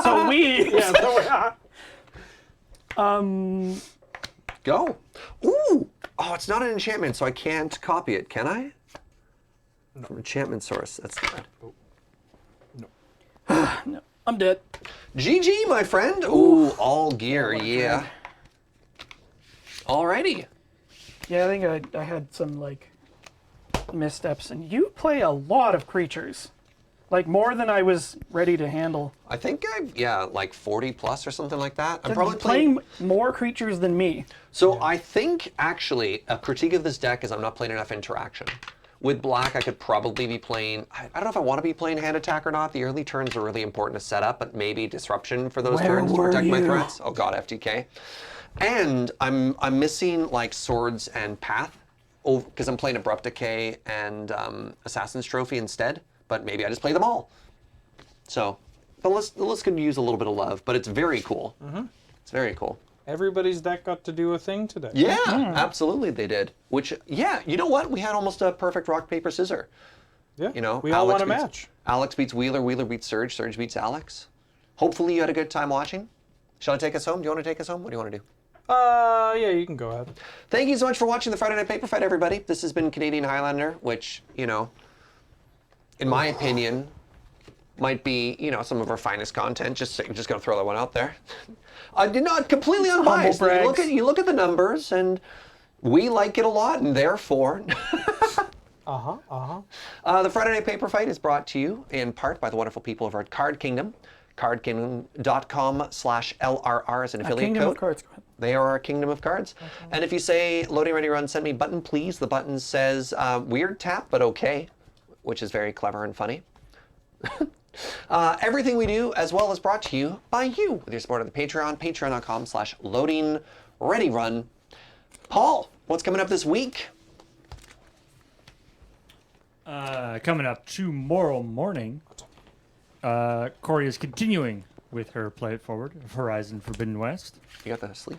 So we.
Yeah.
Go. Ooh! Oh, it's not an enchantment, so I can't copy it, can I? No. From enchantment source. That's bad.
No, I'm dead.
GG, my friend. Ooh, all gear, yeah. Alrighty.
Yeah, I think I had some like missteps, and you play a lot of creatures, like more than I was ready to handle.
I think like 40 plus or something like that. I'm
You're
probably
playing more creatures than me.
So I think actually a critique of this deck is I'm not playing enough interaction. With black, I could probably be playing. I don't know if I want to be playing hand attack or not. The early turns are really important to set up, but maybe disruption for those
Where
turns to
were
protect my
you?
threats. Oh god, FTK. And I'm missing like Swords and Path because I'm playing Abrupt Decay and Assassin's Trophy instead. But maybe I just play them all. So the list could use a little bit of love, but it's very cool. It's very cool.
Everybody's deck got to do a thing today.
Yeah, absolutely they did. Which, yeah, you know what? We had almost a perfect rock, paper, scissors.
Yeah.
You know,
we all won a
beats-
match.
Alex beats Wheeler, Wheeler beats Surge, Surge beats Alex. Hopefully you had a good time watching. Shall I take us home? Do you want to take us home? What do you want to do?
Yeah, you can go ahead.
Thank you so much for watching the Friday Night Paper Fight, everybody. This has been Canadian Highlander, which, you know, in my opinion, might be, you know, some of our finest content. Just going to throw that one out there. I did not completely unbiased.
brags.
You look at the numbers, and we like it a lot, and therefore. The Friday Night Paper Fight is brought to you in part by the wonderful people over at Card Kingdom. CardKingdom.com/LRR is an affiliate
Kingdom
code.
of Cards. Go ahead.
They are our Kingdom of Cards. And if you say, loading ready run, send me button, please, the button says, weird tap, but okay, which is very clever and funny. Everything we do, as well, is brought to you by you with your support of the Patreon, patreon.com/loading ready run. Paul, what's coming up this week?
Coming up tomorrow morning, Corey is continuing with her Play It Forward of Horizon Forbidden West,
You got the sleeve?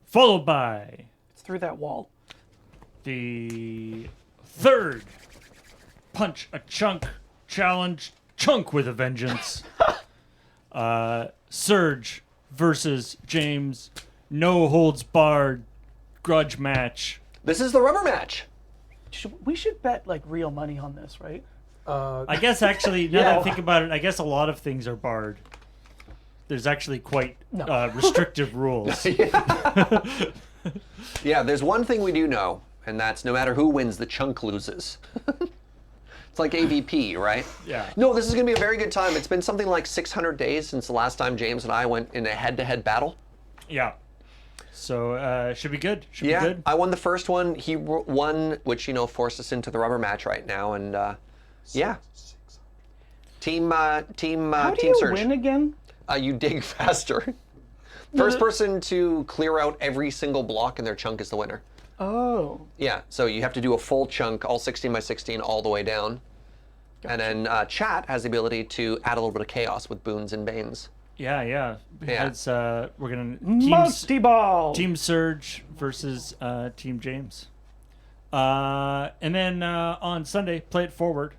followed by
It's through that wall.
the third Punch a Chunk Challenge, Chunk with a Vengeance. Surge versus James, no holds barred grudge match.
This is the rubber match.
We should bet like real money on this, right?
I guess actually, now that I think about it, I guess a lot of things are barred. There's actually quite restrictive rules.
Yeah, there's one thing we do know, and that's no matter who wins, the chunk loses. It's like AVP, right?
Yeah.
No, this is going to be a very good time. It's been something like 600 days since the last time James and I went in a head-to-head battle.
Yeah. So, should be good. Should be
Yeah,
good.
I won the first one. He won, which, you know, forced us into the rubber match right now. And, yeah. Team
How do
Team
you
Surge.
win again?
You dig faster. First person to clear out every single block in their chunk is the winner.
Oh.
Yeah, so you have to do a full chunk, all 16 by 16, all the way down. And then chat has the ability to add a little bit of chaos with boons and banes.
Yeah. Because we're gonna
Musty Ball!
Team Surge versus Team James. And then on Sunday, Play It Forward.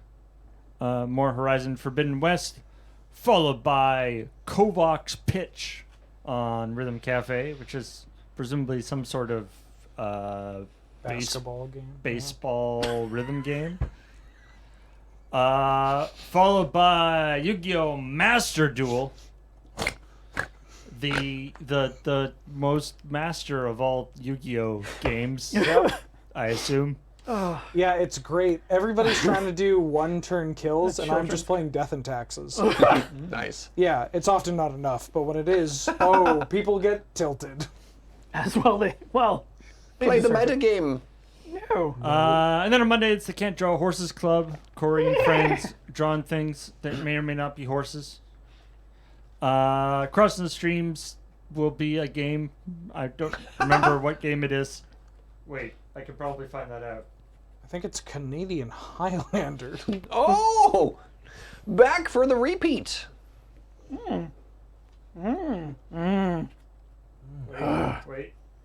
More Horizon Forbidden West, followed by Kovac's Pitch on Rhythm Cafe, which is presumably some sort of
Basketball game.
baseball rhythm game. Followed by Yu-Gi-Oh! Master Duel. The most master of all Yu-Gi-Oh! Games,
Yep.
I assume.
Yeah, it's great. Everybody's trying to do one-turn kills, and I'm just playing Death and Taxes.
Nice.
Yeah, it's often not enough, but when it is, people get tilted.
As well, they
Play the
deserve
meta
it.
game.
No.
And then on Monday, it's the Can't Draw Horses Club. Corey and friends drawing things that may or may not be horses. Crossing the Streams will be a game. I don't remember what game it is. Wait, I could probably find that out.
I think it's Canadian Highlander.
Oh! Back for the repeat.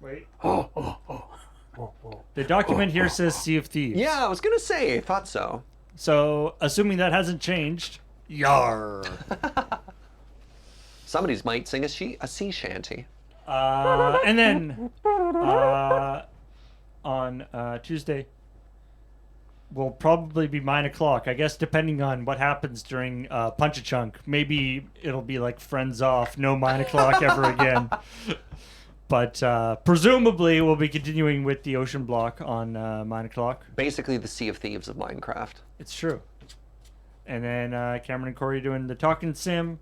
Wait. The document here says Sea of Thieves.
Yeah, I was going to say, I thought so.
So, assuming that hasn't changed, yar.
Somebody's might sing a sea shanty.
And then on Tuesday will probably be 9 o'clock. I guess depending on what happens during Punch-a-Chunk. Maybe it'll be like Friends Off, no 9 o'clock ever again. But presumably we'll be continuing with the Ocean Block on 9 o'clock.
Basically the Sea of Thieves of Minecraft.
It's true. And then Cameron and Corey doing the Talking Sim.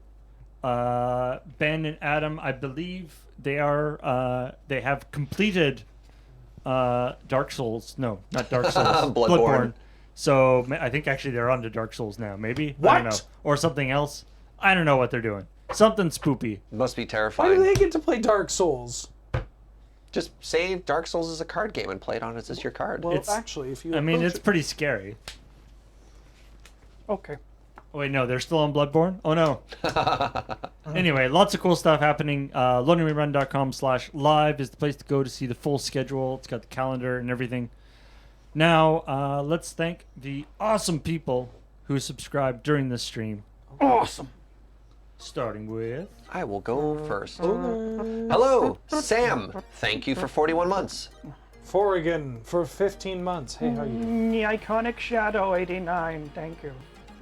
Ben and Adam, I believe they have completed Dark Souls. No, not Dark Souls.
Bloodborne.
So I think actually they're on to Dark Souls now. Maybe. I don't know.
What?
Or something else. I don't know what they're doing. Something spoopy.
Must be
Why do
terrifying.
they get to play Dark Souls?
Just say Dark Souls is a card game and play it on as your card.
Well,
It's-
actually, if you
I mean,
approach
it's
it-
pretty scary.
Okay.
Oh, wait, no, they're still on Bloodborne? Oh, no. Anyway, lots of cool stuff happening. LoadingRerun.com/live is the place to go to see the full schedule. It's got the calendar and everything. Now, let's thank the awesome people who subscribed during this stream.
Awesome.
Starting with...
I will go first. Hello, Sam. Thank you for 41 months.
Forrigan for 15 months. Hey, how you doing?
The iconic Shadow 89. Thank you.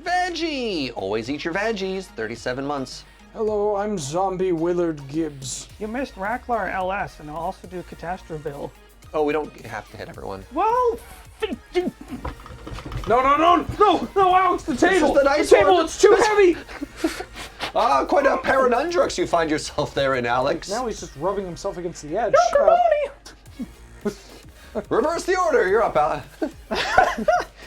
Veggie. Always eat your veggies. 37 months.
Hello, I'm Zombie Willard Gibbs.
You missed Racklar LS, and I'll also do Catastrophill.
Oh, we don't have to hit everyone.
Well,
No, Alex, the table!
the nice
the table,
one.
it's too heavy!
Ah, quite a paranundrux you find yourself there in, Alex.
Now he's just rubbing himself against the edge.
Reverse the order. You're up, Alex.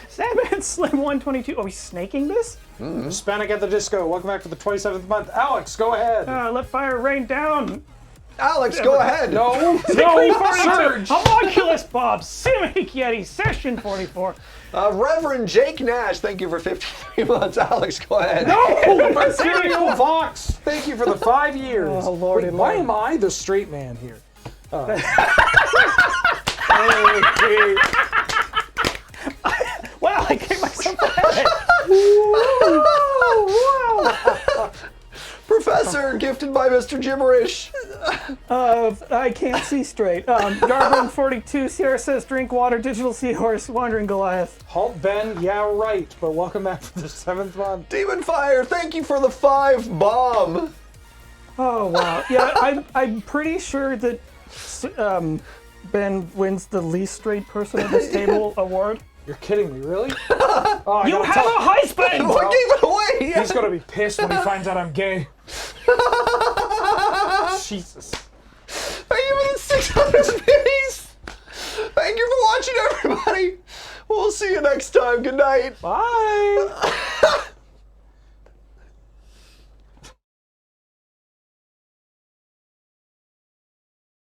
Salmon Slim 122. Are we snaking this?
Hispanic at the Disco, welcome back for the 27th month. Alex, go ahead.
Let fire rain down.
Alex, go ahead.
No,
42.
Surge!
Homunculus Bob. Cinematic Yeti. Session 44.
Reverend Jake Nash, thank you for 53 months. Alex, go ahead.
Material Vox, thank you for the 5 years.
Oh, Lordy,
Wait, why
Lord.
am I the straight man here?
Wow, I gave myself a headache.
Professor, gifted by Mr. Gibberish.
I can't see straight. Garburn 42. Sierra says drink water. Digital Seahorse. Wandering Goliath.
Halt Ben, yeah right, but welcome back for the 7th month.
Demon Fire, thank you for the 5 bomb.
Oh wow. Yeah, I'm pretty sure that Ben wins the least straight person at this table award.
You're kidding me, really? Oh, I
You
gotta
have
tell-
a high spin.
What gave it away?
He's gonna be pissed when he finds out I'm gay. Jesus.
Thank you for the 600 pennies. Thank you for watching, everybody. We'll see you next time. Good night.
Bye!